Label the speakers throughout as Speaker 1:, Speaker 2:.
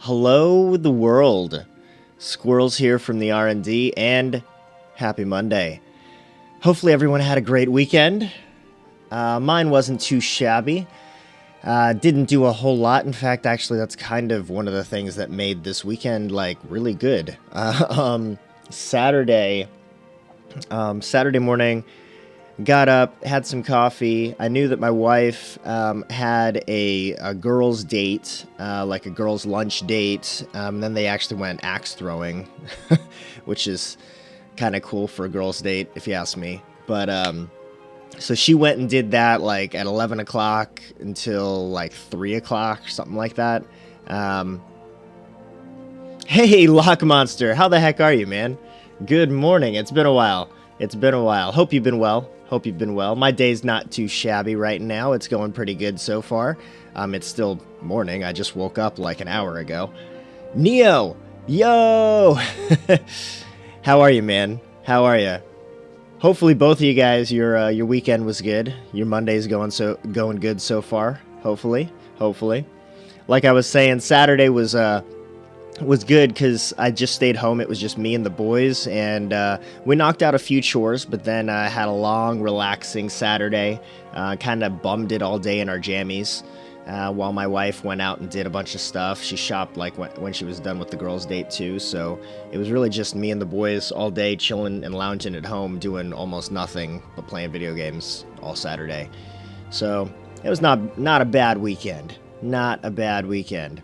Speaker 1: Hello, the world. Skwirls here from the R&D, and happy Monday. Hopefully everyone had a great weekend. Mine wasn't too shabby. Didn't do a whole lot. In fact, actually, that's kind of one of the things that made this weekend, like, really good. Saturday morning, got up, had some coffee. I knew that my wife had a girls' date, like a girls' lunch date. Then they actually went axe throwing, which is kind of cool for a girls' date, if you ask me. But so she went and did that like at 11 o'clock until like 3 o'clock, something like that. Hey, Lock Monster, how the heck are you, man? Good morning. It's been a while. Hope you've been well. My day's not too shabby right now. It's going pretty good so far. It's still morning. I just woke up like an hour ago. Neo! Yo! How are you, man? How are you? Hopefully both of you guys, your weekend was good. Your Monday's going good so far. Hopefully. Like I was saying, Saturday was good because I just stayed home. It was just me and the boys, and we knocked out a few chores, but then I had a long, relaxing Saturday. Kind of bummed it all day in our jammies while my wife went out and did a bunch of stuff. She shopped like when she was done with the girls' date too, so it was really just me and the boys all day chilling and lounging at home, doing almost nothing but playing video games all Saturday. So it was not a bad weekend. Not a bad weekend.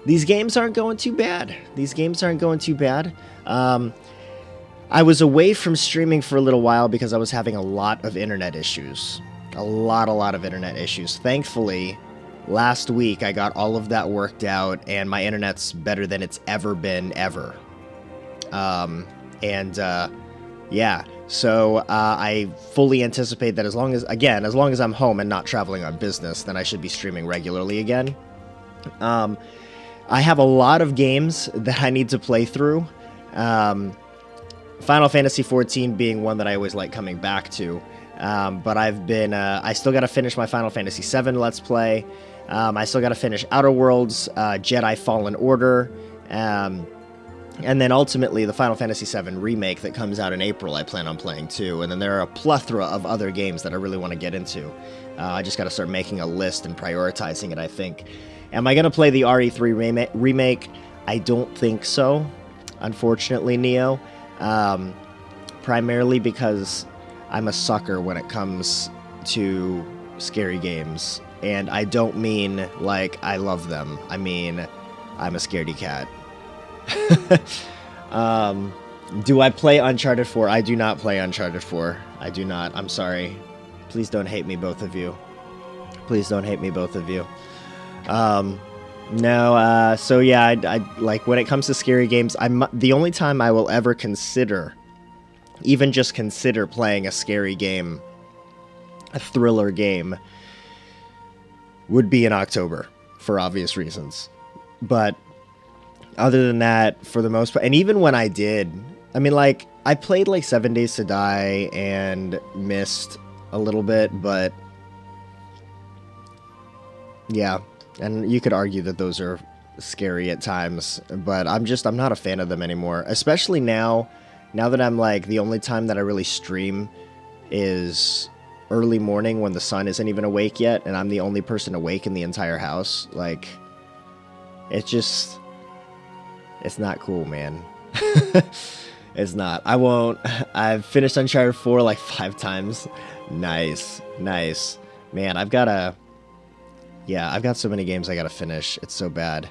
Speaker 1: These games aren't going too bad. I was away from streaming for a little while because I was having a lot of internet issues. A lot of internet issues. Thankfully, last week I got all of that worked out, and my internet's better than it's ever been, ever. Yeah. So I fully anticipate that as long as I'm home and not traveling on business, then I should be streaming regularly again. I have a lot of games that I need to play through. Final Fantasy XIV being one that I always like coming back to. But I still got to finish my Final Fantasy VII Let's Play. I still got to finish Outer Worlds, Jedi Fallen Order, and then ultimately the Final Fantasy VII Remake that comes out in April I plan on playing too. And then there are a plethora of other games that I really want to get into. I just got to start making a list and prioritizing it, I think. Am I going to play the RE3 remake? I don't think so, unfortunately, Neo. Primarily because I'm a sucker when it comes to scary games. And I don't mean like I love them. I mean, I'm a scaredy cat. Do I play Uncharted 4? I do not play Uncharted 4. I do not. I'm sorry. Please don't hate me, both of you. No, so yeah, I like when it comes to scary games, the only time I will ever even just consider playing a scary game, a thriller game, would be in October, for obvious reasons. But other than that, for the most part, and even when I did, I mean, like, I played like 7 Days to Die and missed a little bit, but yeah, and you could argue that those are scary at times, but I'm not a fan of them anymore, especially now that I'm like, the only time that I really stream is early morning when the sun isn't even awake yet, and I'm the only person awake in the entire house. Like, it's not cool, man. It's not. I've finished Uncharted 4 like 5 times. Nice. Man, I've got so many games I gotta finish. It's so bad.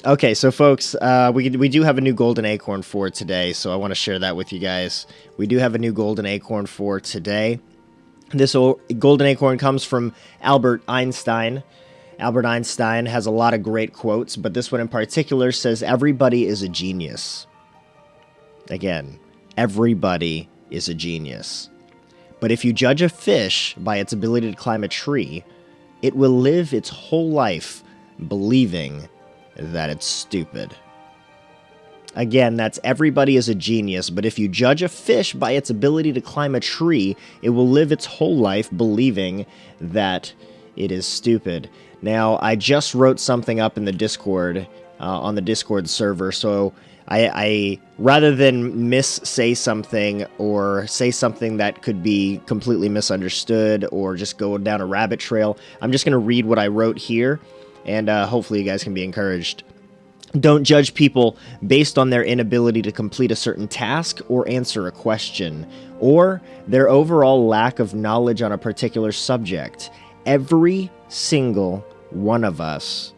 Speaker 1: Okay, so folks, we do have a new Golden Acorn for today, so I want to share that with you guys. We do have a new Golden Acorn for today. This Golden Acorn comes from Albert Einstein. Albert Einstein has a lot of great quotes, but this one in particular says, "Everybody is a genius." Again, everybody is a genius. But if you judge a fish by its ability to climb a tree, it will live its whole life believing that it's stupid. Again, that's everybody is a genius, but if you judge a fish by its ability to climb a tree, it will live its whole life believing that it is stupid. Now, I just wrote something up in the Discord, on the Discord server, so I rather than say something or say something that could be completely misunderstood or just go down a rabbit trail, I'm just going to read what I wrote here, and hopefully you guys can be encouraged. Don't judge people based on their inability to complete a certain task or answer a question, or their overall lack of knowledge on a particular subject. Every single one of us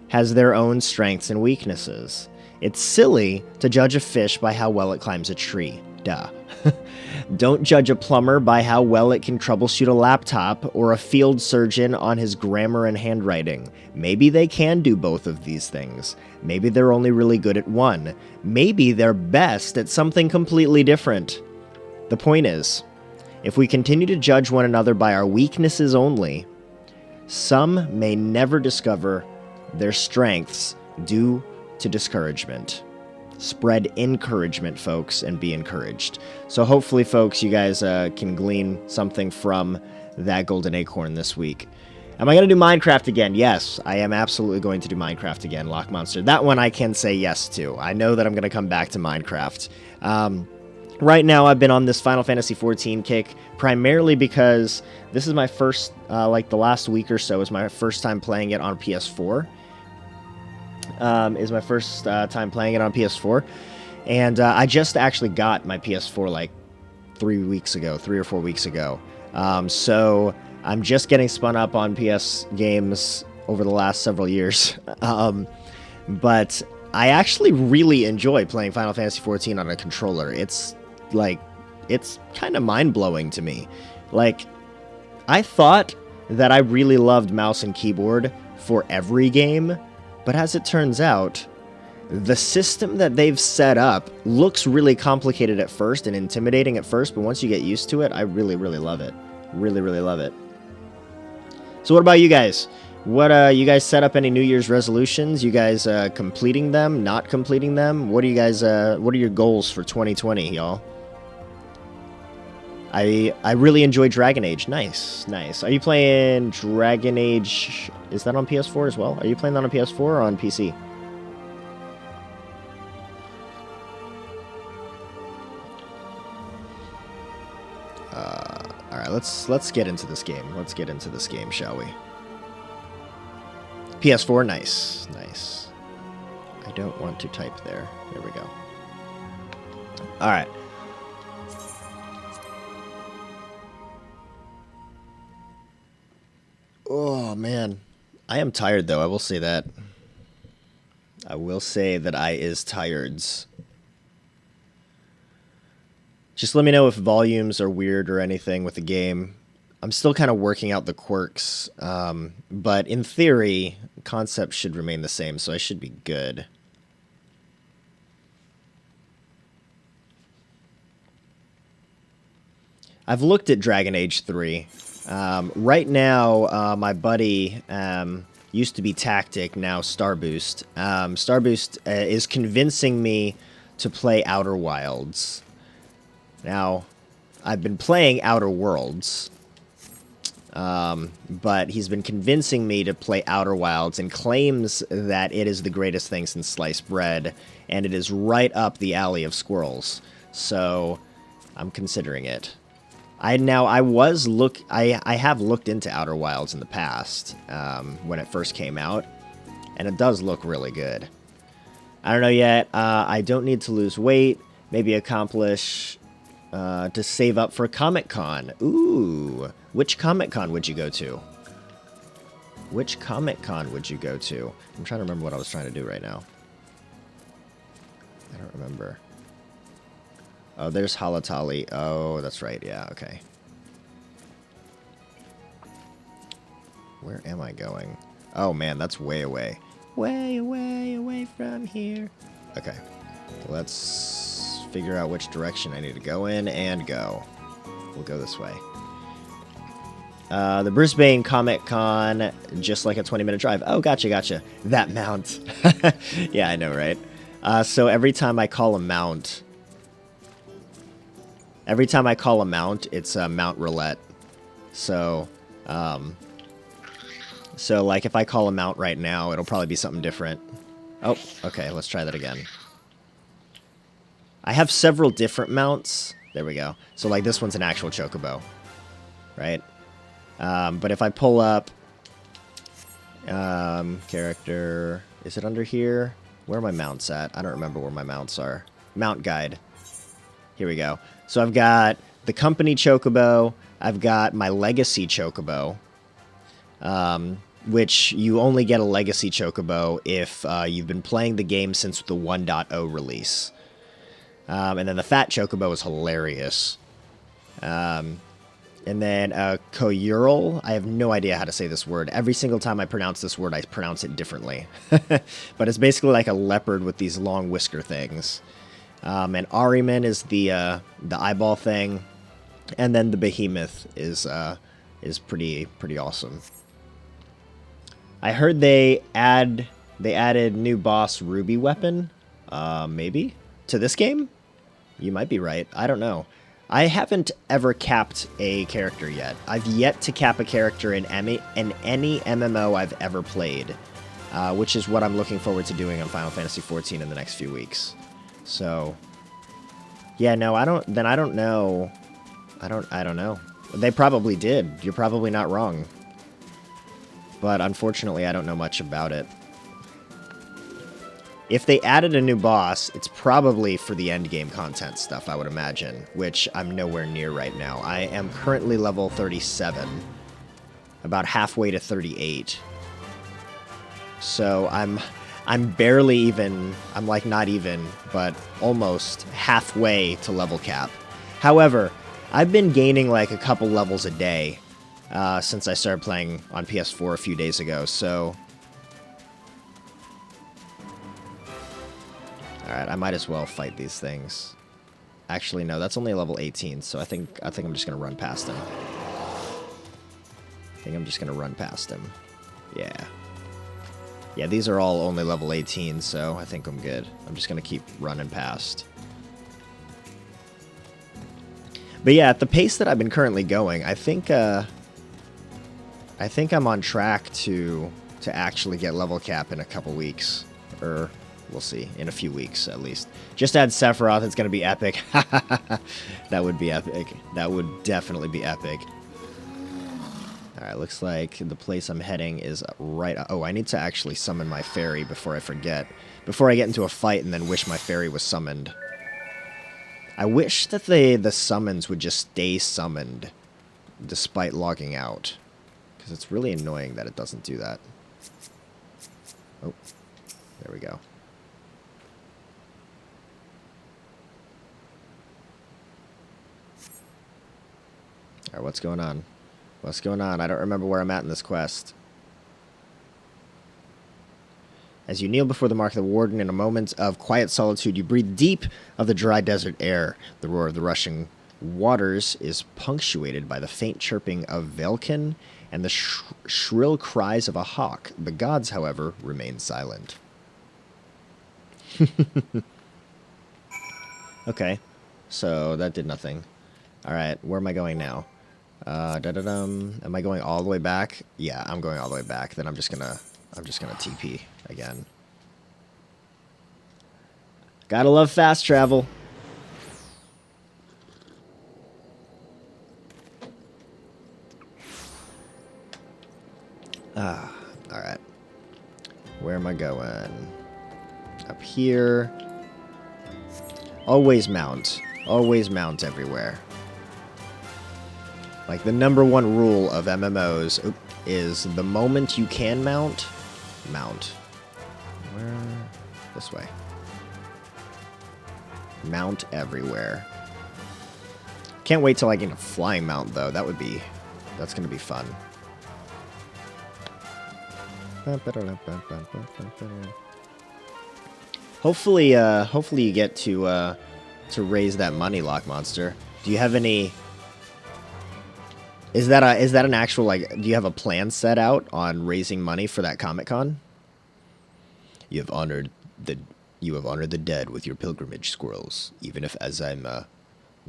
Speaker 1: has their own strengths and weaknesses. It's silly to judge a fish by how well it climbs a tree. Duh. Don't judge a plumber by how well it can troubleshoot a laptop or a field surgeon on his grammar and handwriting. Maybe they can do both of these things. Maybe they're only really good at one. Maybe they're best at something completely different. The point is, if we continue to judge one another by our weaknesses only, some may never discover their strengths due to discouragement. Spread encouragement, folks, and be encouraged. So hopefully, folks, you guys can glean something from that golden acorn this week. Am I going to do Minecraft again? Yes, I am absolutely going to do Minecraft again, Lock Monster. That one I can say yes to. I know that I'm going to come back to Minecraft. Right now, I've been on this Final Fantasy XIV kick, primarily because this is my first, like the last week or so, is my first time playing it on PS4. Is my first time playing it on PS4. And I just actually got my PS4 like 3 or 4 weeks ago. So I'm just getting spun up on PS games over the last several years. But I actually really enjoy playing Final Fantasy XIV on a controller. It's kind of mind-blowing to me. Like, I thought that I really loved mouse and keyboard for every game, but as it turns out, the system that they've set up looks really complicated at first and intimidating at first, but once you get used to it, I really, really love it. Really, really love it. So what about you guys? You guys set up any New Year's resolutions? You guys completing them, not completing them? What are you guys, what are your goals for 2020, y'all? I really enjoy Dragon Age. Nice, nice. Are you playing Dragon Age? Is that on PS4 as well? Are you playing that on PS4 or on PC? All right, let's get into this game. Let's get into this game, shall we? PS4, nice, nice. I don't want to type there. There we go. All right. Oh, man. I am tired, though. I will say that. I will say that I is tireds. Just let me know if volumes are weird or anything with the game. I'm still kind of working out the quirks, but in theory, concepts should remain the same, so I should be good. I've looked at Dragon Age 3. Right now, my buddy used to be Tactic, now Starboost. Starboost is convincing me to play Outer Wilds. Now, I've been playing Outer Worlds, but he's been convincing me to play Outer Wilds and claims that it is the greatest thing since sliced bread, and it is right up the alley of Skwirls. So, I'm considering it. I have looked into Outer Wilds in the past, when it first came out, and it does look really good. I don't know yet. I don't need to lose weight. Maybe accomplish to save up for Comic-Con. Ooh, which Comic-Con would you go to? Which Comic-Con would you go to? I'm trying to remember what I was trying to do right now. I don't remember. Oh, there's Halatali. Oh, that's right. Yeah, okay. Where am I going? Oh, man, that's way away. Way away from here. Okay. Let's figure out which direction I need to go in and go. We'll go this way. The Brisbane Comic-Con, just like a 20-minute drive. Oh, gotcha. That mount. Yeah, I know, right? So every time I call a mount... it's Mount Roulette. So, So, like, if I call a mount right now, it'll probably be something different. Oh, okay, let's try that again. I have several different mounts. There we go. So, like, this one's an actual chocobo, right? But if I pull up character, is it under here? Where are my mounts at? I don't remember where my mounts are. Mount guide. Here we go. So I've got the company chocobo. I've got my legacy chocobo, which you only get a legacy chocobo if you've been playing the game since the 1.0 release. And then the fat chocobo is hilarious. And then Coerthas. I have no idea how to say this word. Every single time I pronounce this word, I pronounce it differently. But it's basically like a leopard with these long whisker things. And Ahriman is the eyeball thing. And then the behemoth is pretty awesome. I heard they added new boss Ruby weapon, maybe to this game. You might be right. I don't know. I haven't ever capped a character yet. I've yet to cap a character in any MMO I've ever played, which is what I'm looking forward to doing on Final Fantasy XIV in the next few weeks. So, yeah, no, I don't know. I don't know. They probably did. You're probably not wrong. But unfortunately, I don't know much about it. If they added a new boss, it's probably for the endgame content stuff, I would imagine, which I'm nowhere near right now. I am currently level 37, about halfway to 38. So I'm barely even, I'm like not even, but almost halfway to level cap. However, I've been gaining like a couple levels a day since I started playing on PS4 a few days ago, so... Alright, I might as well fight these things. Actually, no, that's only level 18, so I think I'm just gonna run past him. Yeah. Yeah, these are all only level 18, so I think I'm good. I'm just gonna keep running past. But yeah, at the pace that I've been currently going, I think I'm on track to actually get level cap in a couple weeks. Or... we'll see. In a few weeks, at least. Just add Sephiroth. It's going to be epic. That would be epic. That would definitely be epic. Alright, looks like the place I'm heading is right... oh, I need to actually summon my fairy before I forget. Before I get into a fight and then wish my fairy was summoned. I wish that the summons would just stay summoned despite logging out. Because it's really annoying that it doesn't do that. Oh, there we go. Alright, what's going on? What's going on? I don't remember where I'm at in this quest. As you kneel before the mark of the Warden in a moment of quiet solitude, you breathe deep of the dry desert air. The roar of the rushing waters is punctuated by the faint chirping of Velkin and the shrill cries of a hawk. The gods, however, remain silent. Okay, so that did nothing. Alright, where am I going now? Am I going all the way back? Yeah, I'm going all the way back. Then I'm just gonna TP again. Gotta love fast travel. Alright. Where am I going? Up here. Always mount. Always mount everywhere. Like, the #1 rule of MMOs is the moment you can mount, mount. Where? This way. Mount everywhere. Can't wait till I get a flying mount, though. That's gonna be fun. Hopefully you get to raise that money, Lock Monster. Do you have any... Is that an actual, like, do you have a plan set out on raising money for that Comic-Con? You have honored the dead with your pilgrimage, Skwirls. Even if Azima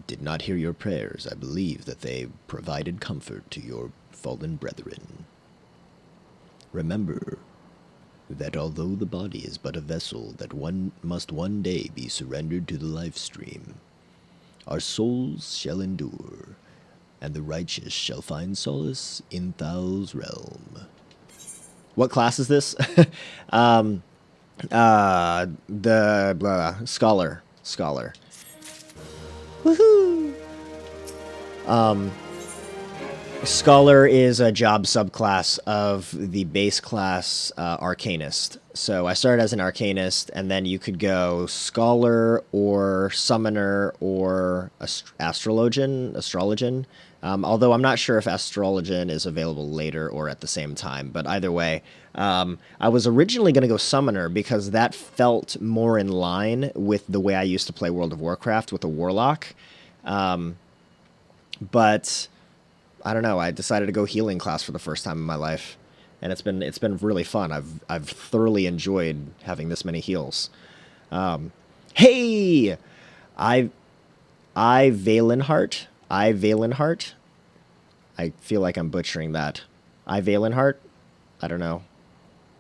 Speaker 1: did not hear your prayers, I believe that they provided comfort to your fallen brethren. Remember that although the body is but a vessel that must one day be surrendered to the life stream, our souls shall endure, and the righteous shall find solace in Thal's realm. What class is this? Scholar. Scholar. Woohoo! Scholar is a job subclass of the base class Arcanist. So I started as an Arcanist, and then you could go Scholar or Summoner or Astrologian. Although I'm not sure if Astrologian is available later or at the same time. But either way, I was originally going to go Summoner because that felt more in line with the way I used to play World of Warcraft with a Warlock. But I don't know. I decided to go healing class for the first time in my life, and it's been really fun. I've thoroughly enjoyed having this many heals. Hey, Valenheart. I feel like I'm butchering that. Valenheart. I don't know.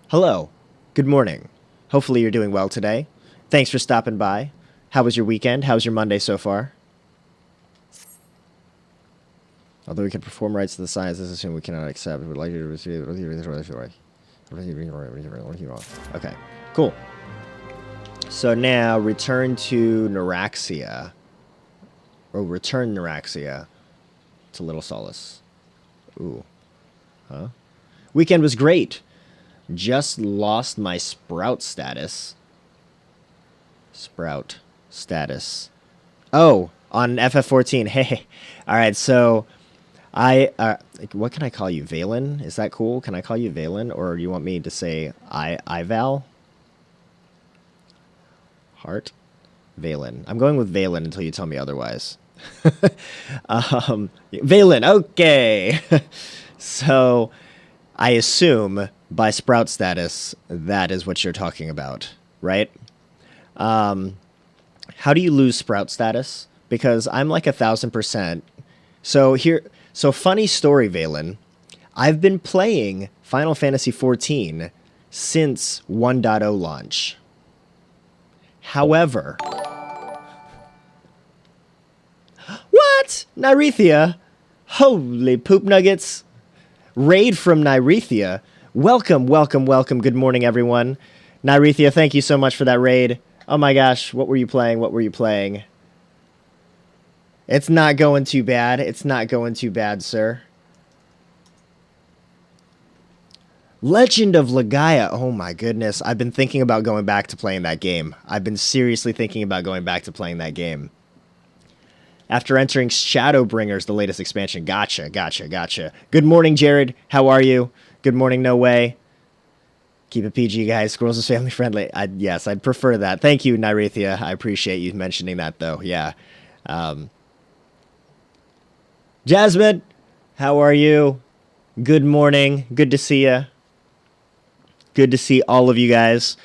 Speaker 1: Hello. Good morning. Hopefully you're doing well today. Thanks for stopping by. How was your weekend? How's your Monday so far? Although we can perform rites to the science, this assume we cannot accept. We'd like you to receive. Okay, cool. So now return to Neuraxia. Or return Neuraxia to Little Solace. Ooh. Huh? Weekend was great. Just lost my Sprout status. Sprout status. Oh, on FF14. Hey. Alright, so what can I call you? Valen? Is that cool? Can I call you Valen? Or do you want me to say Ival? Heart? Valen. I'm going with Valen until you tell me otherwise. Valen, okay. So, I assume by Sprout status, that is what you're talking about, right? How do you lose Sprout status? Because I'm like 1,000%. So funny story, Valen. I've been playing Final Fantasy XIV since 1.0 launch. However... What? Nyrethia? Holy poop nuggets. Raid from Nyrethia. Welcome. Good morning, everyone. Nyrethia, thank you so much for that raid. Oh my gosh, what were you playing? It's not going too bad, sir. Legend of Legaia. Oh my goodness. I've been thinking about going back to playing that game. I've been seriously thinking about going back to playing that game. After entering Shadowbringers, the latest expansion. Gotcha. Good morning, Jared. How are you? Good morning, No Way. Keep it PG, guys. Squirrels is family friendly. Yes, I'd prefer that. Thank you, Nyrethia. I appreciate you mentioning that, though. Yeah. Jasmine, how are you? Good morning. Good to see you. Good to see all of you guys.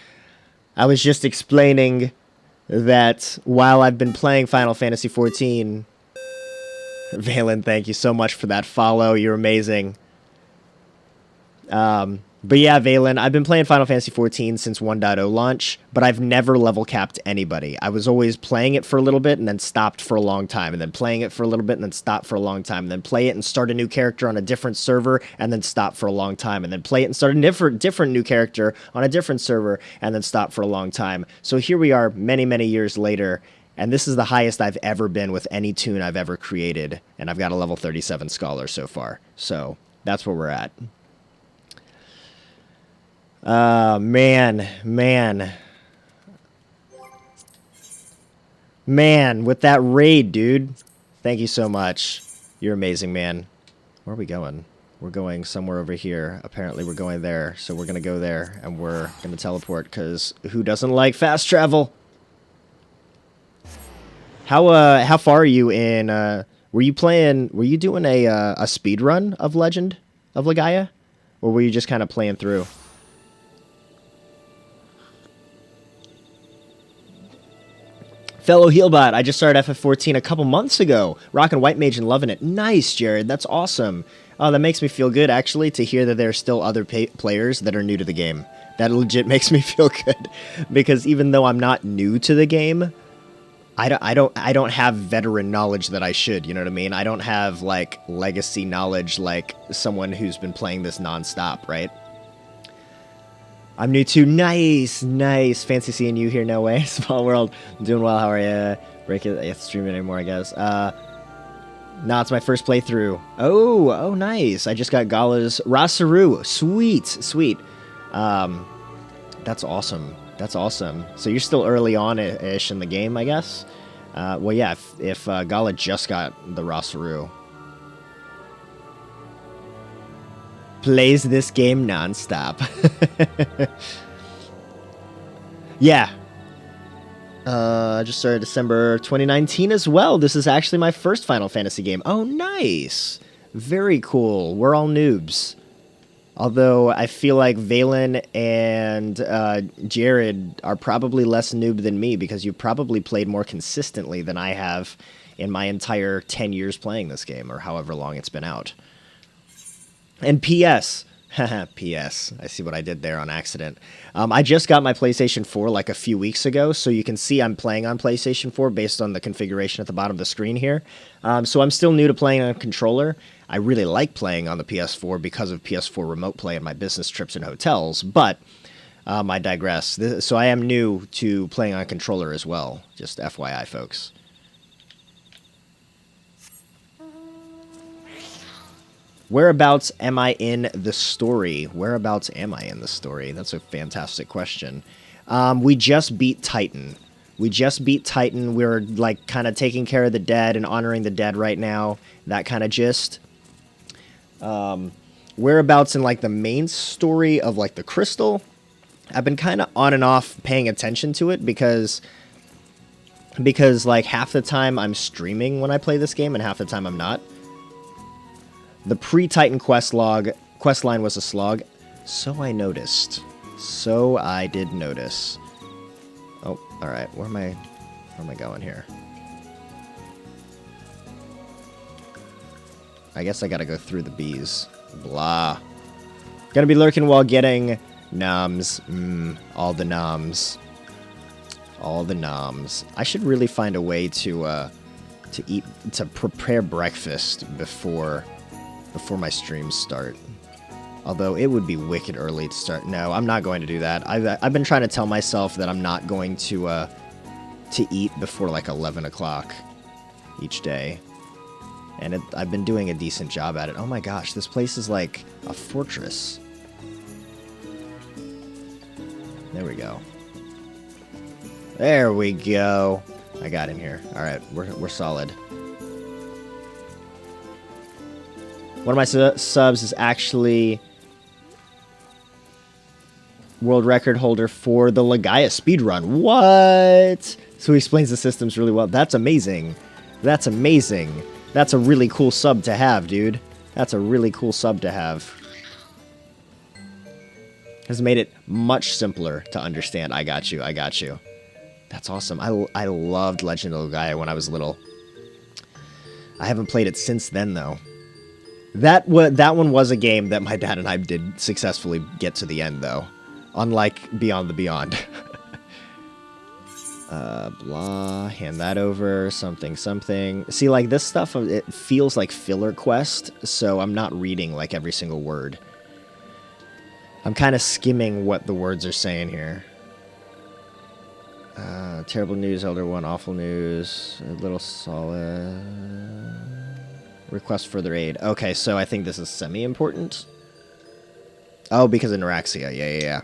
Speaker 1: I was just explaining that while I've been playing Final Fantasy XIV... Valen, thank you so much for that follow. You're amazing. But yeah, Valen, I've been playing Final Fantasy XIV since 1.0 launch, but I've never level capped anybody. I was always playing it for a little bit and then stopped for a long time, and then playing it for a little bit and then stopped for a long time, and then play it and start a new character on a different server and then stop for a long time, and then play it and start a different new character on a different server and then stop for a long time. So here we are many years later, and this is the highest I've ever been with any tune I've ever created, and I've got a level 37 Scholar so far. So that's where we're at. Man, with that raid, dude. Thank you so much. You're amazing, man. Where are we going? We're going somewhere over here. Apparently we're going there, so we're gonna go there, and we're gonna teleport, because who doesn't like fast travel? How far are you in, were you doing a speed run of Legend of Legaia? Or were you just kind of playing through? Fellow Healbot, I just started FF14 a couple months ago. Rockin' White Mage and loving it. Nice, Jared. That's awesome. Oh, that makes me feel good, actually, to hear that there are still other players that are new to the game. That legit makes me feel good. Because even though I'm not new to the game, I don't have veteran knowledge that I should, you know what I mean? I don't have, like, legacy knowledge like someone who's been playing this nonstop, right? I'm new too. Nice, nice. Fancy seeing you here. No way. Small world. I'm doing well. How are you? Break it. I have to stream it anymore, I guess. No, it's my first playthrough. Oh, nice. I just got Gala's Rasaru. Sweet, sweet. That's awesome. That's awesome. So you're still early on-ish in the game, I guess? Well, yeah, if Gala just got the Rasaru. Plays this game nonstop. Yeah. I just started December 2019 as well. This is actually my first Final Fantasy game. Oh, nice. Very cool. We're all noobs. Although I feel like Valen and Jared are probably less noob than me because you probably played more consistently than I have in my entire 10 years playing this game, or however long it's been out. And P.S. P.S. I see what I did there on accident. I just got my PlayStation 4 like a few weeks ago, so you can see I'm playing on PlayStation 4 based on the configuration at the bottom of the screen here. So I'm still new to playing on a controller. I really like playing on the PS4 because of PS4 remote play and my business trips and hotels, but I digress. So I am new to playing on a controller as well, just FYI, folks. Whereabouts am I in the story? Whereabouts am I in the story? That's a fantastic question. We just beat Titan. We just beat Titan. We're, like, kind of taking care of the dead and honoring the dead right now. That kind of gist. Whereabouts in, like, the main story of, like, the crystal? I've been kind of on and off paying attention to it because, like, half the time I'm streaming when I play this game and half the time I'm not. The pre-Titan quest line was a slog. So I noticed. So I did notice. Oh, alright. Where am I going here? I guess I gotta go through the bees. Blah. Gonna be lurking while getting noms. All the noms. All the noms. I should really find a way to prepare breakfast before my streams start. Although it would be wicked early to start. No, I'm not going to do that. I've been trying to tell myself that I'm not going to eat before like 11 o'clock each day. And I've been doing a decent job at it. Oh my gosh, this place is like a fortress. There we go. There we go. I got him here. Alright, we're solid. One of my subs is actually world record holder for the Legaia speedrun. What? So he explains the systems really well. That's amazing. That's amazing. That's a really cool sub to have, dude. That's a really cool sub to have. Has made it much simpler to understand. I got you. I got you. That's awesome. I loved Legend of Legaia when I was little. I haven't played it since then, though. That one was a game that my dad and I did successfully get to the end, though. Unlike Beyond the Beyond. Blah, hand that over, something. See, like, this stuff, it feels like filler quest, so I'm not reading, like, every single word. I'm kind of skimming what the words are saying here. Terrible news, Elder One, awful news, a little solid... Request further aid. Okay, so I think this is semi-important. Oh, because of Neuraxia. Yeah.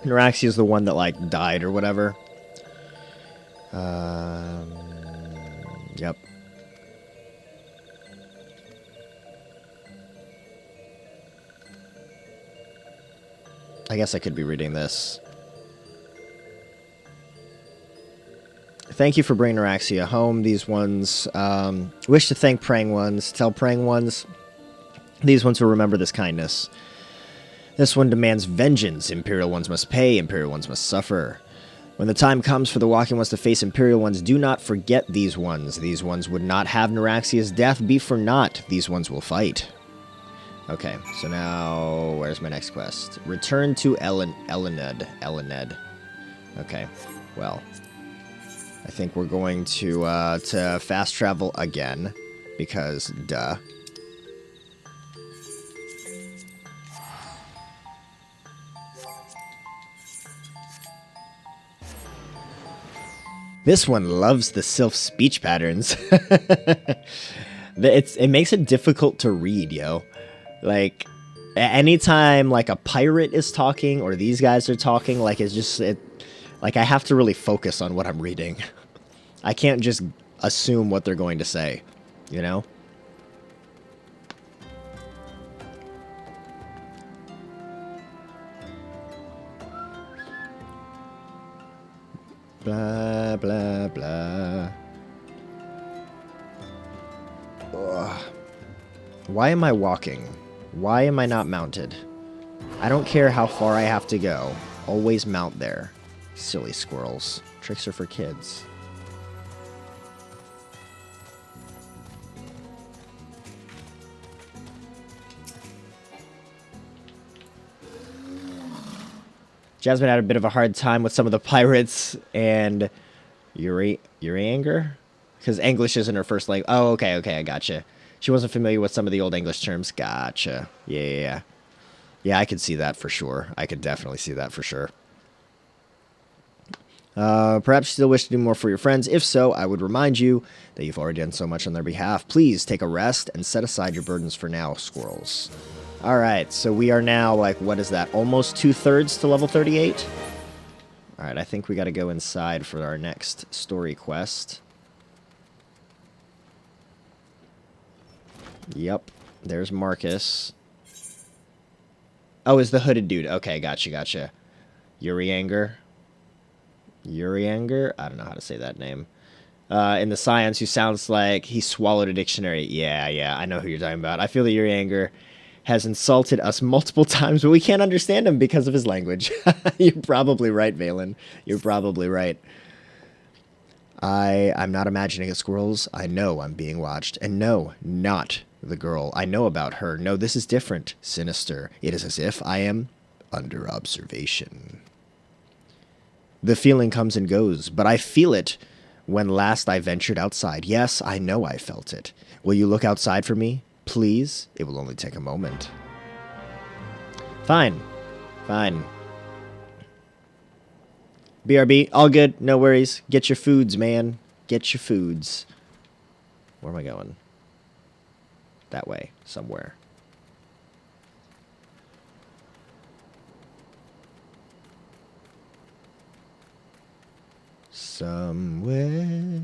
Speaker 1: Neuraxia is the one that, like, died or whatever. Yep. I guess I could be reading this. Thank you for bringing Neuraxia home. These ones, wish to thank praying ones. Tell praying ones, these ones will remember this kindness. This one demands vengeance. Imperial ones must pay. Imperial ones must suffer. When the time comes for the walking ones to face Imperial ones, do not forget these ones. These ones would not have Neuraxia's death be for naught. These ones will fight. Okay, so now, where's my next quest? Return to Elened. Okay, well, I think we're going to fast travel again, because duh. This one loves the Sylph speech patterns. It makes it difficult to read, yo. Like, anytime, like, a pirate is talking, or these guys are talking, like, like, I have to really focus on what I'm reading. I can't just assume what they're going to say, you know? Blah, blah, blah. Ugh. Why am I walking? Why am I not mounted? I don't care how far I have to go. Always mount there. Silly squirrels. Tricks are for kids. Jasmine had a bit of a hard time with some of the pirates and Urianger? Because English isn't her first language. Oh, okay, I gotcha. She wasn't familiar with some of the old English terms. Gotcha. Yeah. Yeah, I could see that for sure. I could definitely see that for sure. Perhaps you still wish to do more for your friends. If so, I would remind you that you've already done so much on their behalf. Please take a rest and set aside your burdens for now, Skwirls. Alright, so we are now, like, what is that? Almost 2/3 to level 38? Alright, I think we gotta go inside for our next story quest. Yep, there's Marcus. Oh, is the hooded dude. Okay, gotcha. Urianger? I don't know how to say that name. In the science, who sounds like he swallowed a dictionary. Yeah, I know who you're talking about. I feel that Urianger has insulted us multiple times, but we can't understand him because of his language. You're probably right, Valen. You're probably right. I'm not imagining it, Skwirls. I know I'm being watched. And no, not the girl. I know about her. No, this is different. Sinister. It is as if I am under observation. The feeling comes and goes, but I feel it when last I ventured outside. Yes, I know I felt it. Will you look outside for me? Please? It will only take a moment. Fine. BRB, all good, no worries. Get your foods, man. Get your foods. Where am I going? That way, somewhere. Somewhere.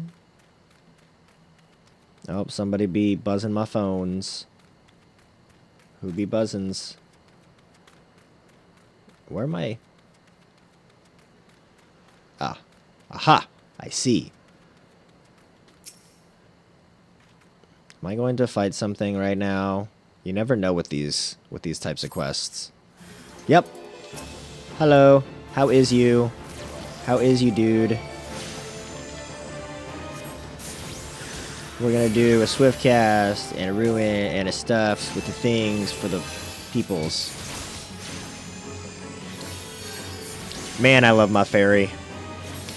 Speaker 1: Oh, somebody be buzzing my phones. Who be buzzins? Where am I? Ah. Aha! I see. Am I going to fight something right now? You never know with these types of quests. Yep. Hello. How is you? How is you, dude? We're gonna do a swift cast and a ruin and a stuffs with the things for the peoples. Man, I love my fairy.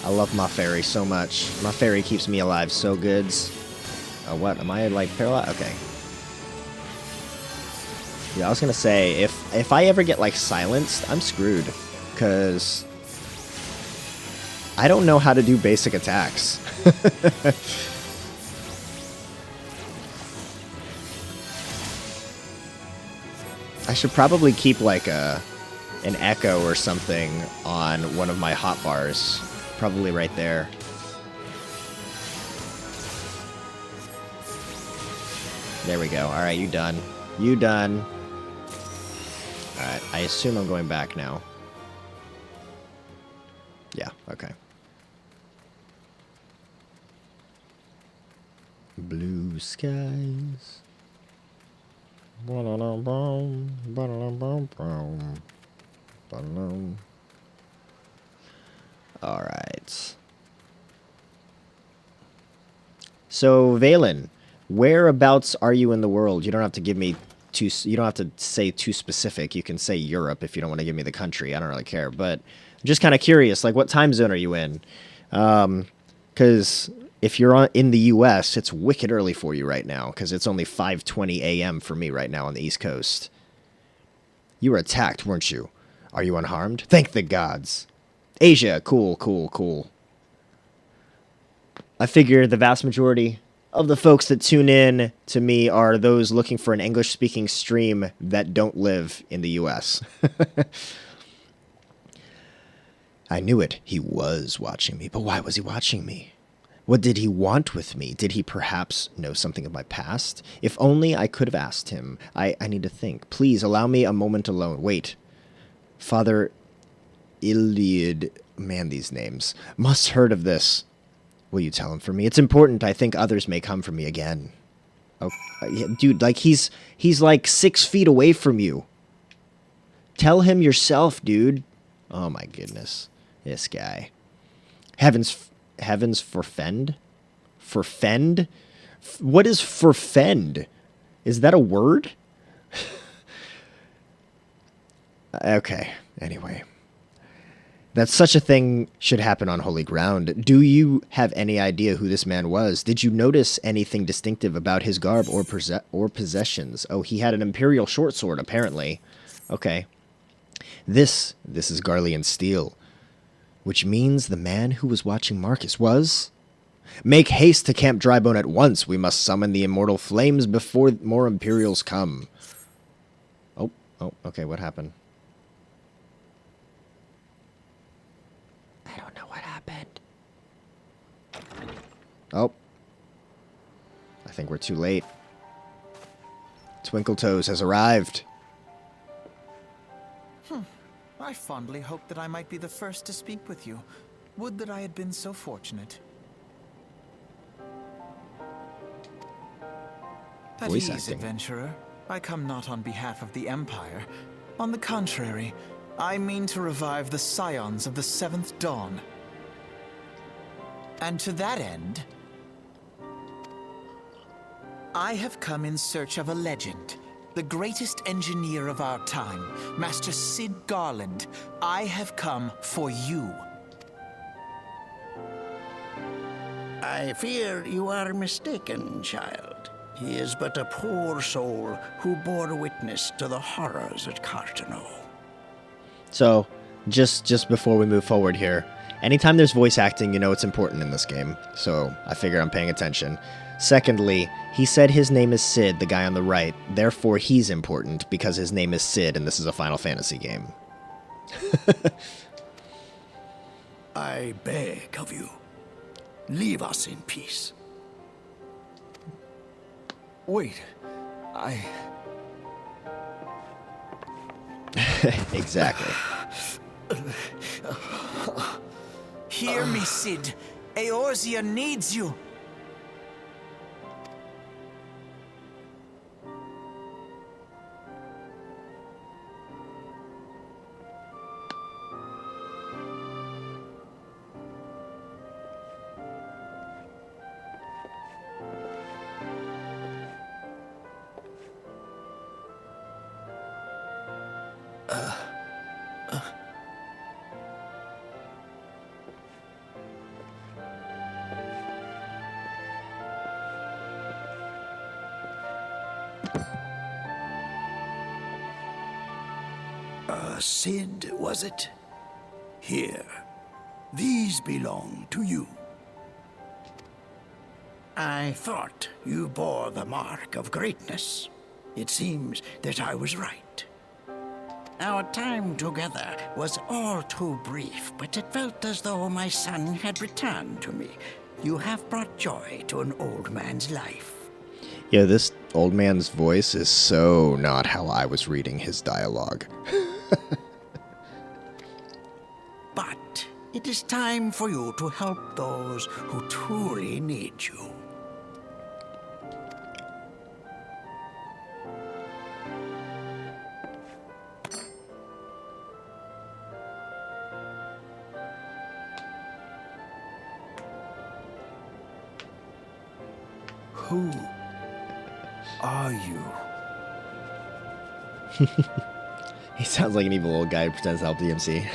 Speaker 1: I love my fairy so much. My fairy keeps me alive so goods. Oh, what? Am I, like, paralyzed? Okay. Yeah, I was gonna say, if I ever get, like, silenced, I'm screwed. Because I don't know how to do basic attacks. I should probably keep, like, an echo or something on one of my hotbars. Probably right there. There we go. Alright, you done. You done. Alright, I assume I'm going back now. Yeah, okay. Blue skies. All right. So, Valen, whereabouts are you in the world? You don't have to give me too. You don't have to say too specific. You can say Europe if you don't want to give me the country. I don't really care. But I'm just kind of curious. Like, what time zone are you in? Because if you're in the U.S., it's wicked early for you right now. Because it's only 5:20 a.m. for me right now on the East Coast. You were attacked, weren't you? Are you unharmed? Thank the gods. Asia, cool, cool, cool. I figure the vast majority of the folks that tune in to me are those looking for an English-speaking stream that don't live in the U.S. I knew it. He was watching me. But why was he watching me? What did he want with me? Did he perhaps know something of my past? If only I could have asked him. I need to think. Please allow me a moment alone. Wait. Father Iliad. Man, these names. Must heard of this. Will you tell him for me? It's important. I think others may come for me again. Oh, yeah, dude, like he's like 6 feet away from you. Tell him yourself, dude. Oh my goodness, this guy. Heavens forfend? Forfend? What is forfend? Is that a word? Okay. Anyway. That such a thing should happen on holy ground. Do you have any idea who this man was? Did you notice anything distinctive about his garb or possessions? Oh, he had an imperial short sword, apparently. Okay. This is Garlean steel, which means the man who was watching Marcus was... Make haste to Camp Drybone at once. We must summon the immortal flames before more Imperials come. Oh, okay, what happened? I don't know what happened. Oh. I think we're too late. Twinkletoes has arrived.
Speaker 2: I fondly hoped that I might be the first to speak with you. Would that I had been so fortunate. At ease, adventurer. I come not on behalf of the Empire. On the contrary, I mean to revive the scions of the Seventh Dawn. And to that end, I have come in search of a legend. The greatest engineer of our time, Master Cid Garland. I have come for you.
Speaker 3: I fear you are mistaken, child. He is but a poor soul who bore witness to the horrors at Cartano.
Speaker 1: So, just before we move forward here, anytime there's voice acting, you know it's important in this game. So, I figure I'm paying attention. Secondly, he said his name is Cid, the guy on the right. Therefore, he's important because his name is Cid, and this is a Final Fantasy game.
Speaker 3: I beg of you, leave us in peace.
Speaker 2: Wait,
Speaker 1: Exactly.
Speaker 2: Hear me, Cid. Eorzea needs you.
Speaker 3: Cid, was it? Here, these belong to you. I thought you bore the mark of greatness. It seems that I was right. Our time together was all too brief, but it felt as though my son had returned to me. You have brought joy to an old man's life.
Speaker 1: Yeah, this old man's voice is so not how I was reading his dialogue.
Speaker 3: But it is time for you to help those who truly need you.
Speaker 2: Who are you?
Speaker 1: He sounds like an evil old guy who pretends to help the MC.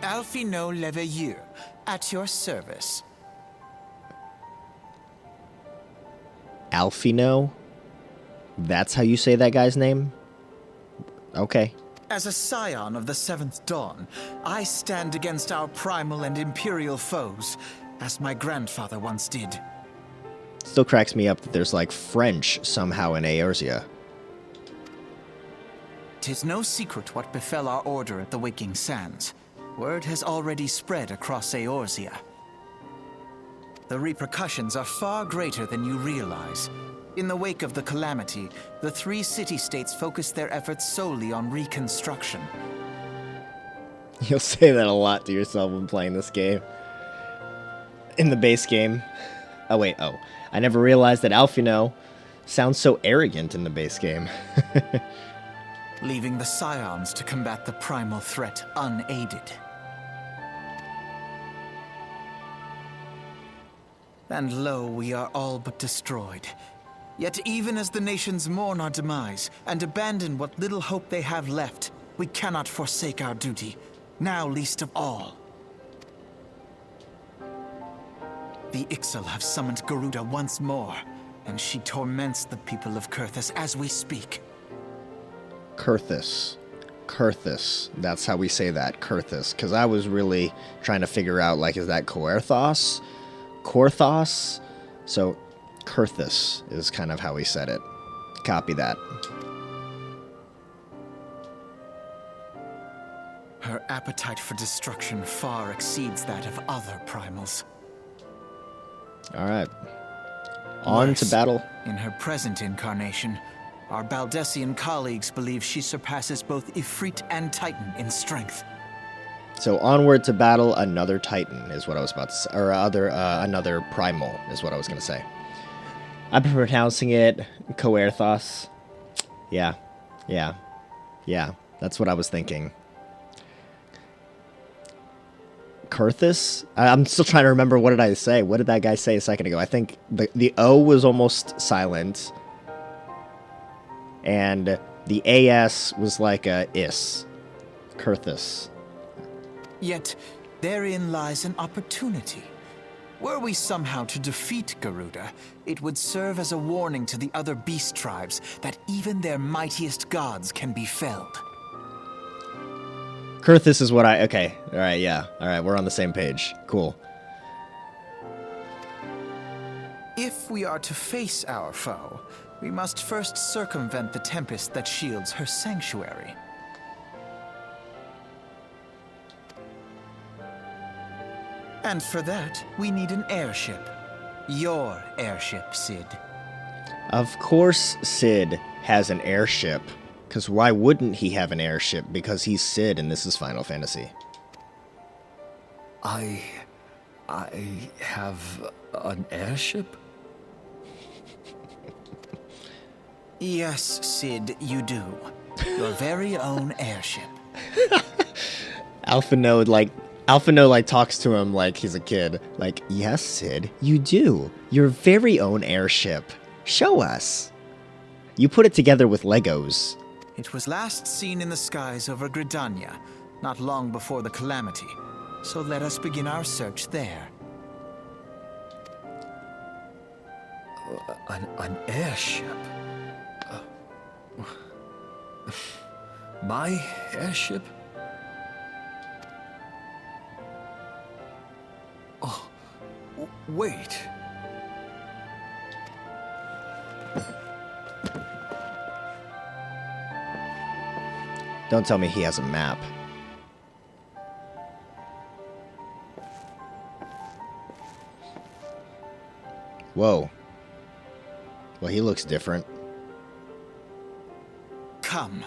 Speaker 2: Alphino Leveilleur, at your service.
Speaker 1: Alphino? That's how you say that guy's name? Okay.
Speaker 2: As a scion of the Seventh Dawn, I stand against our primal and imperial foes, as my grandfather once did.
Speaker 1: Still cracks me up that there's like French somehow in Eorzea.
Speaker 2: 'Tis no secret what befell our order at the Waking Sands. Word has already spread across Eorzea. The repercussions are far greater than you realize. In the wake of the calamity, the three city-states focused their efforts solely on reconstruction.
Speaker 1: You'll say that a lot to yourself when playing this game. In the base game. Oh wait, oh. I never realized that Alphino sounds so arrogant in the base game.
Speaker 2: Leaving the Scions to combat the primal threat unaided. And lo, we are all but destroyed. Yet even as the nations mourn our demise and abandon what little hope they have left, we cannot forsake our duty, now least of all. The Ixal have summoned Garuda once more, and she torments the people of Coerthas as we speak.
Speaker 1: Coerthas. Coerthas. That's how we say that, Coerthas. Because I was really trying to figure out, like, is that Coerthas? Coerthas? So, Coerthas is kind of how we said it. Copy that.
Speaker 2: Her appetite for destruction far exceeds that of other primals.
Speaker 1: Alright. On to
Speaker 2: Worse,
Speaker 1: battle.
Speaker 2: In her present incarnation, our Baldessian colleagues believe she surpasses both Ifrit and Titan in strength.
Speaker 1: So onward to battle another Titan is what I was about to say. Or another Primal is what I was going to say. I'm pronouncing it Coerthas. Yeah. That's what I was thinking. Coerthas? I'm still trying to remember, what did I say? What did that guy say a second ago? I think the O was almost silent. And the AS was like a is. Coerthas.
Speaker 2: Yet, therein lies an opportunity. Were we somehow to defeat Garuda, it would serve as a warning to the other beast tribes that even their mightiest gods can be felled.
Speaker 1: Coerthas is what I... Okay. Alright, yeah. Alright, we're on the same page. Cool.
Speaker 2: If we are to face our foe, we must first circumvent the tempest that shields her sanctuary. And for that, we need an airship. Your airship, Sid.
Speaker 1: Of course Sid has an airship. Because why wouldn't he have an airship? Because he's Sid and this is Final Fantasy.
Speaker 4: I have an airship?
Speaker 2: Yes, Sid, you do. Your very own airship.
Speaker 1: Alphino talks to him like he's a kid. Like, yes, Sid, you do. Your very own airship. Show us. You put it together with Legos.
Speaker 2: It was last seen in the skies over Gridania, not long before the calamity. So let us begin our search there.
Speaker 4: An airship? My airship? Oh, wait.
Speaker 1: Don't tell me he has a map. Whoa. Well, he looks different.
Speaker 2: Come,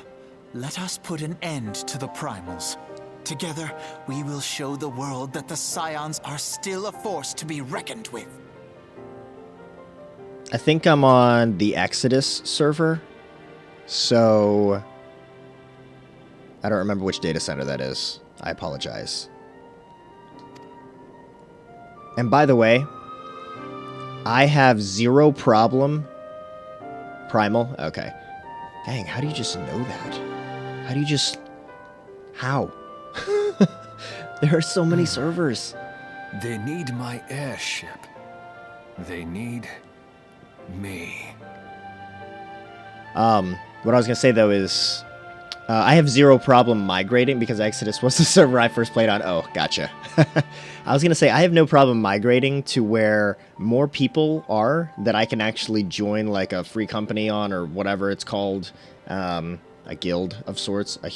Speaker 2: let us put an end to the primals. Together, we will show the world that the Scions are still a force to be reckoned with.
Speaker 1: I think I'm on the Exodus server. So... I don't remember which data center that is. I apologize. And by the way, I have zero problem. Primal? Okay. Dang, how do you just know that? How do you just... How? There are so many servers.
Speaker 4: They need my airship. They need me.
Speaker 1: What I was going to say, though, is... I have zero problem migrating because Exodus was the server I first played on. Oh, gotcha. I was going to say, I have no problem migrating to where more people are that I can actually join like a free company on or whatever it's called. A guild of sorts, a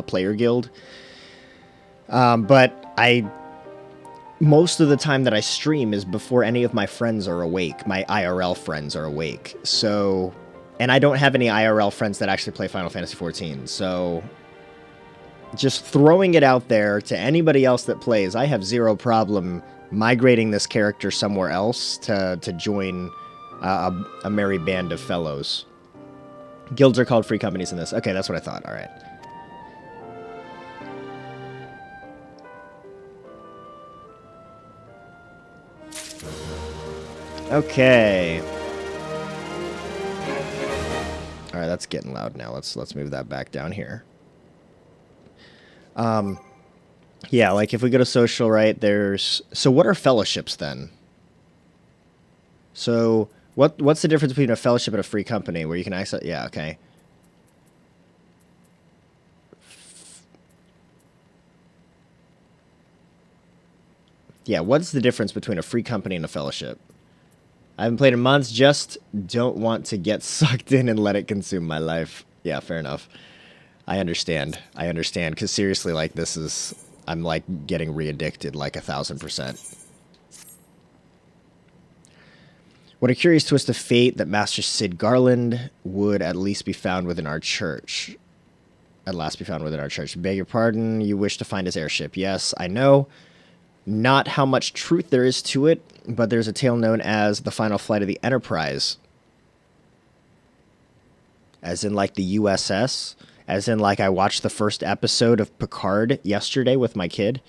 Speaker 1: player guild. But most of the time that I stream is before any of my friends are awake. My IRL friends are awake. So... And I don't have any IRL friends that actually play Final Fantasy XIV, so just throwing it out there to anybody else that plays, I have zero problem migrating this character somewhere else to join a merry band of fellows. Guilds are called free companies in this. Okay, that's what I thought. All right. Okay. All right, that's getting loud now. Let's move that back down here. Yeah, like if we go to social, right, so what are fellowships then? So what's the difference between a fellowship and a free company where you can access, yeah, okay. Yeah, what's the difference between a free company and a fellowship? I haven't played in months, just don't want to get sucked in and let it consume my life. Yeah, fair enough. I understand, because seriously, like, I'm, like, getting re-addicted, like, 1,000%. What a curious twist of fate that Master Sid Garland would at least be found within our church. At last be found within our church. Beg your pardon, you wish to find his airship. Yes, I know. Not how much truth there is to it, but there's a tale known as the final flight of the Enterprise. As in, like, the USS. As in, like, I watched the first episode of Picard yesterday with my kid.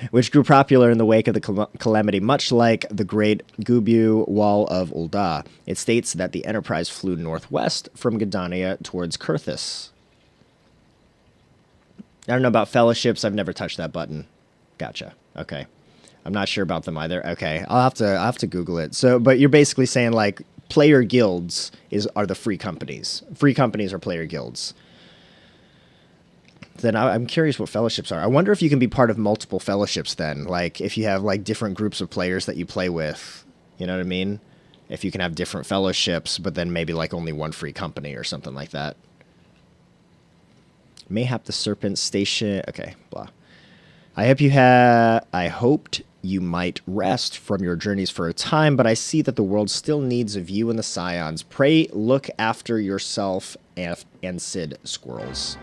Speaker 1: Which grew popular in the wake of the calamity, much like the Great Gubu Wall of Ul'dah. It states that the Enterprise flew northwest from Gdania towards Coerthas. I don't know about fellowships. I've never touched that button. Gotcha. Okay. I'm not sure about them either. Okay. I'll have to Google it. So, but you're basically saying, like, player guilds are the free companies. Free companies are player guilds. Then I'm curious what fellowships are. I wonder if you can be part of multiple fellowships then. Like, if you have, like, different groups of players that you play with. You know what I mean? If you can have different fellowships, but then maybe, like, only one free company or something like that. Mayhap the Serpent Station. Okay, blah. I hoped you might rest from your journeys for a time, but I see that the world still needs of you and the Scions. Pray look after yourself and Sid Skwirls.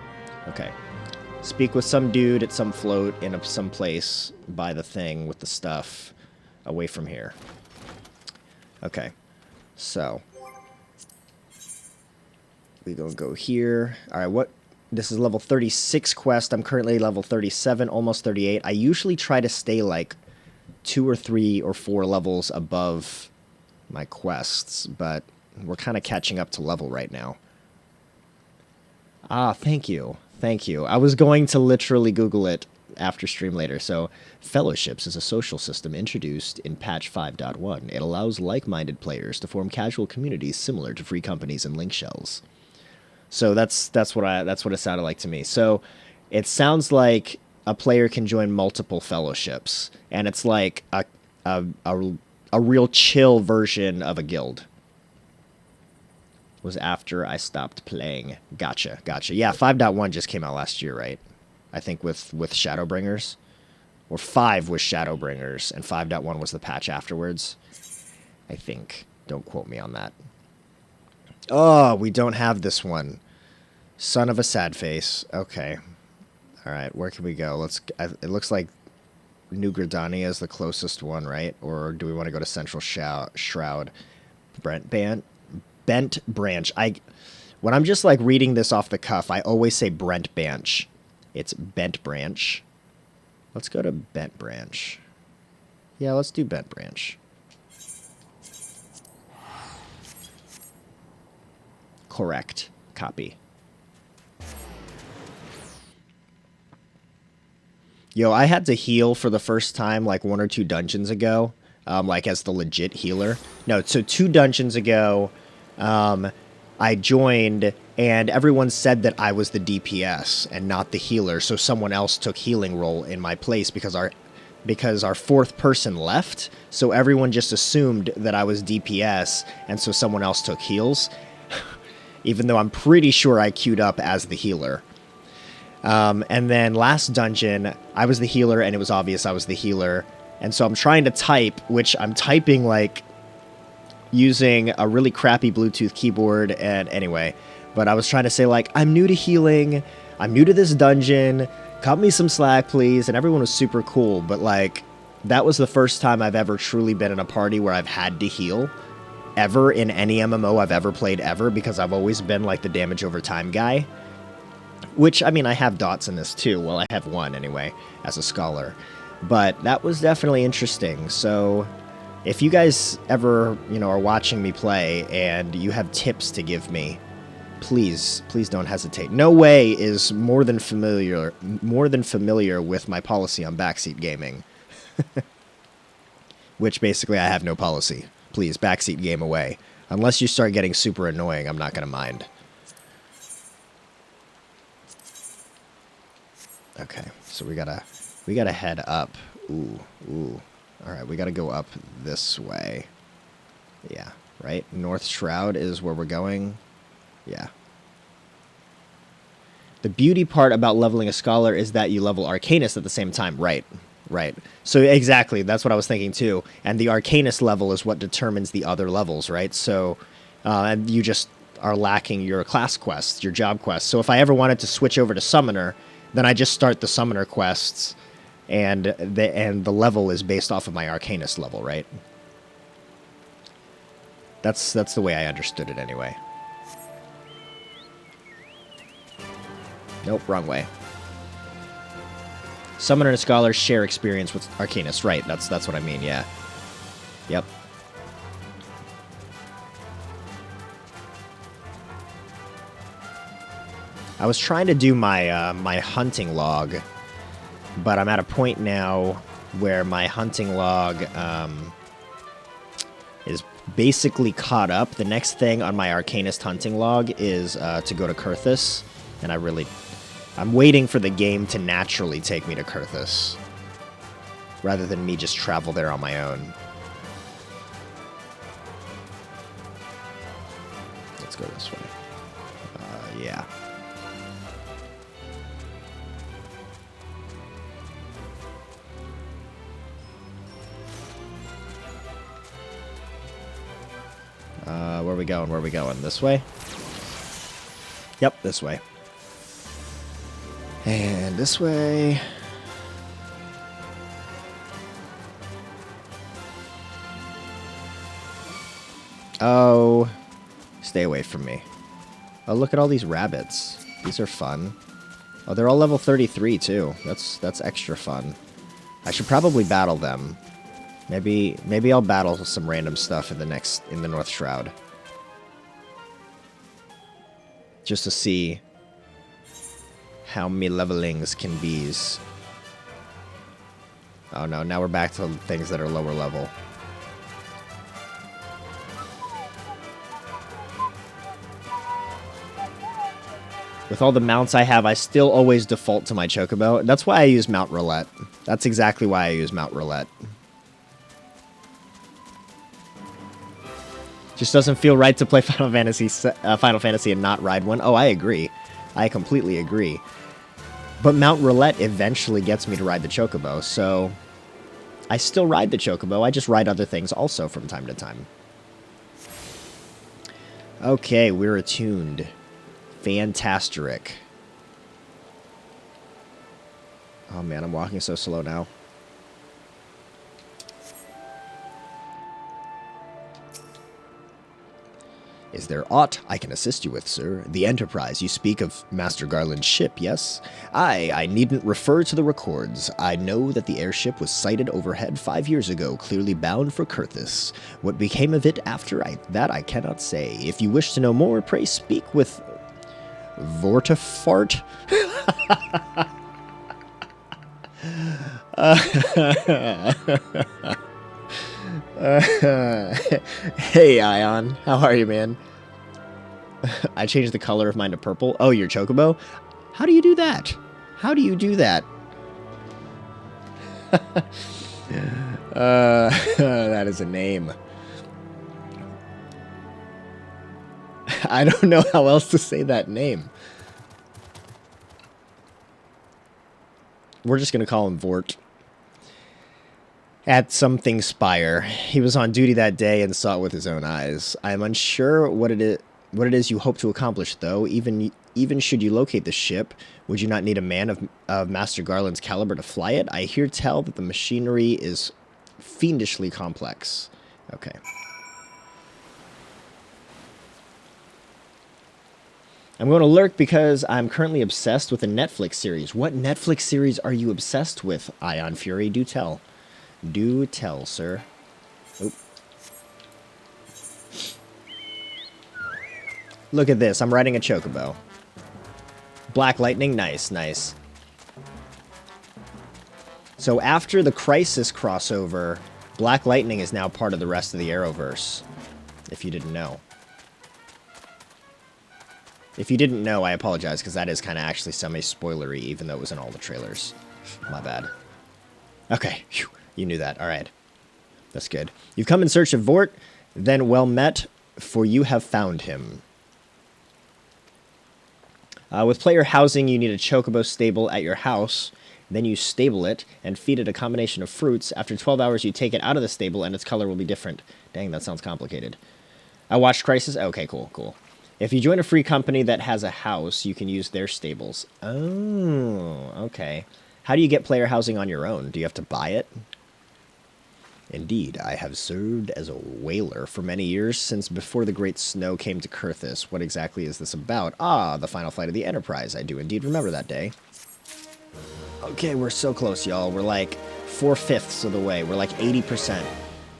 Speaker 1: Okay. Speak with some dude at some float in some place by the thing with the stuff away from here. Okay. So. We gonna go here. All right, what? This is level 36 quest. I'm currently level 37, almost 38. I usually try to stay like 2 or 3 or 4 levels above my quests, but we're kind of catching up to level right now. Ah, thank you. Thank you. I was going to literally Google it after stream later. So, Fellowships is a social system introduced in patch 5.1. It allows like-minded players to form casual communities similar to free companies and link shells. So that's what it sounded like to me. So it sounds like a player can join multiple fellowships, and it's like a real chill version of a guild. It was after I stopped playing. Gotcha. Yeah, 5.1 just came out last year, right? I think with Shadowbringers, or 5 was Shadowbringers, and 5.1 was the patch afterwards. I think. Don't quote me on that. Oh, we don't have this one. Son of a sad face. Okay. All right, where can we go? It looks like New Gridania is the closest one, right? Or do we want to go to Central Shroud? Bent Branch. When I'm just like reading this off the cuff, I always say Brent Branch. It's Bent Branch. Let's go to Bent Branch. Yeah, let's do Bent Branch. Correct. Copy. Yo, I had to heal for the first time like 1 or 2 dungeons ago, like as the legit healer. No, so 2 dungeons ago, I joined and everyone said that I was the DPS and not the healer, so someone else took healing role in my place because our 4th person left, so everyone just assumed that I was DPS, and so someone else took heals, even though I'm pretty sure I queued up as the healer. And then last dungeon, I was the healer, and it was obvious I was the healer. And so I'm trying to type, which I'm typing, like, using a really crappy Bluetooth keyboard, and anyway. But I was trying to say, like, I'm new to healing, I'm new to this dungeon, cut me some slack, please. And everyone was super cool, but, like, that was the first time I've ever truly been in a party where I've had to heal. Ever in any MMO I've ever played ever, because I've always been, like, the damage over time guy. Which, I mean, I have dots in this too. Well, I have 1 anyway, as a scholar. But that was definitely interesting. So, if you guys ever, are watching me play and you have tips to give me, please don't hesitate. No Way is more than familiar with my policy on backseat gaming. Which basically I have no policy. Please, backseat game away. Unless you start getting super annoying, I'm not going to mind. Okay, so we gotta head up. Ooh. All right, we gotta go up this way. Yeah, right? North Shroud is where we're going. Yeah. The beauty part about leveling a Scholar is that you level Arcanist at the same time. Right. So exactly, that's what I was thinking too. And the Arcanist level is what determines the other levels, right? So, and you just are lacking your class quests, your job quests. So if I ever wanted to switch over to Summoner, then I just start the Summoner quests, and the level is based off of my Arcanist level, right? That's the way I understood it anyway. Nope, wrong way. Summoner and Scholar share experience with Arcanist, right? That's what I mean, yeah. Yep. I was trying to do my my hunting log, but I'm at a point now where my hunting log is basically caught up. The next thing on my Arcanist hunting log is to go to Coerthas, and I'm waiting for the game to naturally take me to Coerthas, rather than me just travel there on my own. Let's go this way. Yeah. Where are we going? This way? Yep, this way. And this way. Oh, stay away from me. Oh, look at all these rabbits. These are fun. Oh, they're all level 33 too. That's extra fun. I should probably battle them. Maybe I'll battle some random stuff in the North Shroud. Just to see how many levelings can bees. Oh no, now we're back to things that are lower level. With all the mounts I have, I still always default to my Chocobo. That's why I use Mount Roulette. That's exactly why I use Mount Roulette. Just doesn't feel right to play Final Fantasy and not ride one. Oh, I agree. I completely agree. But Mount Roulette eventually gets me to ride the Chocobo, so I still ride the Chocobo. I just ride other things also from time to time. Okay, we're attuned. Fantastic. Oh man, I'm walking so slow now. Is there aught I can assist you with, sir? The Enterprise, you speak of Master Garland's ship, yes? Aye, I needn't refer to the records. I know that the airship was sighted overhead 5 years ago, clearly bound for Coerthas. What became of it after that I cannot say. If you wish to know more, pray speak with Vortifart. Hey, Ion. How are you, man? I changed the color of mine to purple. Oh, your chocobo? How do you do that? How do you do that? That is a name. I don't know how else to say that name. We're just going to call him Vort. At something Spire. He was on duty that day and saw it with his own eyes. I am unsure what it is you hope to accomplish, though. Even should you locate the ship, would you not need a man of Master Garland's caliber to fly it? I hear tell that the machinery is fiendishly complex. Okay. I'm going to lurk because I'm currently obsessed with a Netflix series. What Netflix series are you obsessed with, Ion Fury? Do tell. Do tell, sir. Oop. Look at this. I'm riding a chocobo. Black Lightning. Nice, nice. So after the Crisis crossover, Black Lightning is now part of the rest of the Arrowverse. If you didn't know. If you didn't know, I apologize, because that is kind of actually semi-spoilery, even though it was in all the trailers. My bad. Okay. Whew. You knew that. All right. That's good. You've come in search of Vort, then well met, for you have found him. With player housing, you need a chocobo stable at your house. Then you stable it and feed it a combination of fruits. After 12 hours, you take it out of the stable, and its color will be different. Dang, that sounds complicated. I watched Crisis. Okay, cool, cool. If you join a free company that has a house, you can use their stables. Oh, okay. How do you get player housing on your own? Do you have to buy it? Indeed, I have served as a whaler for many years, since before the Great Snow came to Coerthas. What exactly is this about? Ah, the final flight of the Enterprise. I do indeed remember that day. Okay, we're so close, y'all. We're like 4/5 of the way. We're like 80%.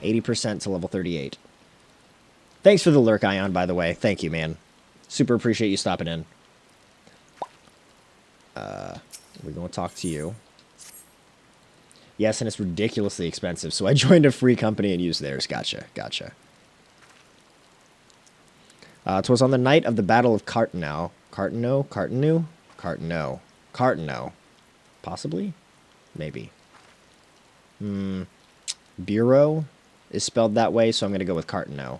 Speaker 1: 80% to level 38. Thanks for the lurk, Ion, by the way. Thank you, man. Super appreciate you stopping in. We're going to talk to you. Yes, and it's ridiculously expensive, so I joined a free company and used theirs. Gotcha, gotcha. 'Twas on the night of the Battle of Cartano. Cartano. Possibly? Maybe. Bureau is spelled that way, so I'm going to go with Cartano.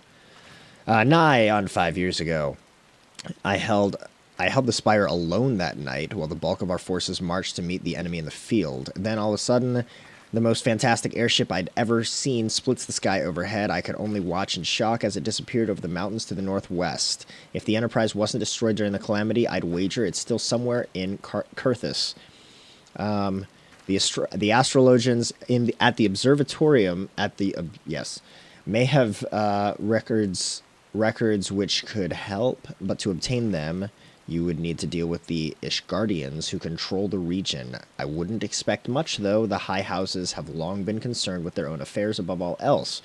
Speaker 1: Nigh on 5 years ago, I held the Spire alone that night while the bulk of our forces marched to meet the enemy in the field. Then all of a sudden, the most fantastic airship I'd ever seen splits the sky overhead. I could only watch in shock as it disappeared over the mountains to the northwest. If the Enterprise wasn't destroyed during the calamity, I'd wager it's still somewhere in Coerthas. The astrologians at the observatorium may have records which could help, but to obtain them, you would need to deal with the Ishgardians who control the region. I wouldn't expect much, though. The high houses have long been concerned with their own affairs above all else.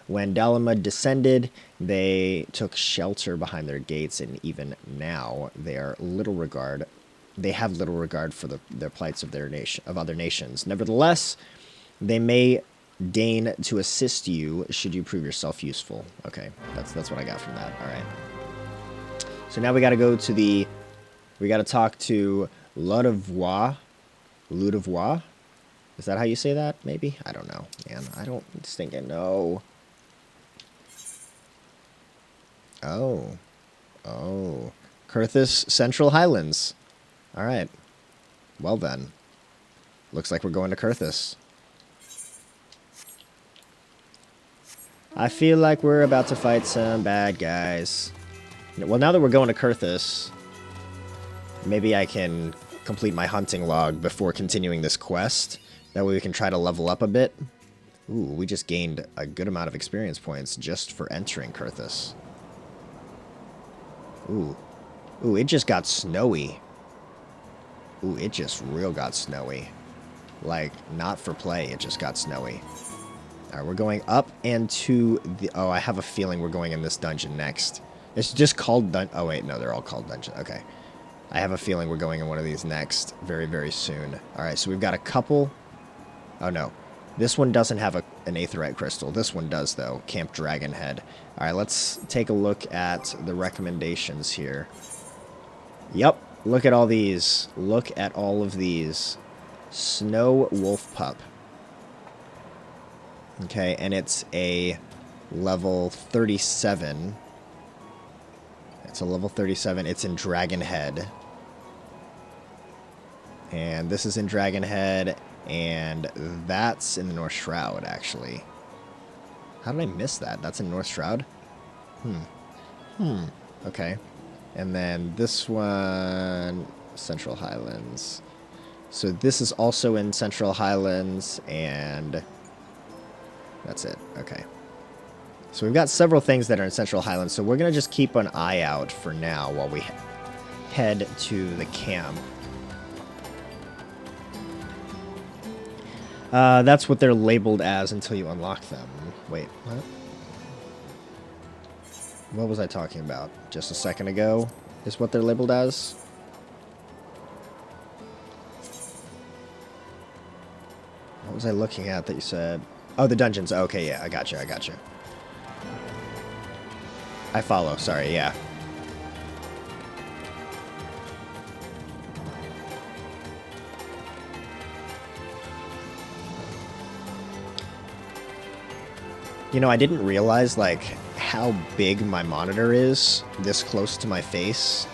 Speaker 1: When Dalamud descended, they took shelter behind their gates, and even now they have little regard for the plights of other nations. Nevertheless, they may deign to assist you should you prove yourself useful. Okay, that's what I got from that. All right. So now we got to go to we got to talk to Ludevois. Ludevois? Is that how you say that? Maybe? I don't know, man. I don't think I know. Oh. Coerthas Central Highlands. All right. Well then. Looks like we're going to Coerthas. I feel like we're about to fight some bad guys. Well, now that we're going to Coerthas, maybe I can complete my hunting log before continuing this quest. That way we can try to level up a bit. Ooh, we just gained a good amount of experience points just for entering Coerthas. Ooh. Ooh, it just got snowy. Ooh, it just real got snowy. Like, not for play, it just got snowy. Alright, we're going up and to the... Oh, I have a feeling we're going in this dungeon next. It's just called Oh, wait, no, they're all called dungeon. Okay. I have a feeling we're going in one of these next very, very soon. Alright, so we've got a couple... Oh, no. This one doesn't have an aetheryte crystal. This one does, though. Camp Dragonhead. Alright, let's take a look at the recommendations here. Yep, look at all these. Look at all of these. Snow Wolf Pup. Okay, and it's a level 37. It's a level 37. It's in Dragonhead. And this is in Dragonhead, and that's in the North Shroud, actually. How did I miss that? That's in North Shroud? Okay. And then this one, Central Highlands. So this is also in Central Highlands, and that's it. Okay. So we've got several things that are in Central Highlands, so we're going to just keep an eye out for now while we head to the camp. That's what they're labeled as until you unlock them. Wait, what? What was I talking about? Just a second ago is what they're labeled as? What was I looking at that you said? Oh, the dungeons. Okay, yeah, I gotcha, I gotcha. I follow, sorry, yeah. You know, I didn't realize, like, how big my monitor is this close to my face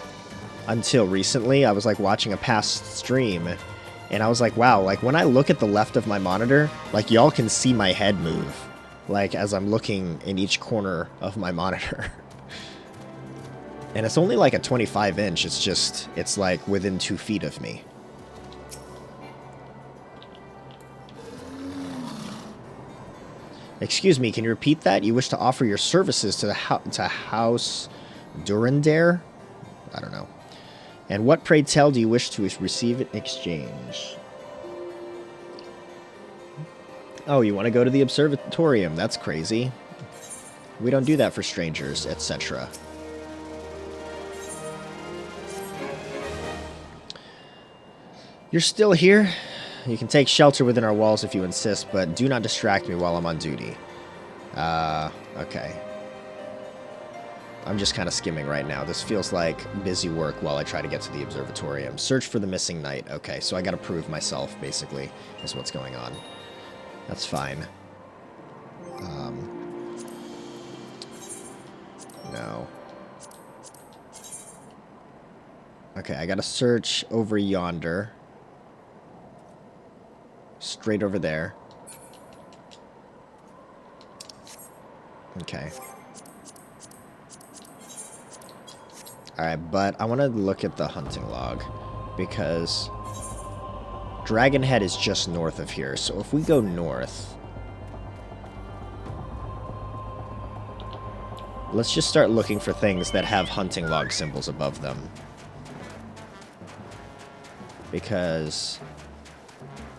Speaker 1: until recently. I was, like, watching a past stream, and I was like, wow, like, when I look at the left of my monitor, like, y'all can see my head move, like, as I'm looking in each corner of my monitor. And it's only, like, a 25-inch. It's just, it's, like, within 2 feet of me. Excuse me, can you repeat that? You wish to offer your services to the House Durandare? I don't know. And what, pray tell, do you wish to receive in exchange? Oh, you want to go to the observatorium. That's crazy. We don't do that for strangers, etc. You're still here? You can take shelter within our walls if you insist, but do not distract me while I'm on duty. Okay. I'm just kind of skimming right now. This feels like busy work while I try to get to the observatorium. Search for the missing knight. Okay, so I gotta prove myself, basically, is what's going on. That's fine. No. Okay, I gotta search over yonder. Straight over there. Okay. Alright, but I want to look at the hunting log, because Dragonhead is just north of here. So if we go north, let's just start looking for things that have hunting log symbols above them. Because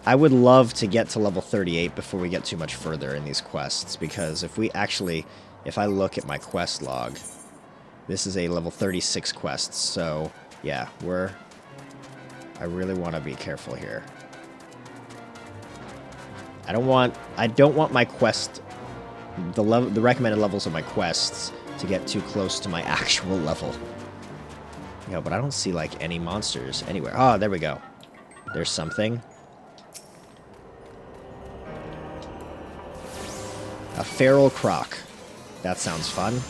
Speaker 1: I would love to get to level 38 before we get too much further in these quests, because if I look at my quest log, this is a level 36 quest, so yeah, I really want to be careful here. I don't want my quest, the recommended levels of my quests to get too close to my actual level. Yeah, but I don't see, like, any monsters anywhere. Oh, there we go. There's something. A feral croc. That sounds fun.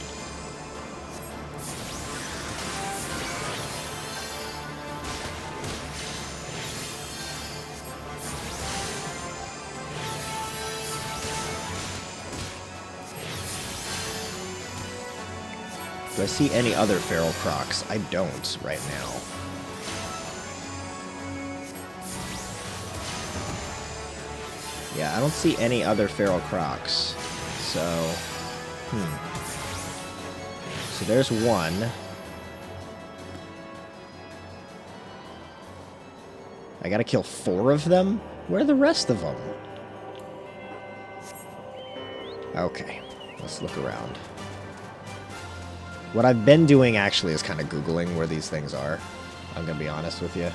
Speaker 1: Do I see any other feral crocs? I don't right now. Yeah, I don't see any other feral crocs. So, So there's one. I gotta kill 4 of them? Where are the rest of them? Okay, let's look around. What I've been doing, actually, is kind of Googling where these things are. I'm gonna be honest with you.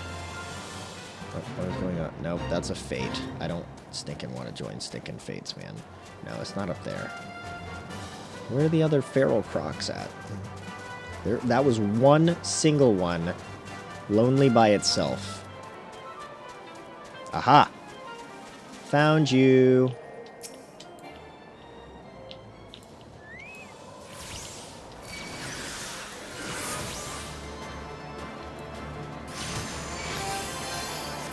Speaker 1: What is going on? Nope, that's a fate. I don't stinking want to join stinking fates, man. No, it's not up there. Where are the other feral crocs at? There, that was one single one, lonely by itself. Aha! Found you.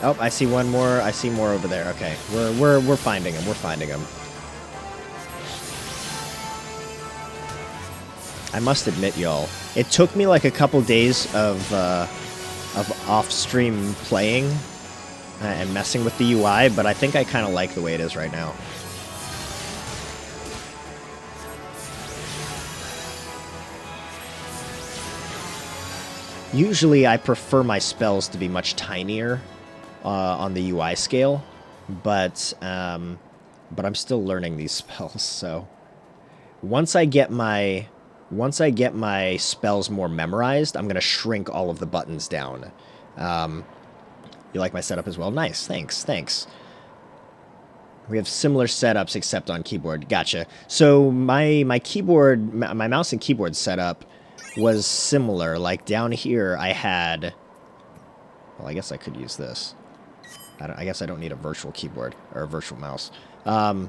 Speaker 1: Oh, I see one more. I see more over there. Okay, we're finding them. We're finding them. I must admit, y'all, it took me like a couple days of off-stream playing and messing with the UI, but I think I kind of like the way it is right now. Usually, I prefer my spells to be much tinier on the UI scale, but I'm still learning these spells. So once I get my spells more memorized, I'm gonna shrink all of the buttons down. You like my setup as well? Nice, thanks. We have similar setups except on keyboard. Gotcha. So my keyboard, my mouse and keyboard setup was similar. Like down here, I had. Well, I guess I could use this. I guess I don't need a virtual keyboard or a virtual mouse. I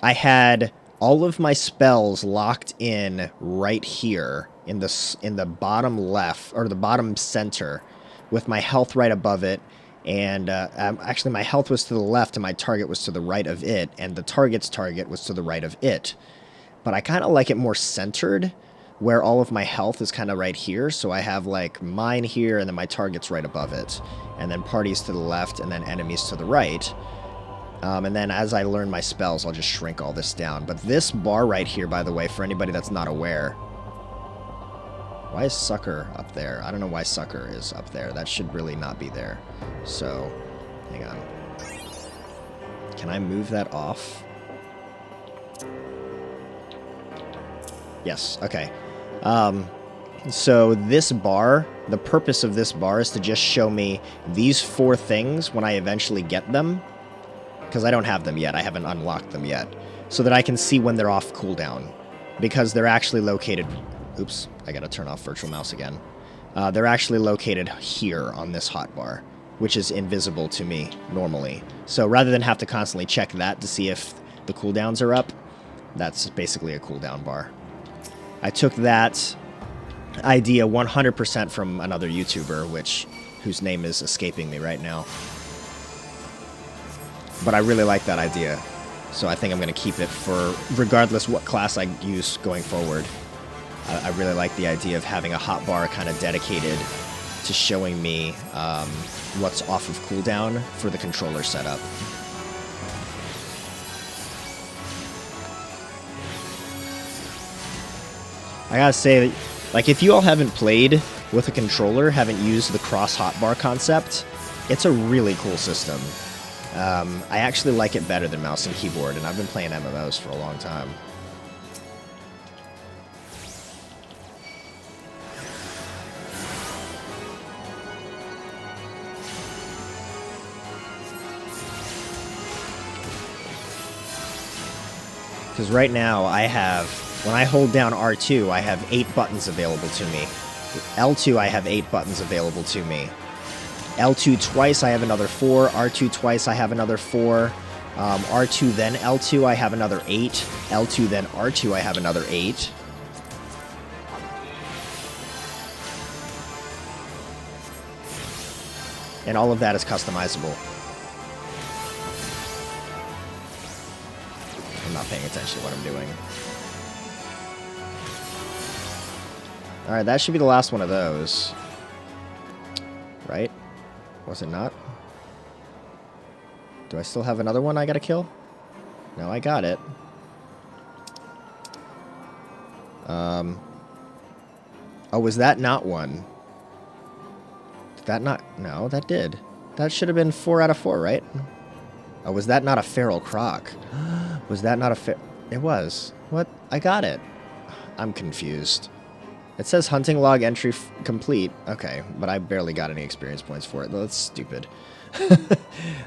Speaker 1: had all of my spells locked in right here in the bottom left or the bottom center, with my health right above it. And actually, my health was to the left, and my target was to the right of it, and the target's target was to the right of it. But I kind of like it more centered, where all of my health is kind of right here. So I have like mine here, and then my target's right above it, and then parties to the left, and then enemies to the right. And then as I learn my spells, I'll just shrink all this down. But this bar right here, by the way, for anybody that's not aware, why is Sucker up there? I don't know why Sucker is up there. That should really not be there. So, hang on. Can I move that off? Yes, okay. So this bar, the purpose of this bar is to just show me these 4 things when I eventually get them. Because I don't have them yet. I haven't unlocked them yet. So that I can see when they're off cooldown. Because they're actually located... Oops, I gotta turn off virtual mouse again. They're actually located here on this hotbar, which is invisible to me normally. So rather than have to constantly check that to see if the cooldowns are up, that's basically a cooldown bar. I took that idea 100% from another YouTuber, whose name is escaping me right now. But I really like that idea, so I think I'm going to keep it for regardless what class I use going forward. I really like the idea of having a hotbar kind of dedicated to showing me what's off of cooldown for the controller setup. I gotta say, like, if you all haven't played with a controller, haven't used the cross hotbar concept, it's a really cool system. I actually like it better than mouse and keyboard, and I've been playing MMOs for a long time. Because right now, when I hold down R2, I have 8 buttons available to me. L2, I have 8 buttons available to me. L2 twice, I have another 4. R2 twice, I have another 4. R2 then L2, I have another 8. L2 then R2, I have another 8. And all of that is customizable. I'm not paying attention to what I'm doing. Alright, that should be the last one of those. Right? Was it not? Do I still have another one I gotta kill? No, I got it. Oh, was that not one? that not... No, that did. That should have been 4 out of 4, right? Oh, was that not a feral croc? Was that not a It was. What? I got it. I'm confused. It says hunting log entry complete. Okay, but I barely got any experience points for it. That's stupid.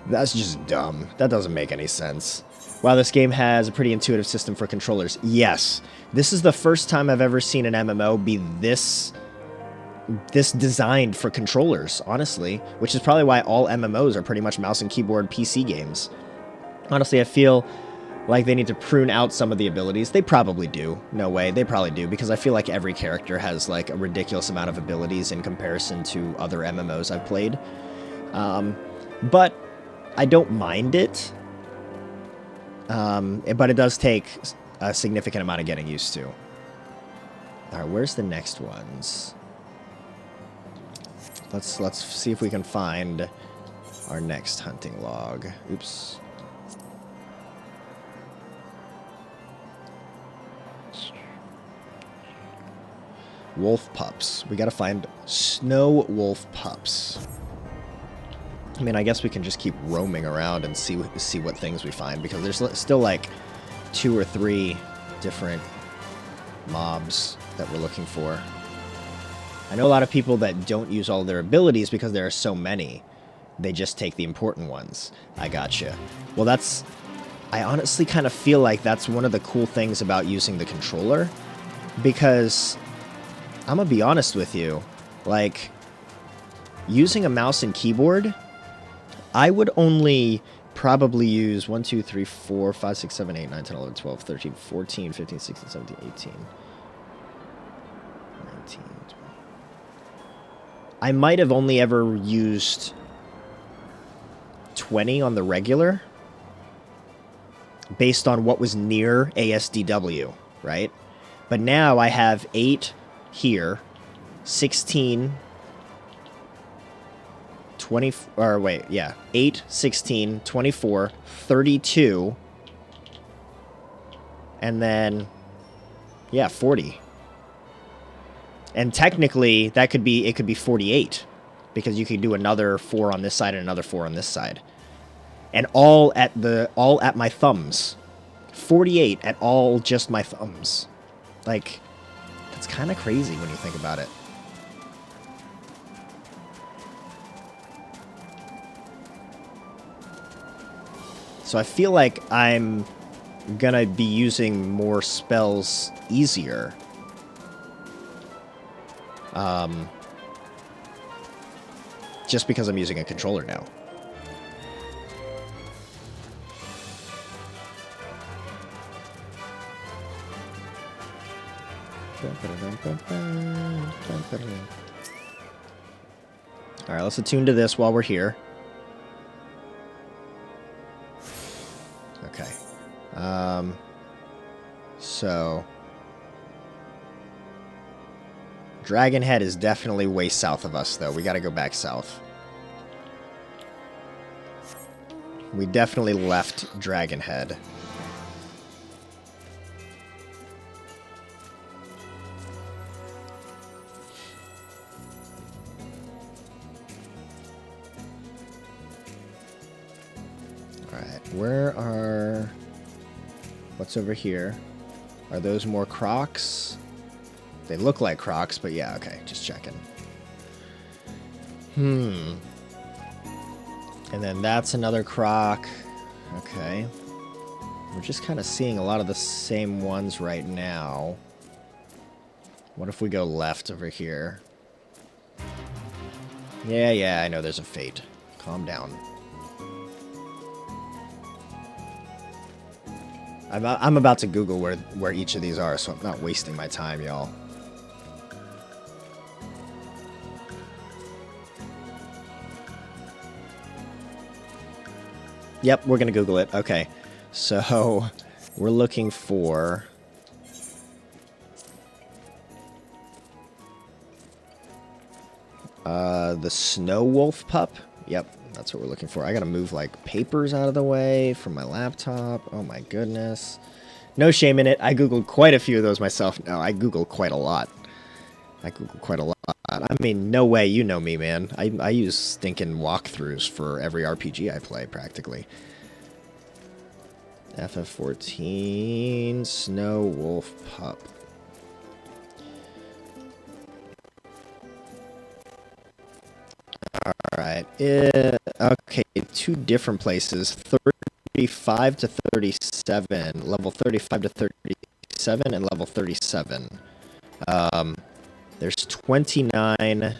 Speaker 1: That's just dumb. That doesn't make any sense. Wow, this game has a pretty intuitive system for controllers. Yes. This is the first time I've ever seen an MMO be this designed for controllers, honestly, which is probably why all MMOs are pretty much mouse and keyboard PC games. Honestly, I feel like they need to prune out some of the abilities. They probably do. No way. They probably do, because I feel like every character has like a ridiculous amount of abilities in comparison to other MMOs I've played. But I don't mind it. But it does take a significant amount of getting used to. All right, where's the next ones? Let's see if we can find our next hunting log. Oops. Wolf pups. We gotta find snow wolf pups. I mean, I guess we can just keep roaming around and see what things we find, because there's still like 2 or 3 different mobs that we're looking for. I know a lot of people that don't use all their abilities because there are so many. They just take the important ones. I gotcha. Well, I honestly kind of feel like that's one of the cool things about using the controller, because I'm gonna be honest with you, like, using a mouse and keyboard, I would only probably use 1, 2, 3, 4, 5, 6, 7, 8, 9, 10, 11, 12, 13, 14, 15, 16, 17, 18, 19, 20. I might have only ever used 20 on the regular based on what was near ASDW, right? But now I have 8 here, 16, 20, or wait, yeah, 8, 16, 24, 32, and then, yeah, 40. And technically, it could be 48, because you could do another 4 on this side and another 4 on this side. And all at my thumbs. 48 at all just my thumbs. Like, that's kind of crazy when you think about it. So I feel like I'm gonna be using more spells easier. Just because I'm using a controller now. Alright, let's attune to this while we're here. Okay. So... Dragon Head is definitely way south of us, though. We gotta go back south. We definitely left Dragon Head. Where are... What's over here? Are those more crocs? They look like crocs, but yeah, okay, just checking. And then that's another croc. Okay. We're just kind of seeing a lot of the same ones right now. What if we go left over here? Yeah, I know there's a fate. Calm down. I'm about to Google where each of these are, so I'm not wasting my time, y'all. Yep, we're gonna Google it. Okay, so we're looking for... the snow wolf pup. Yep. That's what we're looking for. I gotta move, like, papers out of the way from my laptop. Oh, my goodness. No shame in it. I Googled quite a few of those myself. No, I Googled quite a lot. I'm I mean, no way, you know me, man. I use stinking walkthroughs for every RPG I play, practically. FF14, Snow Wolf Pup. Alright, okay, two different places, 35 to 37, level 35 to 37, and level 37. There's 29.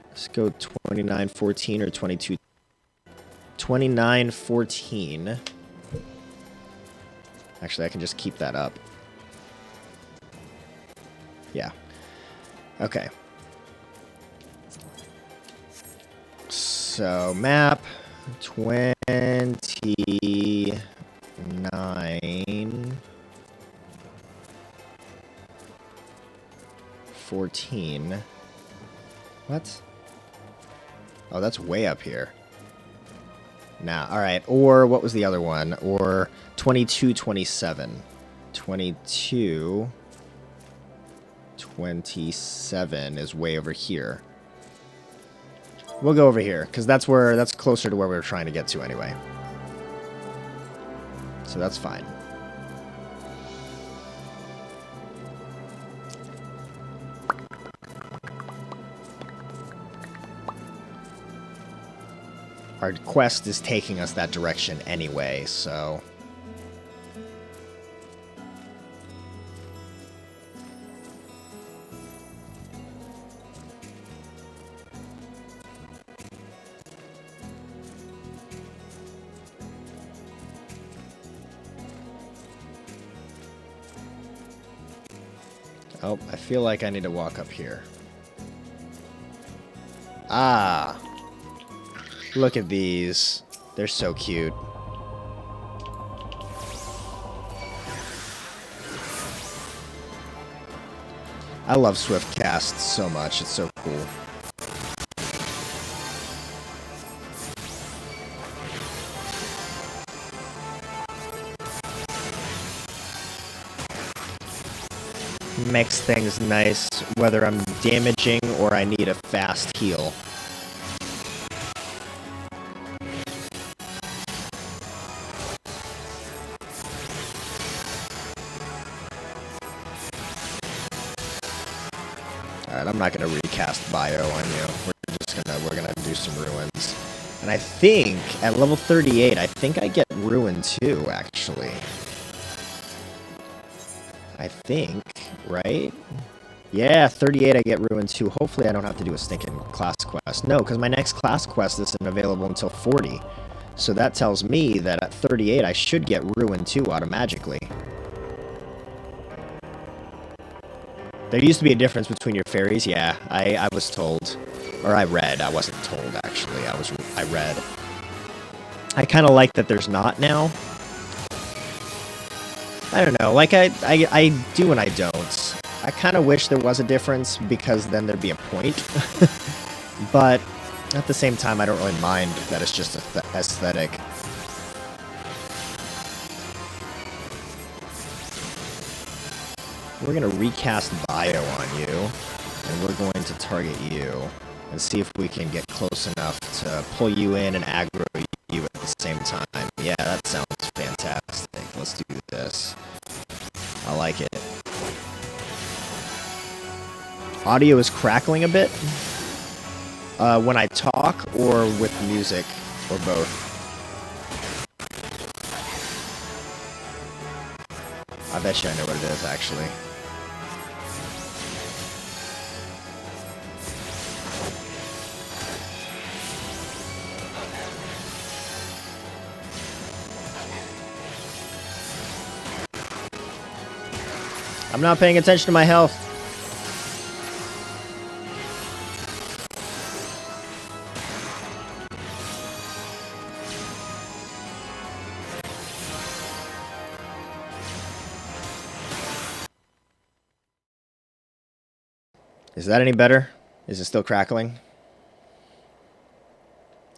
Speaker 1: Let's go 2914 or 22. 2914. Actually, I can just keep that up. Yeah. Okay. So, map 29 14. What? Oh, that's way up here. Nah, alright. Or, what was the other one? Or 2227. 2227 is way over here. We'll go over here, because that's closer to where we were trying to get to anyway. So that's fine. Our quest is taking us that direction anyway, so... Oh, I feel like I need to walk up here. Ah! Look at these. They're so cute. I love Swift Cast so much. It's so cool. Makes things nice, whether I'm damaging or I need a fast heal. Alright, I'm not gonna recast bio on you. We're gonna do some ruins. And I think at level 38, I think I get ruin too, actually. I think, right? Yeah, 38 I get ruin too. Hopefully I don't have to do a stinking class quest. No, because my next class quest isn't available until 40. So that tells me that at 38 I should get ruin 2 automagically. There used to be a difference between your fairies. Yeah, I was told. Or I read. I wasn't told, actually. I read. I kind of like that there's not now. I don't know. Like, I do and I don't. I kind of wish there was a difference because then there'd be a point. But at the same time, I don't really mind that it's just aesthetic. We're going to recast bio on you, and we're going to target you and see if we can get close enough to pull you in and aggro you at the same time. Yeah, that sounds fantastic. Let's do this. I like it. Audio is crackling a bit. When I talk or with music, or both. I bet you I know what it is, actually. I'm not paying attention to my health. Is that any better? Is it still crackling?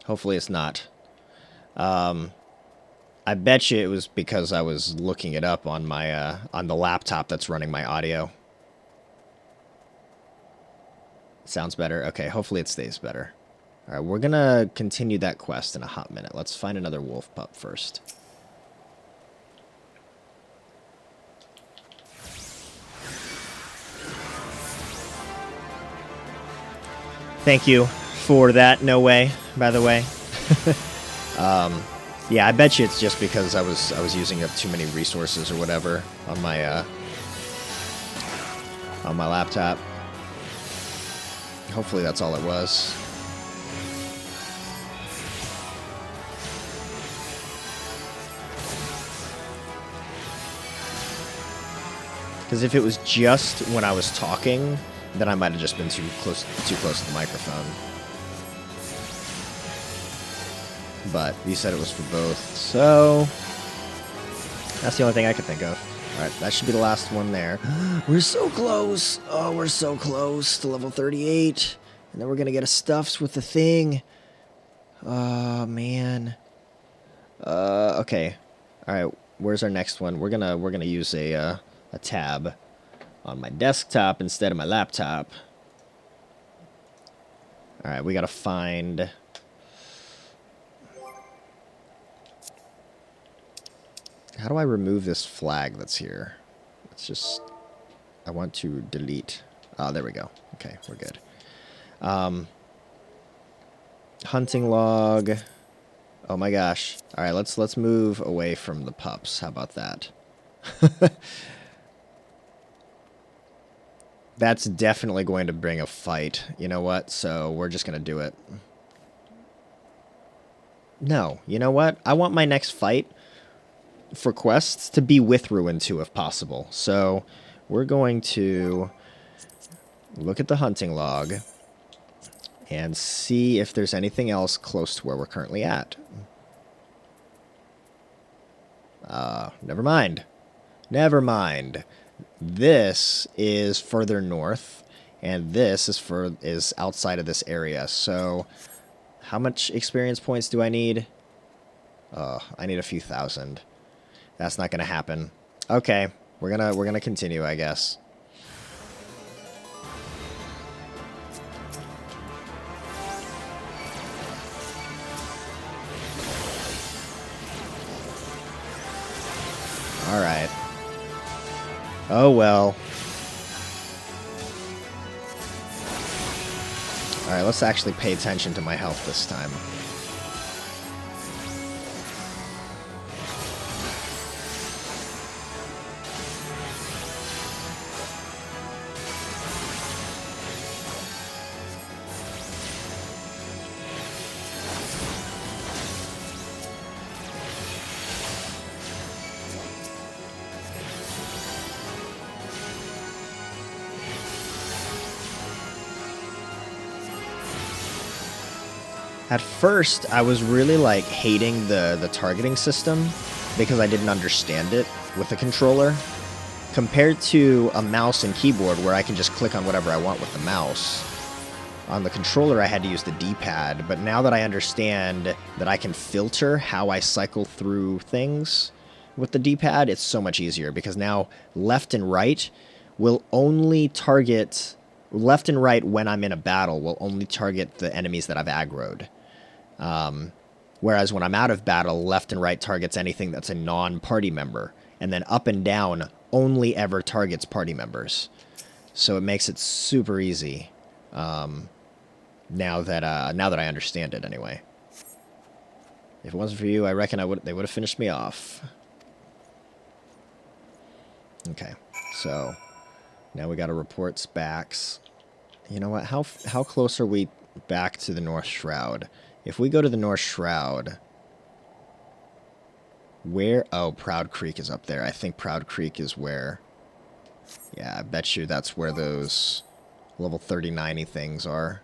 Speaker 1: Hopefully it's not. I bet you it was because I was looking it up on my on the laptop that's running my audio. Sounds better. Okay, hopefully it stays better. All right, we're gonna continue that quest in a hot minute. Let's find another wolf pup first. Thank you for that. No way, by the way. Yeah, I bet you it's just because I was using up too many resources or whatever on my laptop. Hopefully that's all it was. Because if it was just when I was talking, then I might have just been too close to the microphone. But you said it was for both, so that's the only thing I could think of. All right, that should be the last one there. We're so close. Oh, we're so close to level 38, and then we're gonna get a stuffs with the thing. Oh man. Okay. All right. Where's our next one? We're gonna use a tab on my desktop instead of my laptop. All right, we gotta find. How do I remove this flag that's here? It's just, I want to delete. Oh, there we go. Okay, we're good. Hunting log. Oh my gosh. All right, let's move away from the pups. How about that? That's definitely going to bring a fight. You know what? So we're just going to do it. No, you know what? I want my next fight for quests to be with Ruin 2 if possible. So we're going to look at the hunting log and see if there's anything else close to where we're currently at. Never mind. Never mind. This is further north, and this is outside of this area. So how much experience points do I need? I need a few thousand. That's not going to happen. Okay, we're gonna continue, I guess. All right. Oh well. All right, let's actually pay attention to my health this time. At first, I was really like hating the targeting system because I didn't understand it with the controller. Compared to a mouse and keyboard where I can just click on whatever I want with the mouse. On the controller, I had to use the D-pad, but now that I understand that I can filter how I cycle through things with the D-pad, it's so much easier because now left and right will only target... Left and right when I'm in a battle will only target the enemies that I've aggroed. Whereas when I'm out of battle, left and right targets anything that's a non-party member. And then up and down only ever targets party members. So it makes it super easy. Now that I understand it anyway. If it wasn't for you, I reckon they would have finished me off. Okay, so now we got to report specs. You know what? How close are we back to the North Shroud? If we go to the North Shroud, where? Oh, Proud Creek is up there. I think Proud Creek is where. Yeah, I bet you that's where those level 30-90 things are.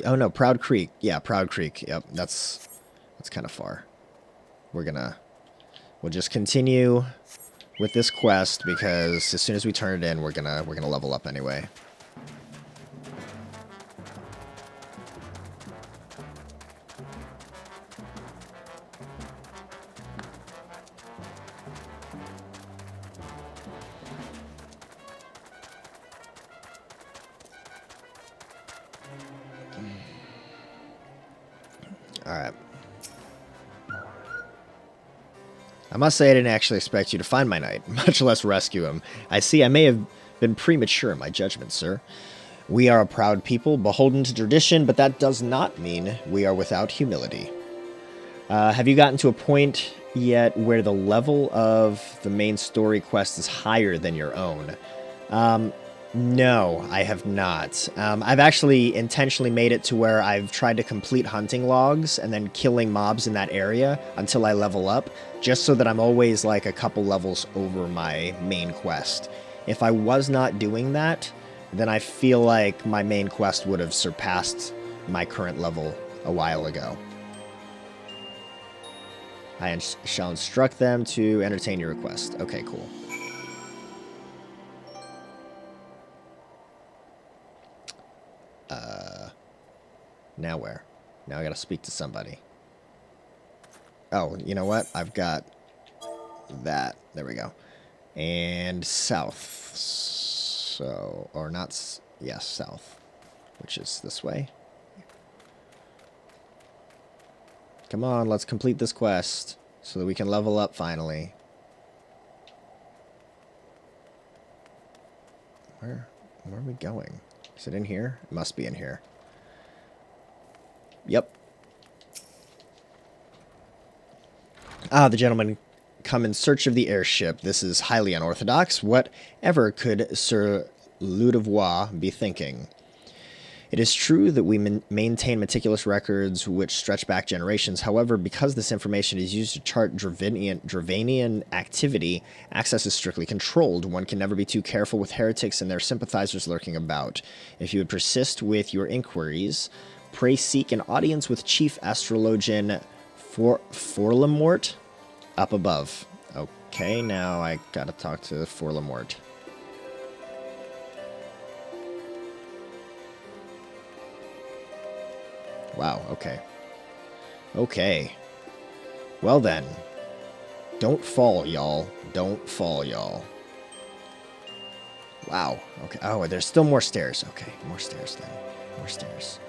Speaker 1: Oh no, Proud Creek. Yeah, Proud Creek. Yep, that's kind of far. We'll just continue with this quest because as soon as we turn it in, we're gonna level up anyway. Alright. I must say I didn't actually expect you to find my knight, much less rescue him. I see I may have been premature in my judgment, sir. We are a proud people, beholden to tradition, but that does not mean we are without humility. Have you gotten to a point yet where the level of the main story quest is higher than your own? No, I have not. I've actually intentionally made it to where I've tried to complete hunting logs and then killing mobs in that area until I level up, just so that I'm always like a couple levels over my main quest. If I was not doing that, then I feel like my main quest would have surpassed my current level a while ago. I shall instruct them to entertain your request. Okay, cool. Now where? Now I gotta speak to somebody. Oh, you know what? I've got that. There we go. And south. So, or not, yes, south. Which is this way. Come on, let's complete this quest so that we can level up finally. Where are we going? Is it in here? It must be in here. Yep. Ah, the gentlemen come in search of the airship. This is highly unorthodox. Whatever could Sir Ludovois be thinking? It is true that we maintain meticulous records which stretch back generations. However, because this information is used to chart Dravanian activity, access is strictly controlled. One can never be too careful with heretics and their sympathizers lurking about. If you would persist with your inquiries, pray seek an audience with Chief Astrologian Forlamort up above. Okay, now I gotta talk to Forlamort. Wow, okay. Okay. Well then. Don't fall, y'all. Don't fall, y'all. Wow. Okay. Oh, there's still more stairs. Okay, more stairs then. More stairs.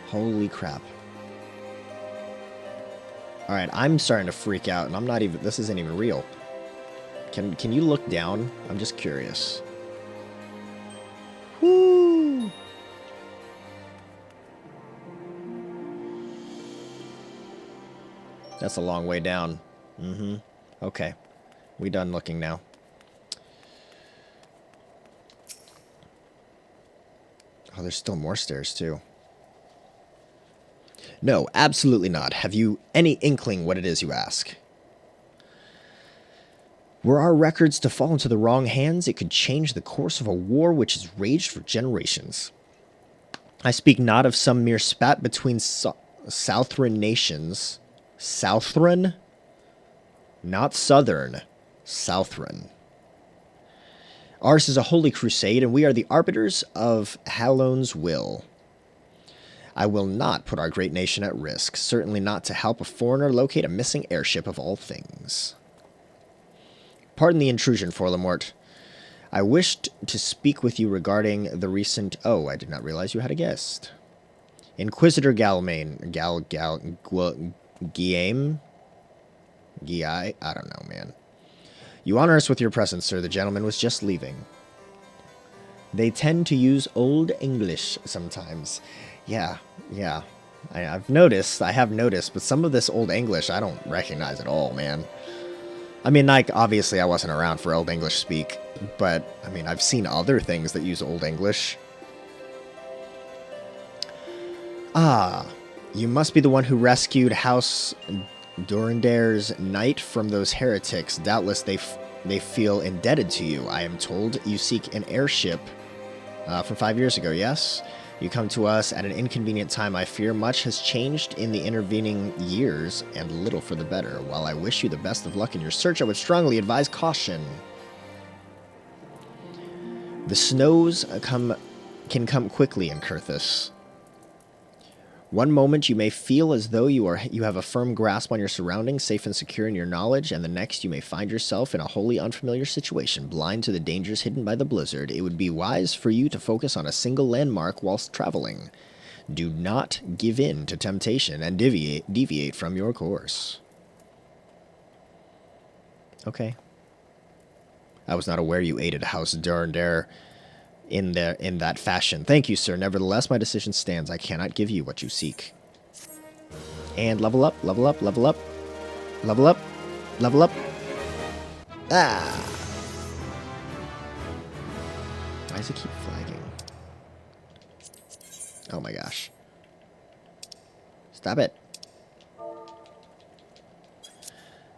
Speaker 1: Holy crap. Alright, I'm starting to freak out, and I'm not even... This isn't even real. Can you look down? I'm just curious. Whoo! That's a long way down. Mm-hmm. Okay. We done looking now. Oh, there's still more stairs, too. No, absolutely not. Have you any inkling what it is you ask? Were our records to fall into the wrong hands, it could change the course of a war which has raged for generations. I speak not of some mere spat between Southron nations... Southron? Not Southern. Southron. Ours is a holy crusade, and we are the arbiters of Hallone's will. I will not put our great nation at risk, certainly not to help a foreigner locate a missing airship of all things. Pardon the intrusion, Forlamort. I wished to speak with you regarding the recent... Oh, I did not realize you had a guest. Inquisitor Guillaume? I don't know, man. You honor us with your presence, sir. The gentleman was just leaving. They tend to use Old English sometimes. Yeah. I have noticed, but some of this Old English I don't recognize at all, man. I mean, like, obviously I wasn't around for Old English speak, but, I mean, I've seen other things that use Old English. Ah, you must be the one who rescued House Dorindair's knight from those heretics. Doubtless they feel indebted to you. I am told you seek an airship from 5 years ago, yes? You come to us at an inconvenient time, I fear. Much has changed in the intervening years, and little for the better. While I wish you the best of luck in your search, I would strongly advise caution. The snows can come quickly in Coerthas. One moment you may feel as though you have a firm grasp on your surroundings, safe and secure in your knowledge, and the next you may find yourself in a wholly unfamiliar situation, blind to the dangers hidden by the blizzard. It would be wise for you to focus on a single landmark whilst traveling. Do not give in to temptation and deviate from your course. Okay. I was not aware you aided House Durandare in that fashion. Thank you, sir. Nevertheless, my decision stands. I cannot give you what you seek. And level up, level up, level up, level up, level up. Ah! Why does it keep flagging? Oh my gosh. Stop it.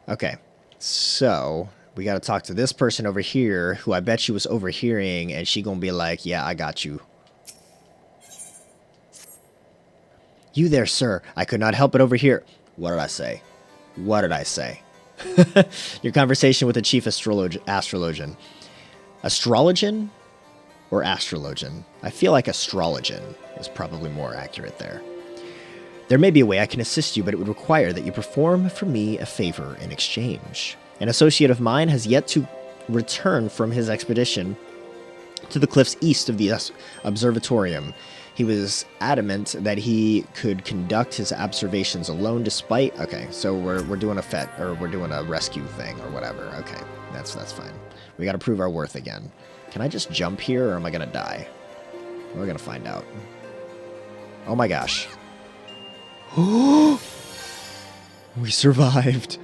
Speaker 1: Okay. So, we gotta talk to this person over here, who I bet she was overhearing, and she gonna be like, yeah, I got you. You there, sir. I could not help but overhear. What did I say? What did I say? Your conversation with the chief astrologian. Astrologian or astrologian? I feel like astrologian is probably more accurate there. There may be a way I can assist you, but it would require that you perform for me a favor in exchange. An associate of mine has yet to return from his expedition to the cliffs east of the observatorium. He was adamant that he could conduct his observations alone despite... Okay, so we're doing we're doing a rescue thing or whatever. Okay, that's fine. We gotta prove our worth again. Can I just jump here or am I gonna die? We're gonna find out. Oh my gosh. We survived.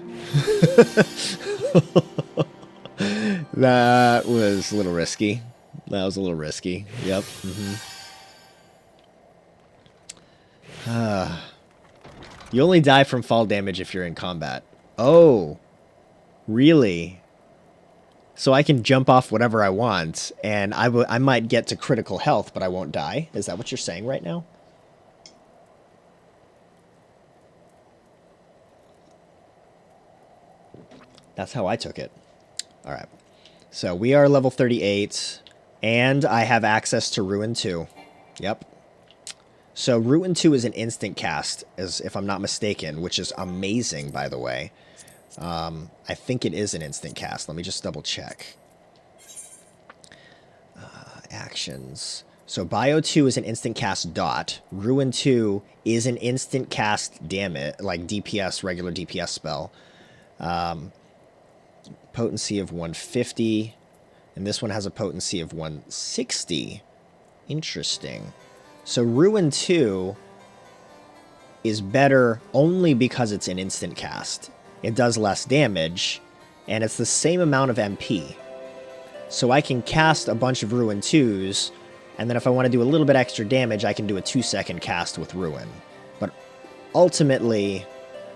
Speaker 1: That was a little risky. That was a little risky. Yep. You only die from fall damage if you're in combat. Oh, really? So I can jump off whatever I want, and I might get to critical health, but I won't die? Is that what you're saying right now? That's how I took it. All right. So we are level 38, and I have access to Ruin 2. Yep. So Ruin 2 is an instant cast, as if I'm not mistaken, which is amazing, by the way. I think it is an instant cast. Let me just double check. Actions. So Bio 2 is an instant cast dot. Ruin 2 is an instant cast, damn it, like DPS, regular DPS spell. Potency of 150. And this one has a potency of 160. Interesting. So Ruin 2 is better only because it's an instant cast. It does less damage, and it's the same amount of MP. So I can cast a bunch of Ruin 2s, and then if I want to do a little bit extra damage, I can do a 2-second cast with Ruin. But ultimately,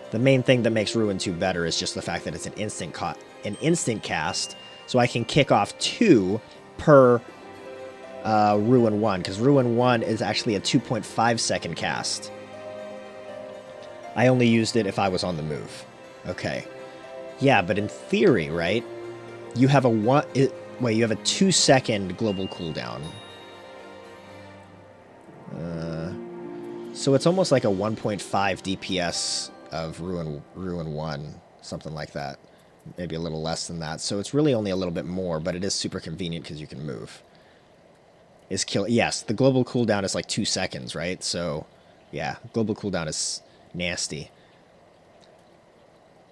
Speaker 1: the main thing that makes Ruin 2 better is just the fact that it's an instant cast, so I can kick off 2 per Ruin 1, because Ruin 1 is actually a 2.5-second cast. I only used it if I was on the move. Okay. Yeah, but in theory, right, you have a 2-second global cooldown. So it's almost like a 1.5 DPS of Ruin 1, something like that. Maybe a little less than that. So it's really only a little bit more, but it is super convenient because you can move. Yes, the global cooldown is like 2 seconds, right? So, yeah, global cooldown is nasty.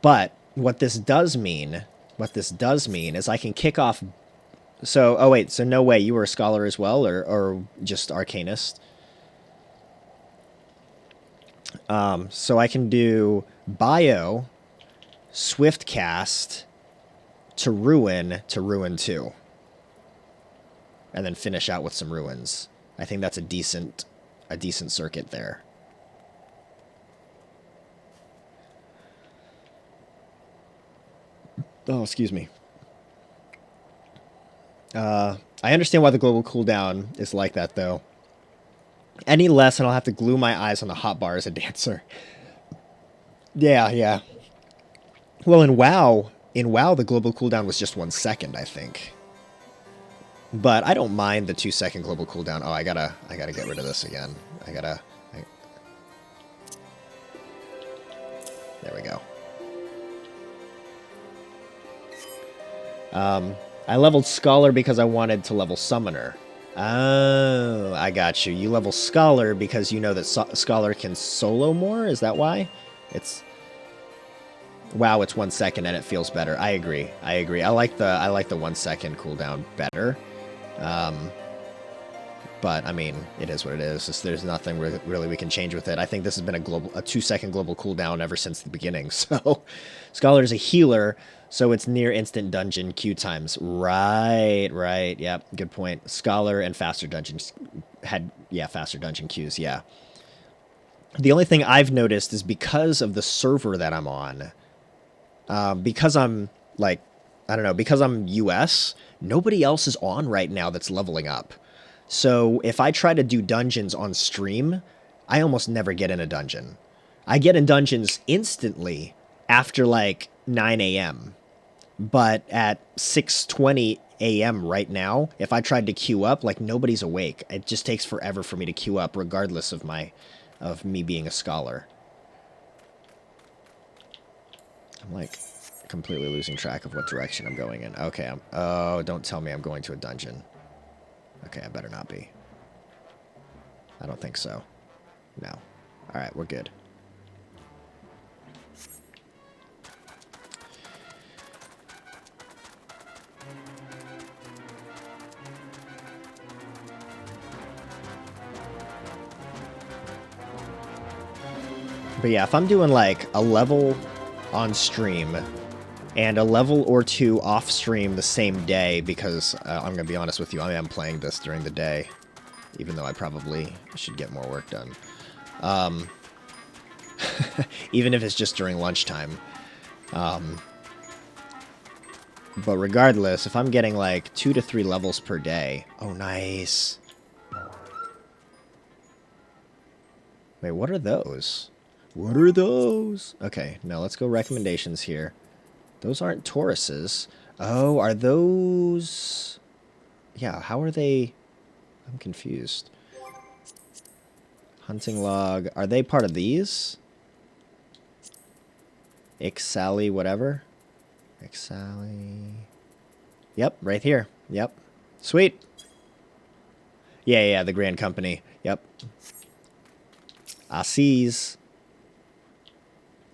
Speaker 1: But what this does mean is I can kick off... So, oh wait, so no way, you were a scholar as well, or just arcanist? So I can do Bio, Swift Cast, to Ruin 2. And then finish out with some Ruins. I think that's a decent circuit there. Oh, excuse me. I understand why the global cooldown is like that, though. Any less, and I'll have to glue my eyes on the hotbar as a dancer. Yeah. Well, in WoW, the global cooldown was just 1 second, I think. But I don't mind the 2-second global cooldown. Oh, I gotta get rid of this again. There we go. I leveled Scholar because I wanted to level Summoner. Oh, I got you. You level Scholar because you know that Scholar can solo more? Is that why? It's... Wow, it's 1 second and it feels better. I agree. I agree. I like the 1 second cooldown better. But I mean, it is what it is. There's nothing really we can change with it. I think this has been a 2 second global cooldown ever since the beginning. So, Scholar is a healer, so it's near instant dungeon queue times. Right. Yep, good point. Scholar and faster dungeons had faster dungeon queues. Yeah. The only thing I've noticed is because of the server that I'm on. Because I'm, like, I don't know, because I'm US, nobody else is on right now that's leveling up. So if I try to do dungeons on stream, I almost never get in a dungeon. I get in dungeons instantly after, like, 9 a.m. But at 6:20 a.m. right now, if I tried to queue up, like, nobody's awake. It just takes forever for me to queue up, regardless of me being a scholar. I'm, like, completely losing track of what direction I'm going in. Okay, oh, don't tell me I'm going to a dungeon. Okay, I better not be. I don't think so. No. Alright, we're good. But yeah, if I'm doing, like, a level on stream and a level or two off stream the same day, because I'm going to be honest with you, I am playing this during the day, even though I probably should get more work done. Even if it's just during lunchtime. But regardless, if I'm getting like 2 to 3 levels per day... Oh, nice. Wait, what are those? What are those? Okay, now let's go recommendations here. Those aren't Tauruses. Oh, are those... Yeah, how are they... I'm confused. Hunting log. Are they part of these? Ixali, whatever. Ixali. Yep, right here. Yep. Sweet. Yeah, the Grand Company. Yep. Assis.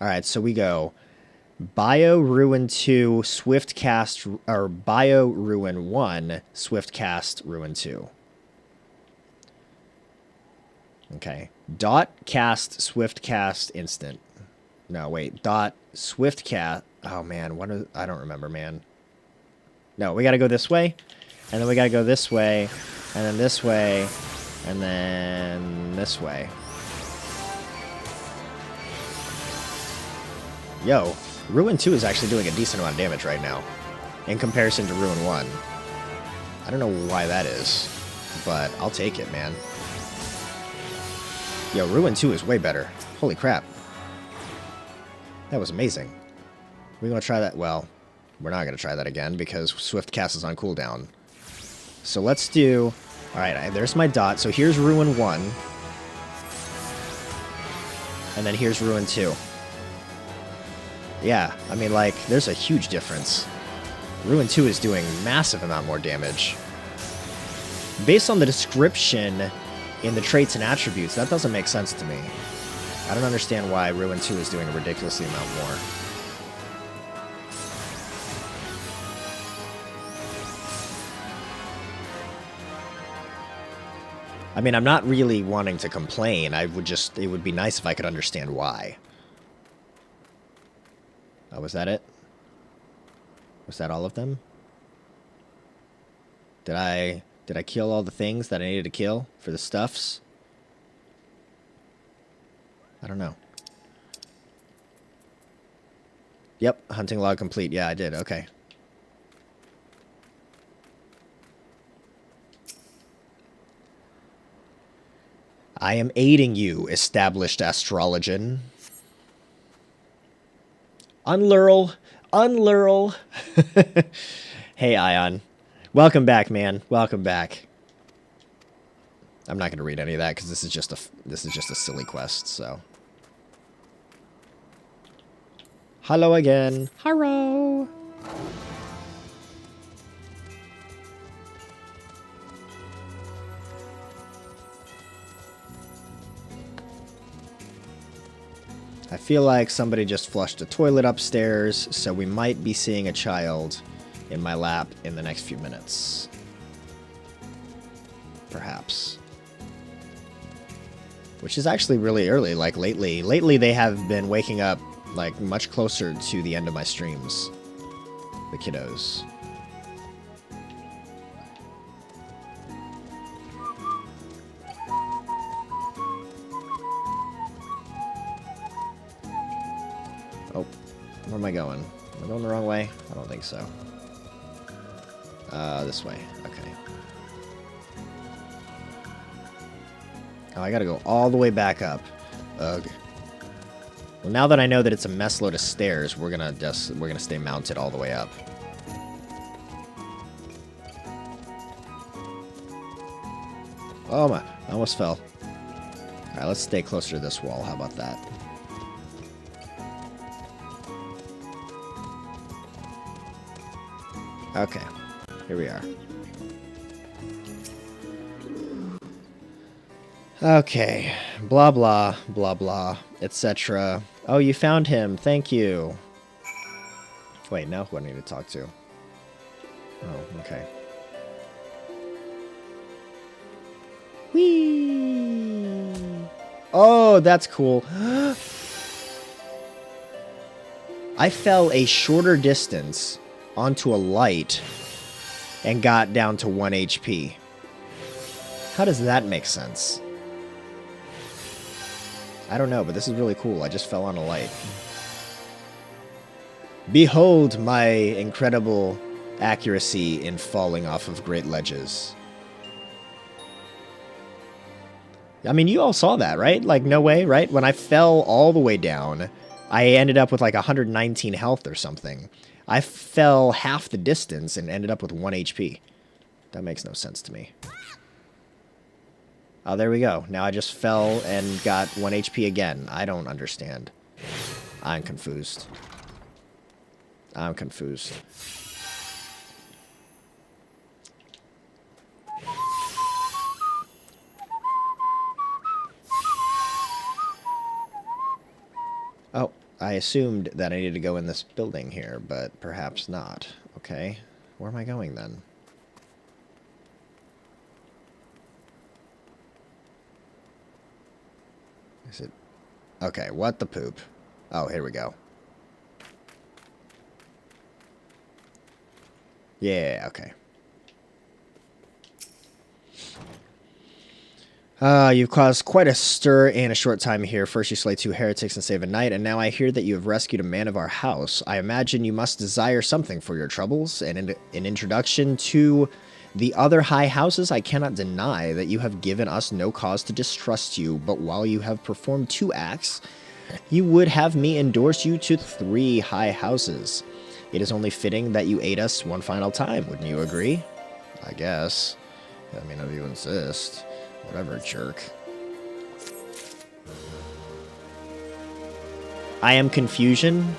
Speaker 1: Alright, so we go Bio Ruin 2, Swift Cast, or Bio Ruin 1, Swift Cast Ruin 2. Okay. Dot cast, Swift Cast, instant. No, wait. Dot, Swift Cast. Oh, man. I don't remember, man. No, we gotta go this way, and then we gotta go this way, and then this way, and then this way. Yo, Ruin 2 is actually doing a decent amount of damage right now, in comparison to Ruin 1. I don't know why that is, but I'll take it, man. Yo, Ruin 2 is way better. Holy crap. That was amazing. We're gonna try that. Well, we're not gonna try that again because Swift Cast is on cooldown. So let's do... Alright, there's my dot. So here's Ruin 1. And then here's Ruin 2. Yeah, I mean, like, there's a huge difference. Ruin 2 is doing massive amount more damage. Based on the description in the traits and attributes, that doesn't make sense to me. I don't understand why Ruin 2 is doing a ridiculously amount more. I mean, I'm not really wanting to complain. It would be nice if I could understand why. Oh, was that it? Was that all of them? Did I kill all the things that I needed to kill for the stuffs? I don't know. Yep, hunting log complete. Yeah, I did. Okay. I am aiding you, established astrologian. Unlurl. Unlurl. Hey, Ion. Welcome back, man. Welcome back. I'm not going to read any of that because this is just a silly quest, so. Hello again. Hello. I feel like somebody just flushed a toilet upstairs, so we might be seeing a child in my lap in the next few minutes. Perhaps. Which is actually really early, like lately. Lately they have been waking up like much closer to the end of my streams. The kiddos. Oh, where am I going? Am I going the wrong way? I don't think so. This way. Okay. Oh, I gotta go all the way back up. Ugh. Well, now that I know that it's a mess load of stairs, we're gonna stay mounted all the way up. Oh my, I almost fell. Alright, let's stay closer to this wall. How about that? Okay, here we are. Okay, blah blah, blah blah, etc. Oh, you found him, thank you. Wait, no, who do I need to talk to? Oh, okay. Whee! Oh, that's cool. I fell a shorter distance onto a light and got down to 1 HP. How does that make sense? I don't know, but this is really cool. I just fell on a light. Behold my incredible accuracy in falling off of great ledges. I mean, you all saw that, right? Like, no way, right? When I fell all the way down, I ended up with like 119 health or something. I fell half the distance and ended up with 1 HP. That makes no sense to me. Oh, there we go. Now I just fell and got 1 HP again. I don't understand. I'm confused. I'm confused. Oh, I assumed that I needed to go in this building here, but perhaps not. Okay. Where am I going then? Is it... Okay, what the poop? Oh, here we go. Yeah, okay. You've caused quite a stir in a short time here. First you slay 2 heretics and save a knight, and now I hear that you have rescued a man of our house. I imagine you must desire something for your troubles, and in introduction to the other high houses, I cannot deny that you have given us no cause to distrust you, but while you have performed 2 acts, you would have me endorse you to 3 high houses. It is only fitting that you aid us one final time, wouldn't you agree? I guess. I mean, if you insist. Whatever, jerk. I am confusion.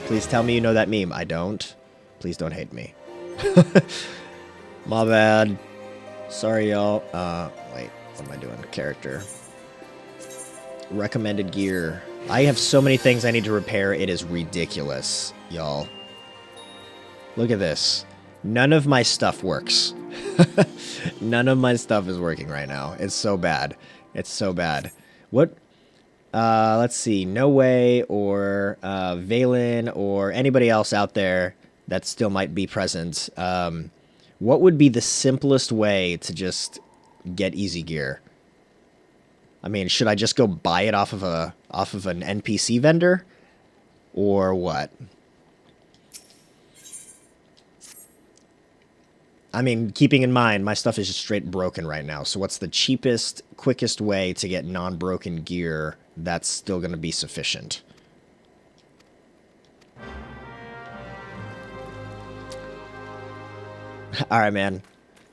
Speaker 1: Please tell me you know that meme. I don't. Please don't hate me. My bad. Sorry, y'all. Wait. What am I doing? Character. Recommended gear. I have so many things I need to repair. It is ridiculous, y'all. Look at this. None of my stuff works. None of my stuff is working right now. It's so bad. It's so bad. What? Let's see. No Way or Valen or anybody else out there that still might be present. What would be the simplest way to just get easy gear? I mean, should I just go buy it off of an NPC vendor? Or what? I mean, keeping in mind, my stuff is just straight broken right now. So what's the cheapest, quickest way to get non-broken gear that's still going to be sufficient? Alright, man.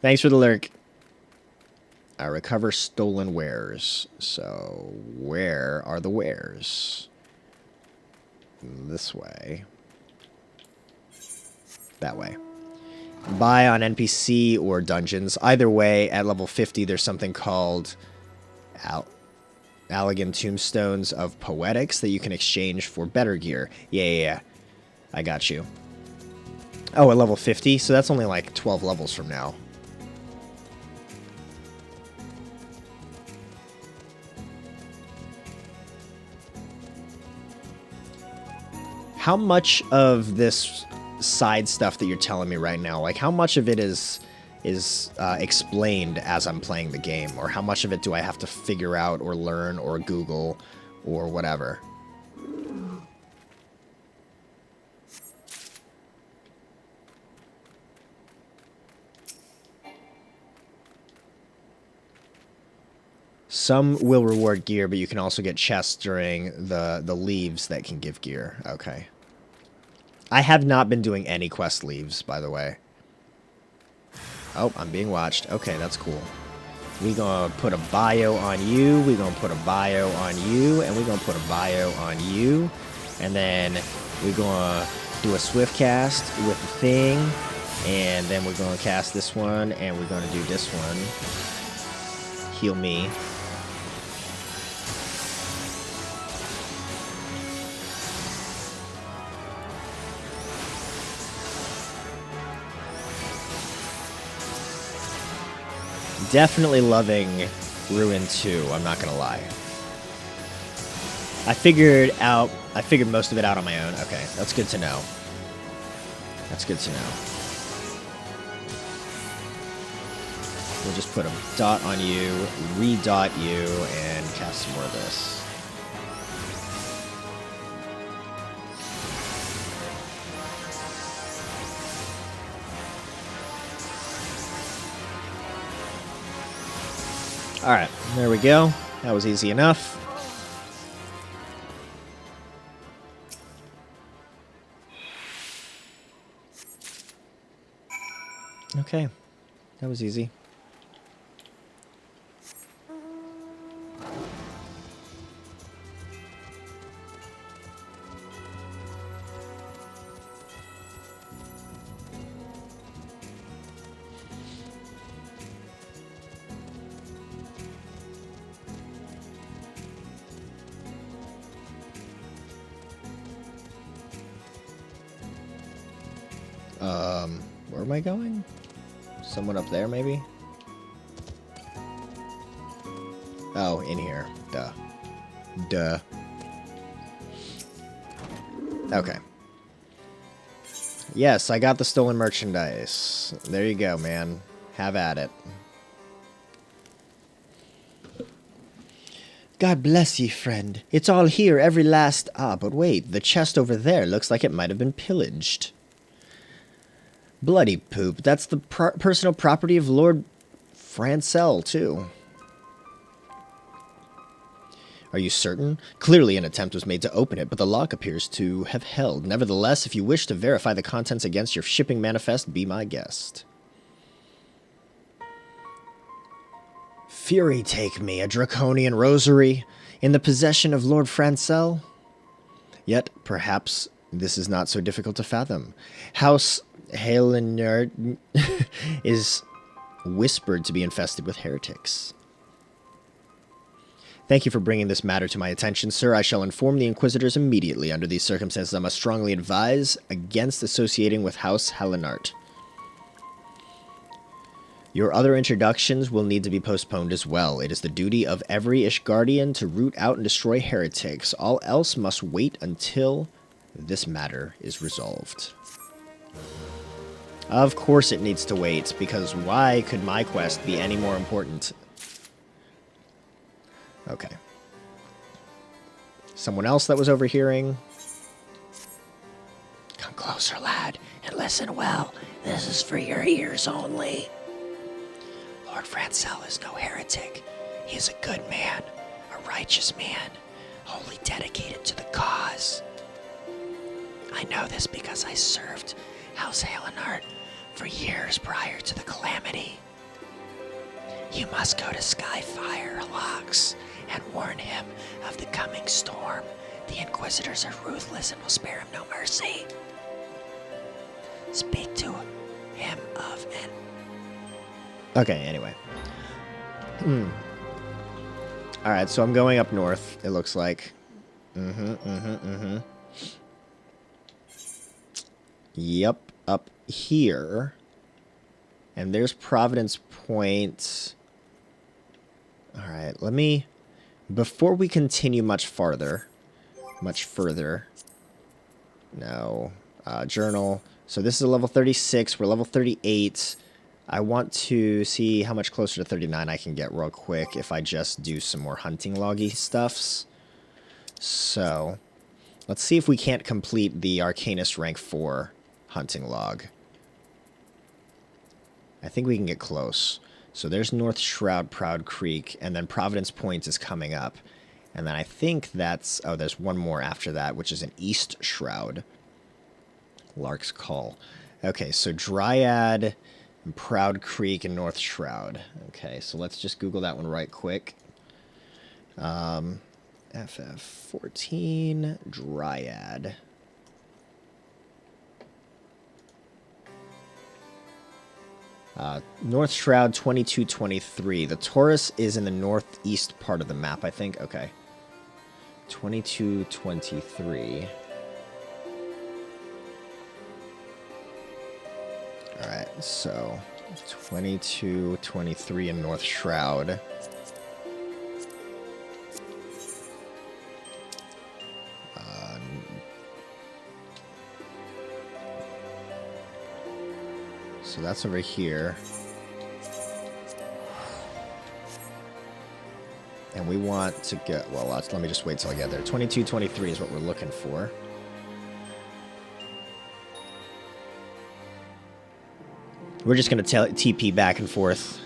Speaker 1: Thanks for the lurk. I recover stolen wares. So, where are the wares? This way. That way. Buy on NPC or dungeons. Either way, at level 50, there's something called Allegan Tombstones of Poetics that you can exchange for better gear. Yeah. I got you. Oh, at level 50? So that's only like 12 levels from now. How much of this side stuff that you're telling me right now, like how much of it is explained as I'm playing the game, or how much of it do I have to figure out or learn or Google or whatever? Some will reward gear, but you can also get chests during the leaves that can give gear. Okay. I have not been doing any quest leaves, by the way. Oh, I'm being watched. Okay, that's cool. We gonna put a bio on you, we gonna put a bio on you, and we gonna put a bio on you. And then we gonna do a swift cast with the thing, and then we're gonna cast this one, and we're gonna do this one. Heal me. Definitely loving Ruin 2, I'm not gonna lie. I figured most of it out on my own. Okay, that's good to know. That's good to know. We'll just put a dot on you, re-dot you, and cast some more of this. Alright, there we go. That was easy enough. Okay, that was easy. Where am I going? Someone up there, maybe? Oh, in here. Duh. Duh. Okay. Yes, I got the stolen merchandise. There you go, man. Have at it. God bless ye, friend. It's all here, every last... Ah, but wait, the chest over there looks like it might have been pillaged. Bloody poop. That's the personal property of Lord Francel, too. Are you certain? Clearly an attempt was made to open it, but the lock appears to have held. Nevertheless, if you wish to verify the contents against your shipping manifest, be my guest. Fury take me, a draconian rosary, in the possession of Lord Francel? Yet, perhaps, this is not so difficult to fathom. House Helenard is whispered to be infested with heretics. Thank you for bringing this matter to my attention, sir. I shall inform the Inquisitors immediately. Under these circumstances, I must strongly advise against associating with House Helenart. Your other introductions will need to be postponed as well. It is the duty of every Ishgardian to root out and destroy heretics. All else must wait until this matter is resolved. Of course it needs to wait, because why could my quest be any more important? Okay. Someone else that was overhearing. Come closer, lad, and listen well. This is for your ears only. Lord Francel is no heretic. He is a good man, a righteous man, wholly dedicated to the cause. I know this because I served House Helenart for years prior to the calamity. You must go to Skyfire Locks and warn him of the coming storm. The Inquisitors are ruthless and will spare him no mercy. Speak to him of an... Okay, anyway. Alright, so I'm going up north, it looks like. Yep, up here. And there's Providence Point. Alright, let me... Before we continue much further... No. Journal. So this is a level 36. We're level 38. I want to see how much closer to 39 I can get real quick if I just do some more hunting loggy stuffs. So, let's see if we can't complete the Arcanist rank 4 hunting log. I think we can get close. So there's North Shroud, Proud Creek, and then Providence Point is coming up. And then I think that's... Oh, there's one more after that, which is an East Shroud. Lark's Call. Okay, so Dryad, and Proud Creek, and North Shroud. Okay, so let's just Google that one right quick. FF14, Dryad. North Shroud 2223. The Taurus is in the northeast part of the map, I think. Okay. 2223. Alright, so 2223 in North Shroud. So that's over here. And we want to get... Well, let me just wait till I get there. 2223 is what we're looking for. We're just going to TP back and forth.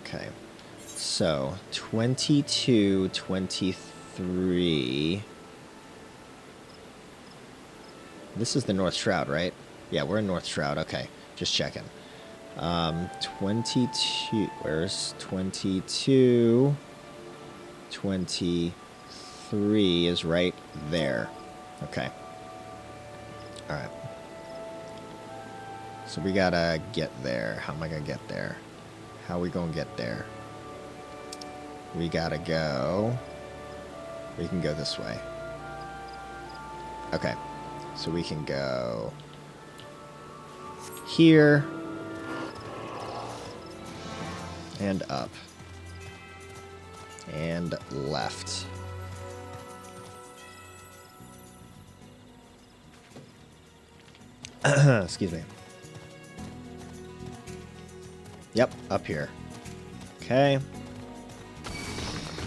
Speaker 1: Okay. So, 2223... This is the North Shroud, right? Yeah, we're in North Shroud. Okay, just checking. 22... Where's 22? 23 is right there. Okay. Alright. So we gotta get there. How am I gonna get there? How are we gonna get there? We gotta go... We can go this way. Okay. So we can go... here... and up. And left. Excuse me. Yep, up here. Okay.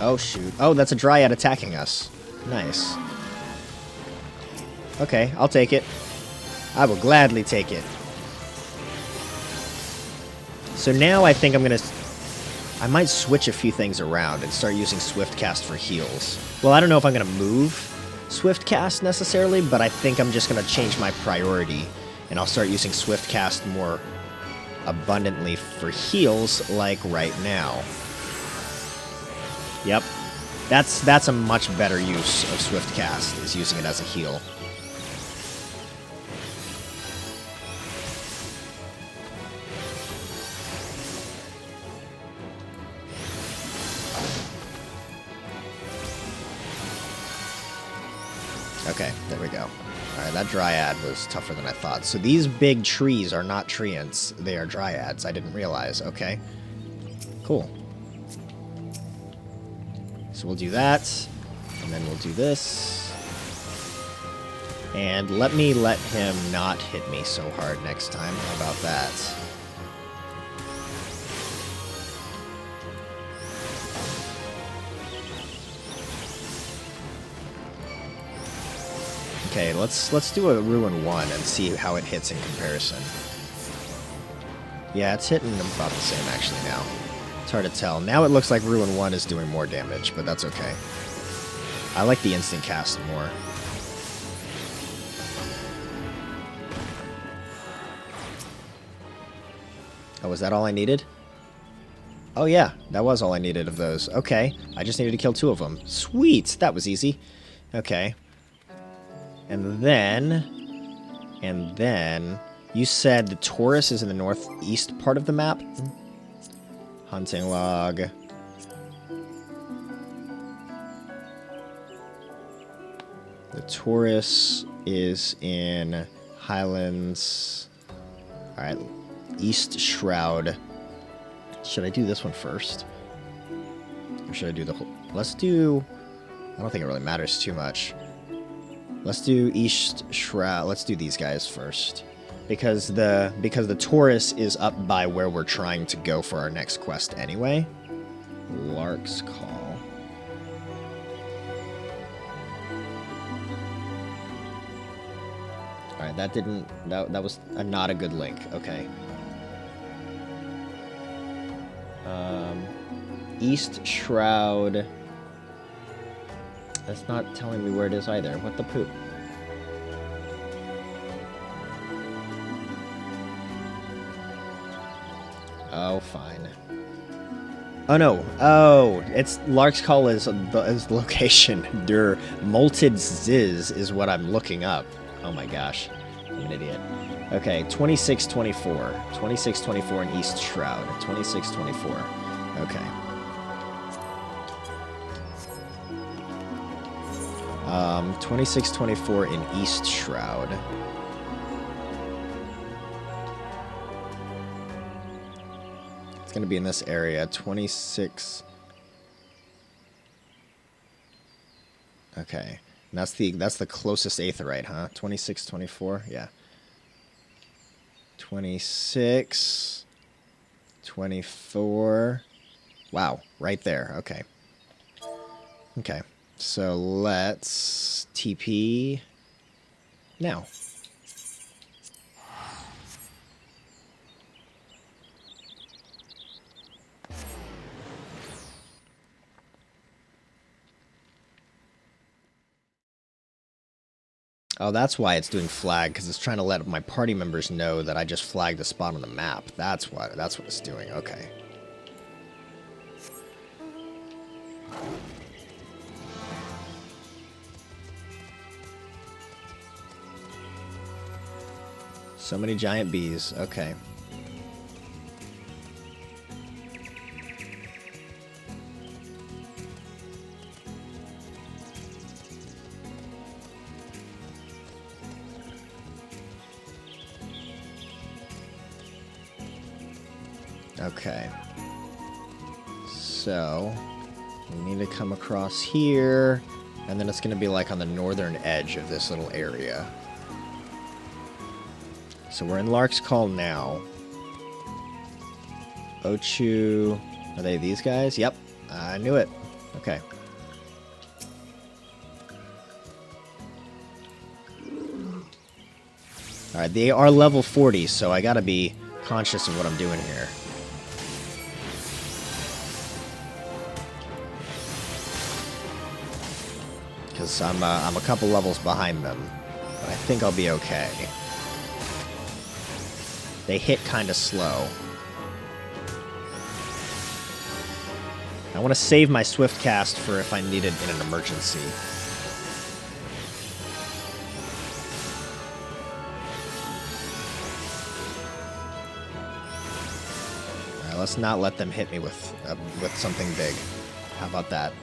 Speaker 1: Oh, shoot. Oh, that's a Dryad attacking us. Nice. Okay, I'll take it. I will gladly take it. So now I think I'm gonna... I might switch a few things around and start using Swift Cast for heals. Well, I don't know if I'm gonna move Swift Cast necessarily, but I think I'm just gonna change my priority. And I'll start using Swift Cast more abundantly for heals, like right now. Yep. That's a much better use of Swift Cast, is using it as a heal. Okay, there we go. Alright, that Dryad was tougher than I thought. So these big trees are not treants, they are Dryads. I didn't realize. Okay. Cool. So we'll do that, and then we'll do this. And let him not hit me so hard next time. How about that? Okay, let's do a Ruin 1 and see how it hits in comparison. Yeah, it's hitting about the same actually now. It's hard to tell. Now it looks like Ruin 1 is doing more damage, but that's okay. I like the instant cast more. Oh, was that all I needed? Oh yeah, that was all I needed of those. Okay, I just needed to kill 2 of them. Sweet, that was easy. Okay. And then, You said the Taurus is in the northeast part of the map? Hunting log. The Taurus is in Highlands. Alright, East Shroud. Should I do this one first? Or should I do the whole... Let's do... I don't think it really matters too much. Let's do East Shroud. Let's do these guys first. Because the Taurus is up by where we're trying to go for our next quest anyway. Lark's Call. Alright, that didn't... That was not a good link. Okay. East Shroud. That's not telling me where it is either. What the poop? Oh, fine. Oh, no. Oh, it's Lark's Call is the location. Der Molted Ziz is what I'm looking up. Oh my gosh. I'm an idiot. Okay, 2624. 2624 in East Shroud. 2624. Okay. 2624 in East Shroud. It's gonna be in this area. 26. Okay. And that's the closest aetheryte, huh? 2624? Yeah. 26. 24. Wow, right there. Okay. Okay. So let's TP now. Oh, that's why it's doing flag, because it's trying to let my party members know that I just flagged a spot on the map. That's what it's doing. Okay. So many giant bees. Okay. Okay. So, we need to come across here, and then it's going to be like on the northern edge of this little area. So we're in Lark's Call now. Ochu... Are they these guys? Yep. I knew it. Okay. Alright, they are level 40, so I gotta be conscious of what I'm doing here. Because I'm a couple levels behind them. But I think I'll be okay. They hit kind of slow. I want to save my swift cast for if I need it in an emergency. Alright, let's not let them hit me with something big. How about that?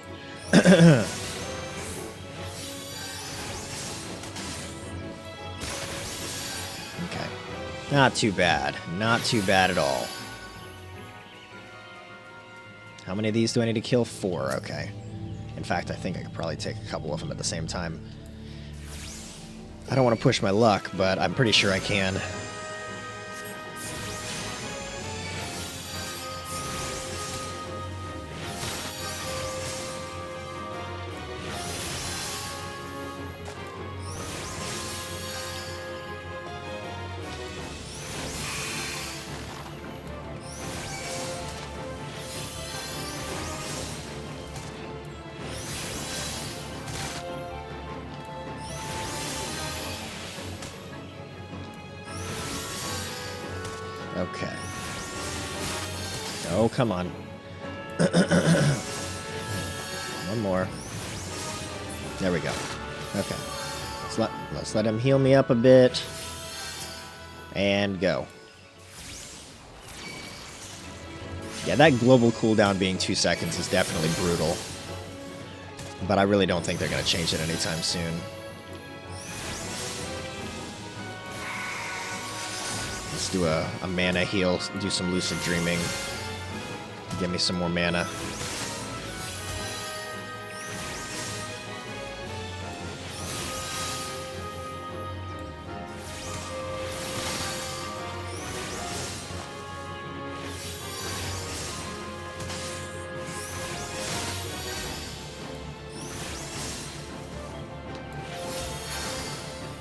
Speaker 1: Okay. Not too bad. Not too bad at all. How many of these do I need to kill? 4. Okay. In fact, I think I could probably take a couple of them at the same time. I don't want to push my luck, but I'm pretty sure I can. Okay. Oh, come on. One more. There we go. Okay. Let's let him heal me up a bit. And go. Yeah, that global cooldown being 2 seconds is definitely brutal. But I really don't think they're going to change it anytime soon. Let's do a mana heal, do some lucid dreaming. Give me some more mana.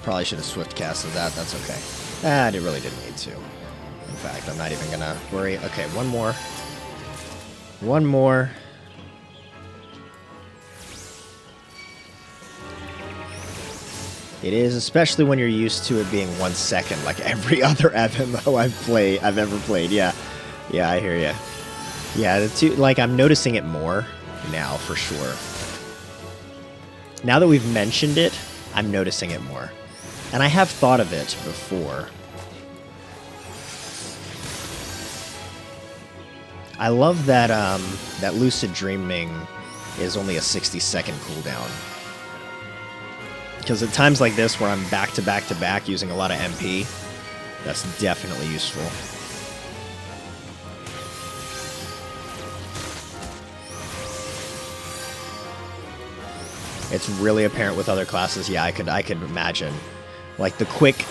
Speaker 1: Probably should have swift casted that. That's okay. I really didn't need to. In fact, I'm not even gonna worry. Okay, one more. One more. It is, especially when you're used to it being 1 second, like every other MMO I've ever played. Yeah, yeah, I hear ya. Yeah, the two, like I'm noticing it more now for sure. Now that we've mentioned it, I'm noticing it more. And I have thought of it before. I love that that lucid dreaming is only a 60-second cooldown. Because at times like this, where I'm back to back to back using a lot of MP, that's definitely useful. It's really apparent with other classes. Yeah, I could imagine. Like the quick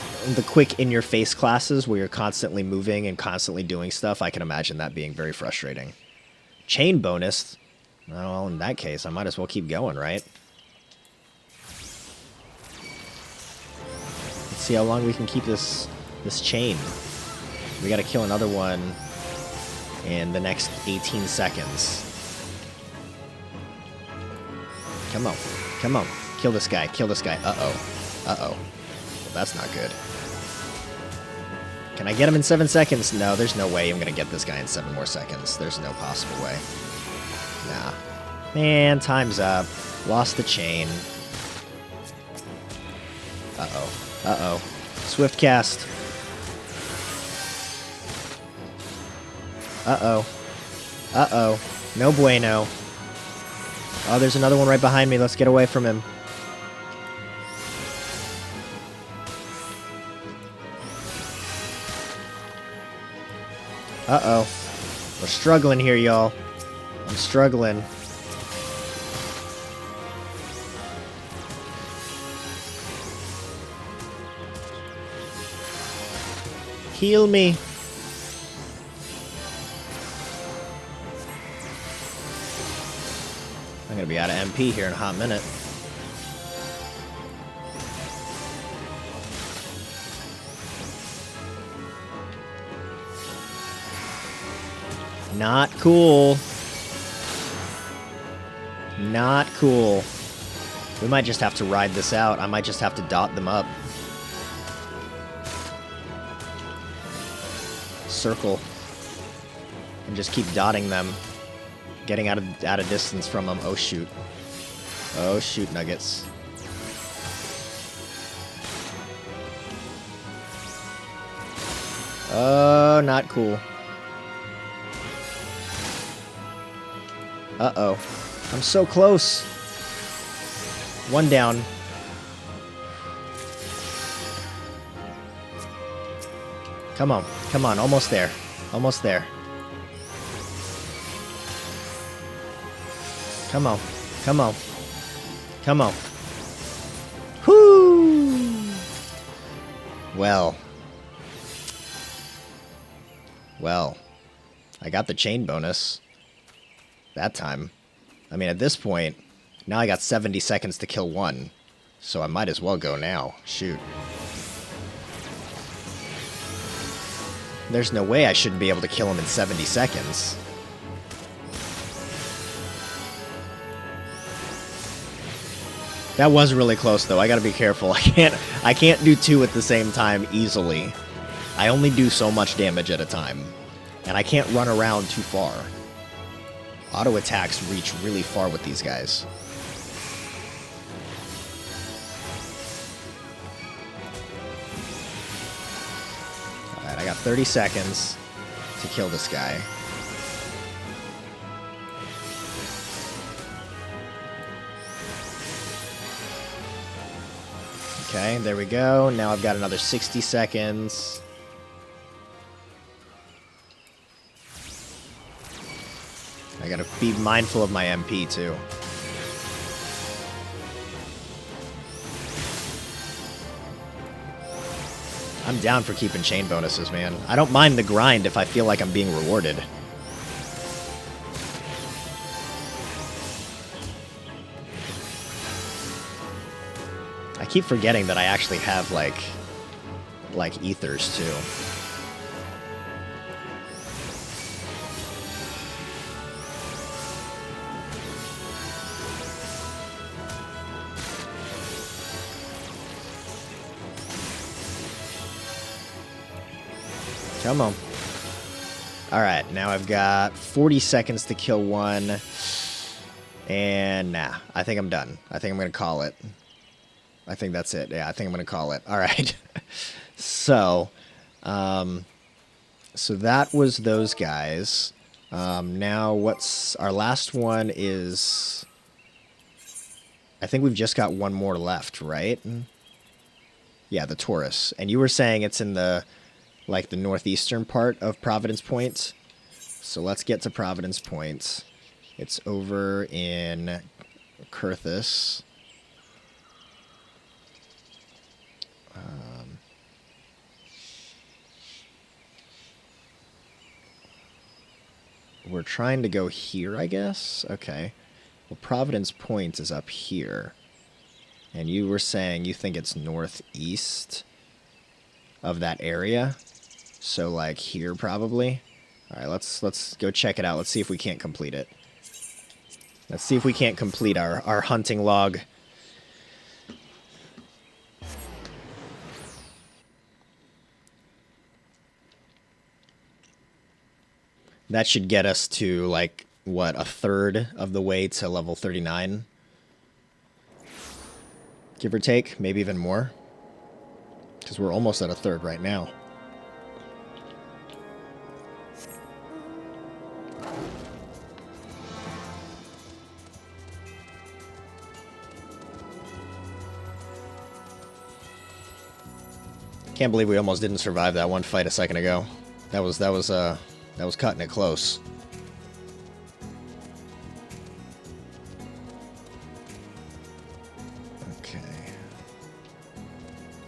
Speaker 1: in-your-face classes where you're constantly moving and constantly doing stuff, I can imagine that being very frustrating. Chain bonus? Well, in that case, I might as well keep going, right? Let's see how long we can keep this chain. We gotta kill another one in the next 18 seconds. Come on. Come on. Kill this guy. Kill this guy. Uh-oh. Uh-oh. That's not good. Can I get him in 7 seconds? No, there's no way I'm going to get this guy in 7 more seconds. There's no possible way. Nah. Man, time's up. Lost the chain. Uh-oh. Uh-oh. Swift cast. Uh-oh. Uh-oh. No bueno. Oh, there's another one right behind me. Let's get away from him. Uh-oh. We're struggling here, y'all. I'm struggling. Heal me. I'm gonna be out of MP here in a hot minute. Not cool. Not cool. We might just have to ride this out. I might just have to dot them up. Circle. And just keep dotting them. Getting out of distance from them. Oh shoot. Oh shoot, Nuggets. Oh, not cool. Uh-oh. I'm so close. One down. Come on. Come on. Almost there. Almost there. Come on. Come on. Come on. Whoo! Well. Well. I got the chain bonus. That time. I mean, at this point, now I got 70 seconds to kill one. So I might as well go now. Shoot. There's no way I shouldn't be able to kill him in 70 seconds. That was really close, though. I gotta be careful. I can't do two at the same time easily. I only do so much damage at a time. And I can't run around too far. Auto attacks reach really far with these guys. I got 30 seconds to kill this guy. Okay, there we go. Now I've got another 60 seconds. I gotta be mindful of my MP too. I'm down for keeping chain bonuses, man. I don't mind the grind if I feel like I'm being rewarded. I keep forgetting that I actually have, like ethers, too. Come on. Alright, now I've got 40 seconds to kill one. And nah, I think I'm done. I think I'm going to call it. I think that's it. Yeah, I think I'm going to call it. Alright. So that was those guys. Now what's our last one is... I think we've just got one more left, right? Yeah, the Taurus. And you were saying it's in the... like the northeastern part of Providence Point. So let's get to Providence Point. It's over in Coerthas. We're trying to go here, I guess? Okay. Well, Providence Point is up here. And you were saying you think it's northeast of that area? So, like, here, probably? Alright, let's go check it out. Let's see if we can't complete it. Let's see if we can't complete our hunting log. That should get us to, like, what, a third of the way to level 39? Give or take, maybe even more. Because we're almost at a third right now. Can't believe we almost didn't survive that one fight a second ago. That was cutting it close. Okay.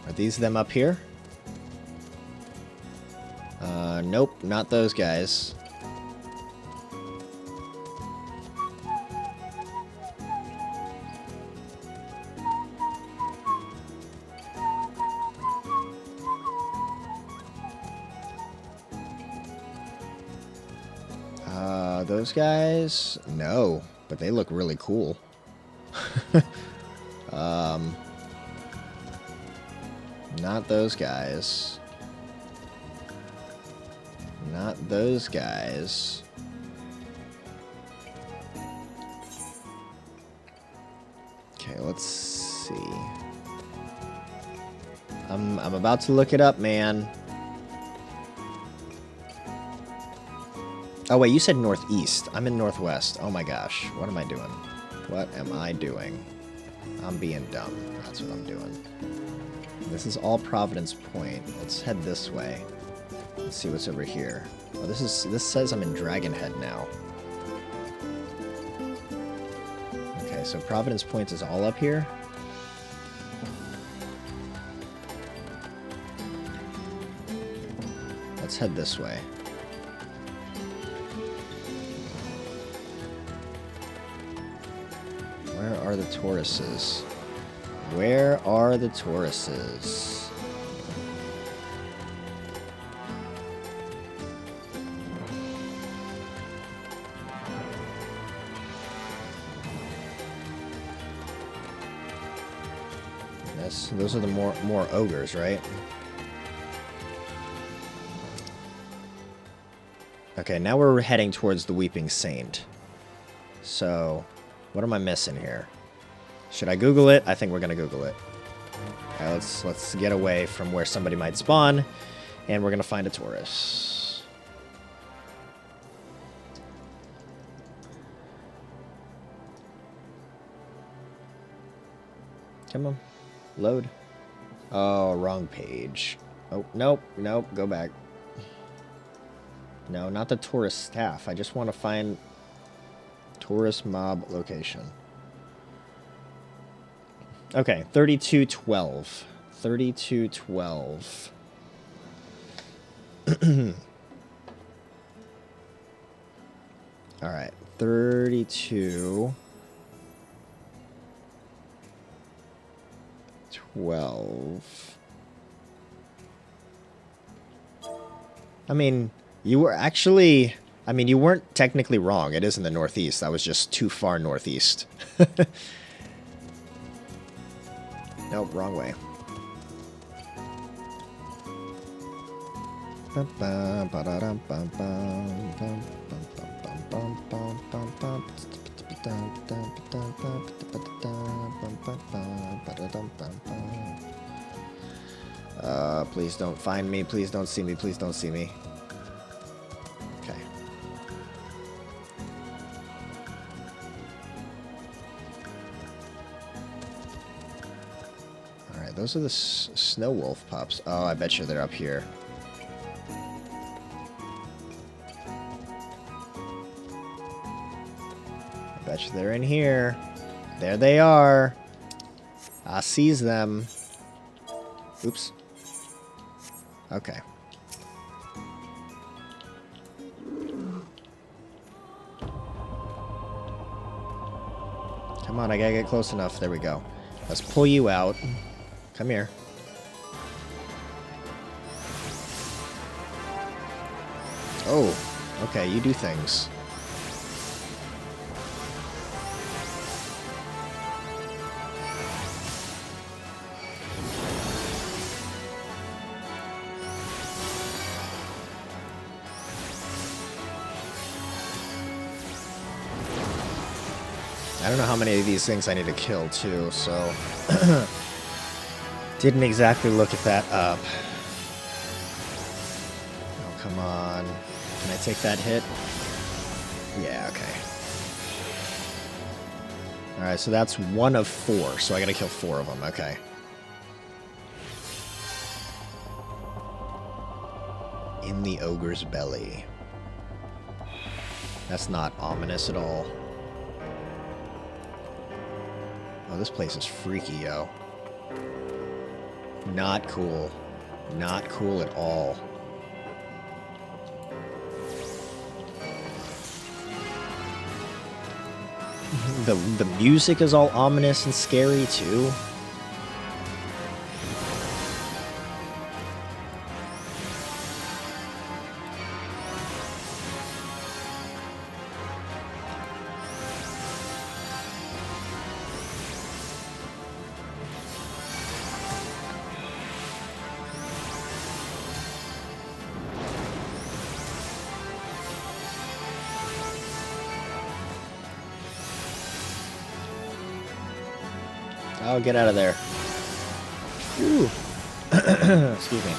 Speaker 1: Are these them up here? Nope, not those guys. Those guys? No, but they look really cool. Not those guys. Not those guys. Okay, let's see. I'm about to look it up, man. Oh, wait, you said northeast. I'm in northwest. Oh, my gosh. What am I doing? What am I doing? I'm being dumb. That's what I'm doing. This is all Providence Point. Let's head this way. Let's see what's over here. Oh, this says I'm in Dragon Head now. Okay, so Providence Point is all up here. Let's head this way. Where are the Tauruses? Where are the Tauruses? Yes, those are the more ogres, right? Okay, now we're heading towards the Weeping Saint. So, what am I missing here? Should I Google it? I think we're gonna Google it. Alright, let's get away from where somebody might spawn And we're going to find a Taurus. Come on. Load. Oh, wrong page. Oh, nope. Nope. Go back. No, not the Taurus staff. I just want to find Taurus mob location. Okay, 3212. 3212. All right, 32. 12. I mean, you were actually... I mean, you weren't technically wrong. It is in the northeast. That was just too far northeast. Nope, wrong way. Please don't find me. Please don't see me. Please don't see me. Okay. Alright, those are the snow wolf pups. Oh, I bet you they're up here. I bet you they're in here. There they are. I sees them. Oops. Okay. Come on, I gotta get close enough. There we go. Let's pull you out. Come here. Oh, okay, you do things. I don't know how many of these things I need to kill, too, so... Didn't exactly look at that up. Oh, come on. Can I take that hit? Yeah, okay. Alright, so that's 1 of 4, so I gotta kill 4 of them, okay. In the ogre's belly. That's not ominous at all. Oh, this place is freaky, yo. Not cool. Not cool at all. The music is all ominous and scary, too. Oh, get out of there. Ooh. Excuse me.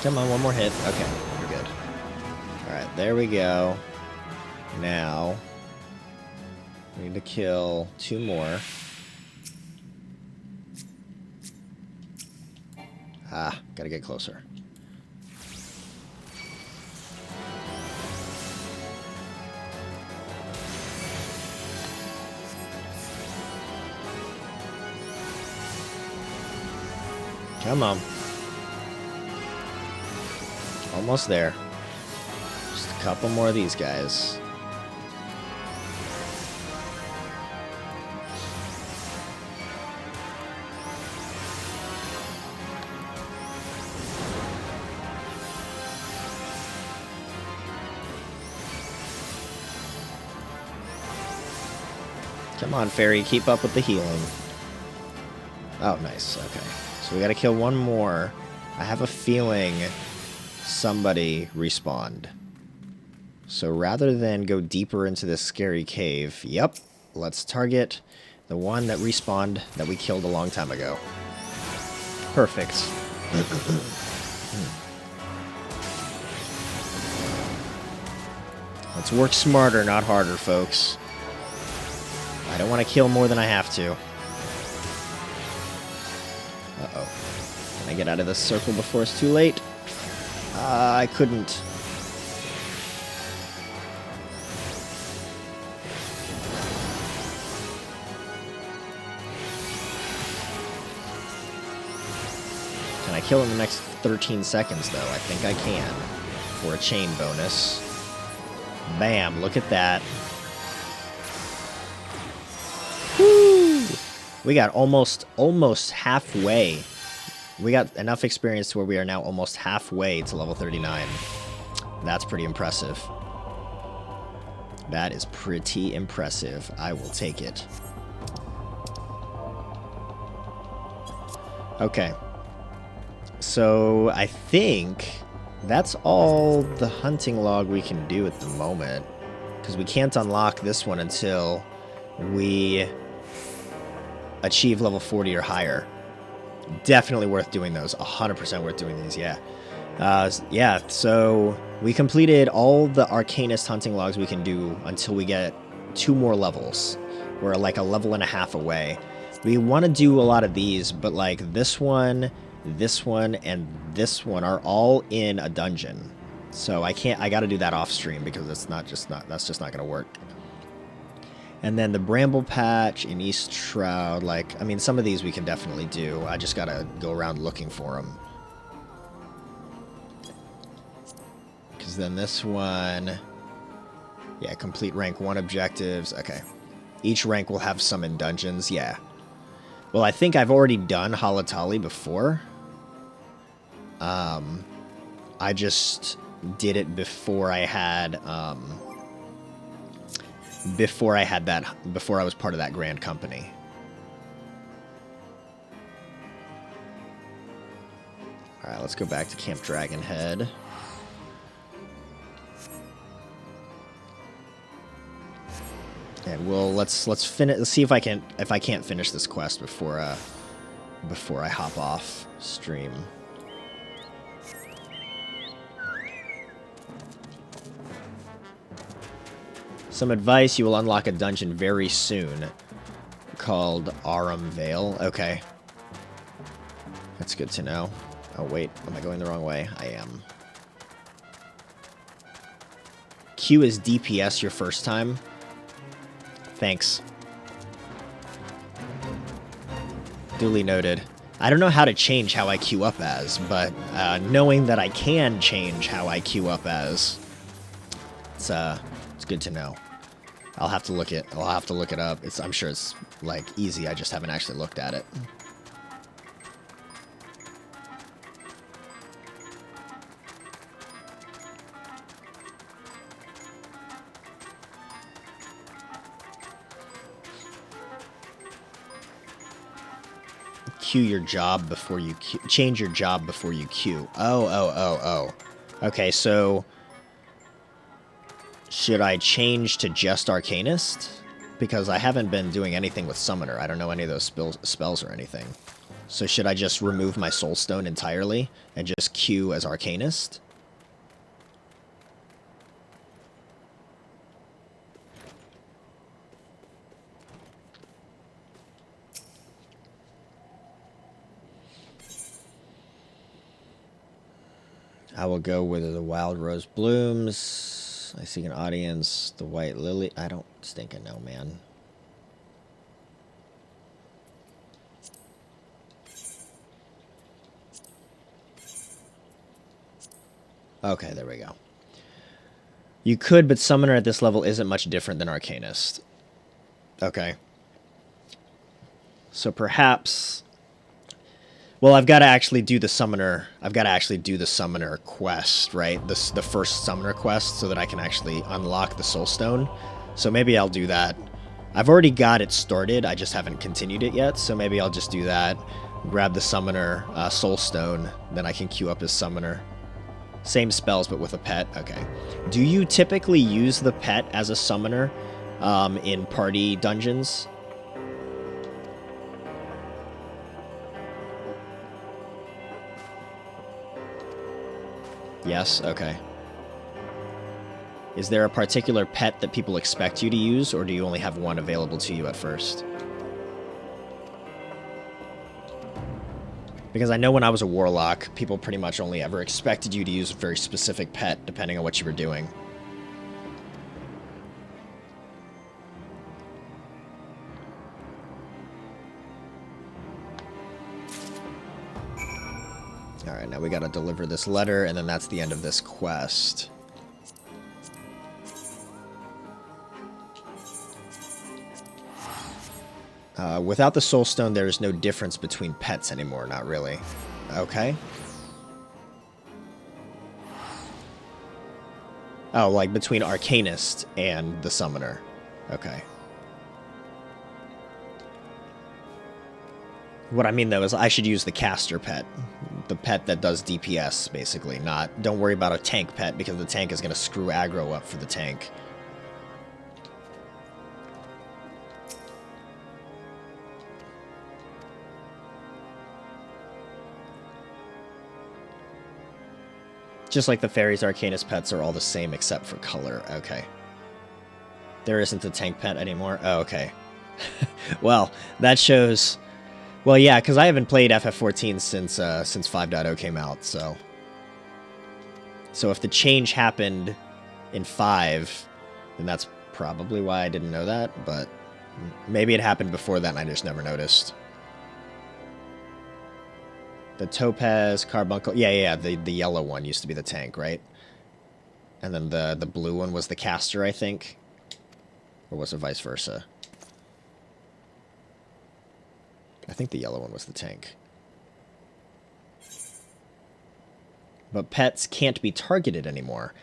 Speaker 1: Come on, one more hit. Okay, we're good. Alright, there we go. Now, we need to kill 2 more. Ah, gotta get closer. Come on. Almost there. Just a couple more of these guys. Come on, fairy, keep up with the healing. Oh, nice. Okay. So we gotta kill 1 more. I have a feeling somebody respawned. So rather than go deeper into this scary cave, yep, let's target the one that respawned that we killed a long time ago. Perfect. Let's work smarter, not harder, folks. I don't want to kill more than I have to. Uh-oh. Can I get out of this circle before it's too late? I couldn't. Can I kill in the next 13 seconds, though? I think I can. For a chain bonus. Bam, look at that. Woo! We got almost halfway. We got enough experience to where we are now almost halfway to level 39. That's pretty impressive. That is pretty impressive. I will take it. Okay. So, I think that's all the hunting log we can do at the moment. Because we can't unlock this one until we achieve level 40 or higher. Definitely worth doing those. 100% worth doing these, yeah. Yeah, so we completed all the Arcanist hunting logs we can do until we get 2 more levels. We're like a level and a half away. We want to do a lot of these, but like this one, and this one are all in a dungeon. So I gotta do that off stream because that's just not gonna work. And then the Bramble Patch in East Shroud, like, I mean, some of these we can definitely do. I just gotta go around looking for them. Because then this one, yeah, complete rank 1 objectives. Okay. Each rank will have some in dungeons, yeah. Well, I think I've already done Halatali before. I just did it before I had, before I was part of that grand company. Alright, let's go back to Camp Dragonhead. And let's see if I can't finish this quest before I hop off stream. Some advice: you will unlock a dungeon very soon called Arum Vale. Okay. That's good to know. Oh, wait. Am I going the wrong way? I am. Q is DPS your first time. Thanks. Duly noted. I don't know how to change how I queue up as, but knowing that I can change how I queue up as, it's good to know. I'll have to look it up. I'm sure it's like easy. I just haven't actually looked at it. Queue your job before you queue. Change your job before you queue. Oh. Okay, so should I change to just Arcanist? Because I haven't been doing anything with Summoner. I don't know any of those spells or anything. So should I just remove my Soul Stone entirely and just queue as Arcanist? I will go with the Wild Rose Blooms. I seek an audience. The White Lily. I don't stinking know, man. Okay, there we go. You could, but Summoner at this level isn't much different than Arcanist. Okay. So perhaps... Well, I've got to actually do the Summoner. I've got to actually do the Summoner quest, right? The first Summoner quest, so that I can actually unlock the Soul Stone. So maybe I'll do that. I've already got it started. I just haven't continued it yet. So maybe I'll just do that. Grab the Summoner Soul Stone. Then I can queue up as Summoner. Same spells, but with a pet. Okay. Do you typically use the pet as a Summoner in party dungeons? Yes? Okay. Is there a particular pet that people expect you to use, or do you only have one available to you at first? Because I know when I was a warlock, people pretty much only ever expected you to use a very specific pet, depending on what you were doing. Alright, now we gotta deliver this letter, and then that's the end of this quest. Without the soul stone, there is no difference between pets anymore, not really. Okay. Oh, like between Arcanist and the Summoner. Okay. What I mean, though, is I should use the caster pet. The pet that does DPS, basically. Don't worry about a tank pet, because the tank is going to screw aggro up for the tank. Just like the fairies, Arcanist pets are all the same except for color. Okay. There isn't a tank pet anymore? Oh, okay. Well, that shows... Well, yeah, because I haven't played FF14 since 5.0 came out, so... So if the change happened in 5, then that's probably why I didn't know that, but maybe it happened before that and I just never noticed. The Topaz, Carbuncle... Yeah, the yellow one used to be the tank, right? And then the blue one was the caster, I think? Or was it vice versa? I think the yellow one was the tank. But pets can't be targeted anymore.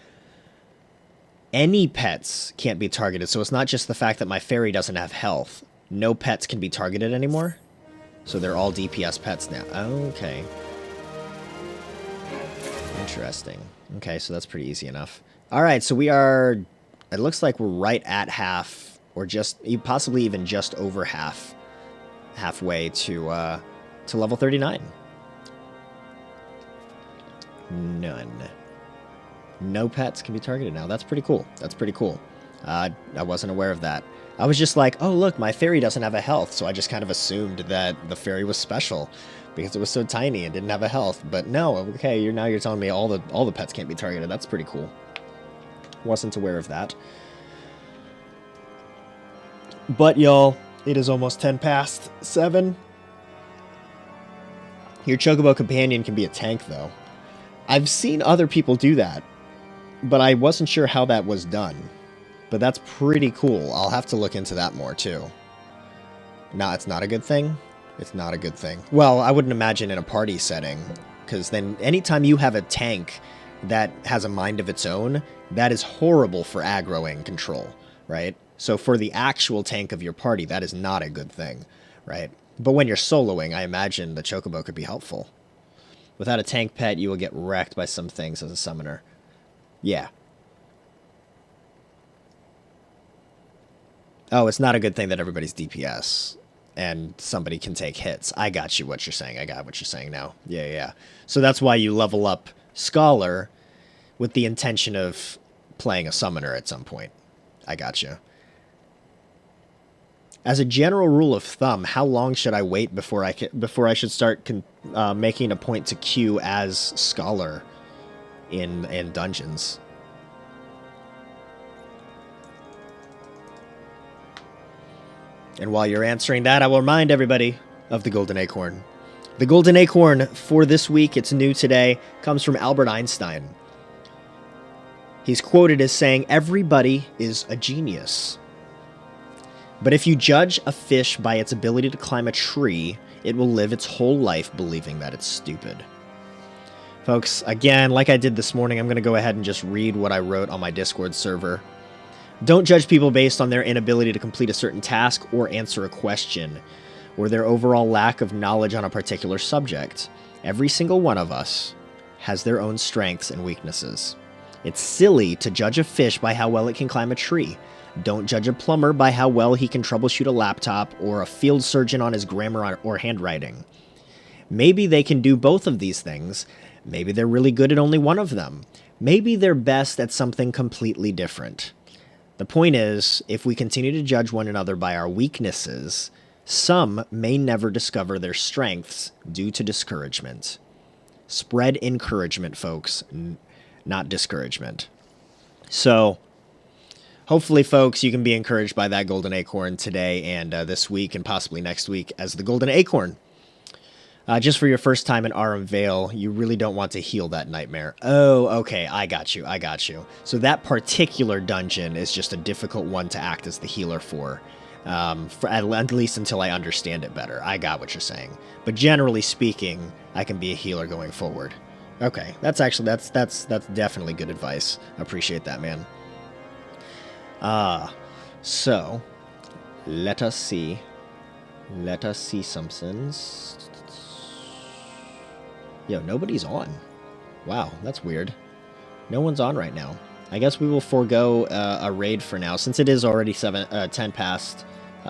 Speaker 1: Any pets can't be targeted, so it's not just the fact that my fairy doesn't have health. No pets can be targeted anymore? So they're all DPS pets now. Okay. Interesting. Okay, so that's pretty easy enough. Alright, so we are... It looks like we're right at half, or just... possibly even just over halfway to level 39. None. No pets can be targeted now. That's pretty cool. That's pretty cool. I wasn't aware of that. I was just like, oh, look, my fairy doesn't have a health, so I just kind of assumed that the fairy was special because it was so tiny and didn't have a health. But no, okay, now you're telling me all the pets can't be targeted. That's pretty cool. Wasn't aware of that. But, y'all, it is almost 10 past 7. Your Chocobo companion can be a tank, though. I've seen other people do that, but I wasn't sure how that was done. But that's pretty cool. I'll have to look into that more, too. No, it's not a good thing? It's not a good thing. Well, I wouldn't imagine in a party setting, because then anytime you have a tank that has a mind of its own, that is horrible for aggroing control, right? So for the actual tank of your party, that is not a good thing, right? But when you're soloing, I imagine the Chocobo could be helpful. Without a tank pet, you will get wrecked by some things as a summoner. Yeah. Oh, it's not a good thing that everybody's DPS and somebody can take hits. I got you what you're saying. I got what you're saying now. Yeah. So that's why you level up Scholar with the intention of playing a summoner at some point. I got you. As a general rule of thumb, how long should I wait before I should start making a point to queue as Scholar in dungeons? And while you're answering that, I will remind everybody of the Golden Acorn. The Golden Acorn for this week, it's new today, comes from Albert Einstein. He's quoted as saying, "Everybody is a genius. But if you judge a fish by its ability to climb a tree, it will live its whole life believing that it's stupid." Folks, again, like I did this morning, I'm going to go ahead and just read what I wrote on my Discord server. Don't judge people based on their inability to complete a certain task or answer a question, or their overall lack of knowledge on a particular subject. Every single one of us has their own strengths and weaknesses. It's silly to judge a fish by how well it can climb a tree. Don't judge a plumber by how well he can troubleshoot a laptop, or a field surgeon on his grammar or handwriting. Maybe they can do both of these things, Maybe they're really good at only one of them. Maybe they're best at something completely different. The point is, if we continue to judge one another by our weaknesses, some may never discover their strengths due to discouragement. Spread encouragement, folks, not discouragement. So, hopefully, folks, you can be encouraged by that golden acorn today and this week and possibly next week as the golden acorn. Just for your first time in Aram Vale, you really don't want to heal that nightmare. Oh, okay, I got you. So that particular dungeon is just a difficult one to act as the healer for at least until I understand it better. I got what you're saying. But generally speaking, I can be a healer going forward. Okay, that's definitely good advice. I appreciate that, man. So, let us see. Let us see something. Yo, nobody's on. Wow, that's weird. No one's on right now. I guess we will forego a raid for now, since it is already 10 past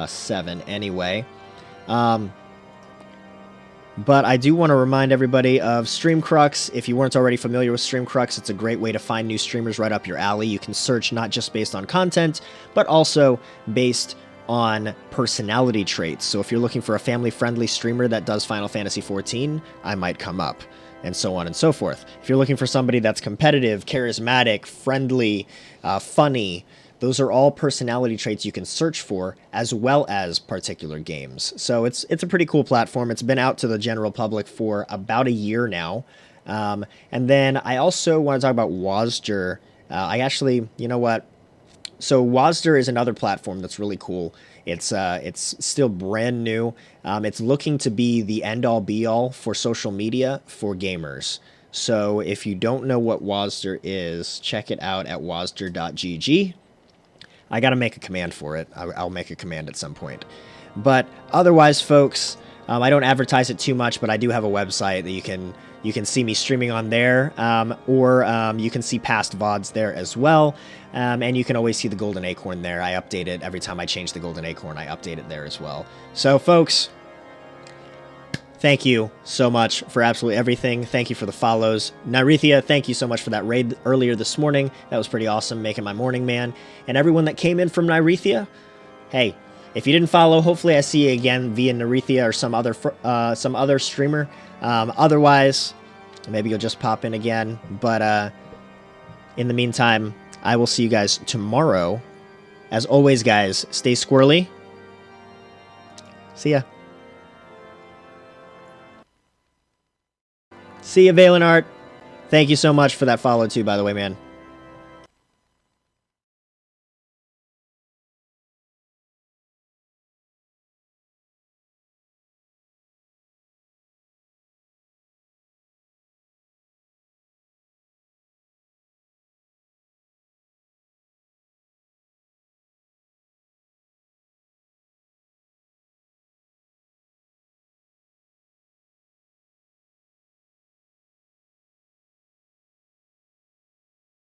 Speaker 1: 7 anyway. But I do want to remind everybody of StreamCrux. If you weren't already familiar with StreamCrux, it's a great way to find new streamers right up your alley. You can search not just based on content, but also based on personality traits. So if you're looking for a family-friendly streamer that does Final Fantasy XIV, I might come up, and so on and so forth. If you're looking for somebody that's competitive, charismatic, friendly, funny, those are all personality traits you can search for, as well as particular games. So it's a pretty cool platform. It's been out to the general public for about a year now. And then I also want to talk about Wazder. You know what? So Wazder is another platform that's really cool. It's still brand new. It's looking to be the end-all be-all for social media for gamers. So if you don't know what Wazder is, check it out at wazder.gg. I got to make a command for it. I'll make a command at some point. But otherwise, folks, I don't advertise it too much, but I do have a website that you can see me streaming on there, or you can see past VODs there as well. And you can always see the golden acorn there. I update it every time I change the golden acorn. I update it there as well. So, folks, thank you so much for absolutely everything. Thank you for the follows. Nyrithia, thank you so much for that raid earlier this morning. That was pretty awesome, making my morning, man. And everyone that came in from Nyrithia, hey, if you didn't follow, hopefully I see you again via Nyrithia or some other streamer. Otherwise, maybe you'll just pop in again. But in the meantime, I will see you guys tomorrow. As always, guys, stay squirrely. See ya. See ya, Valenart. Thank you so much for that follow, too, by the way, man.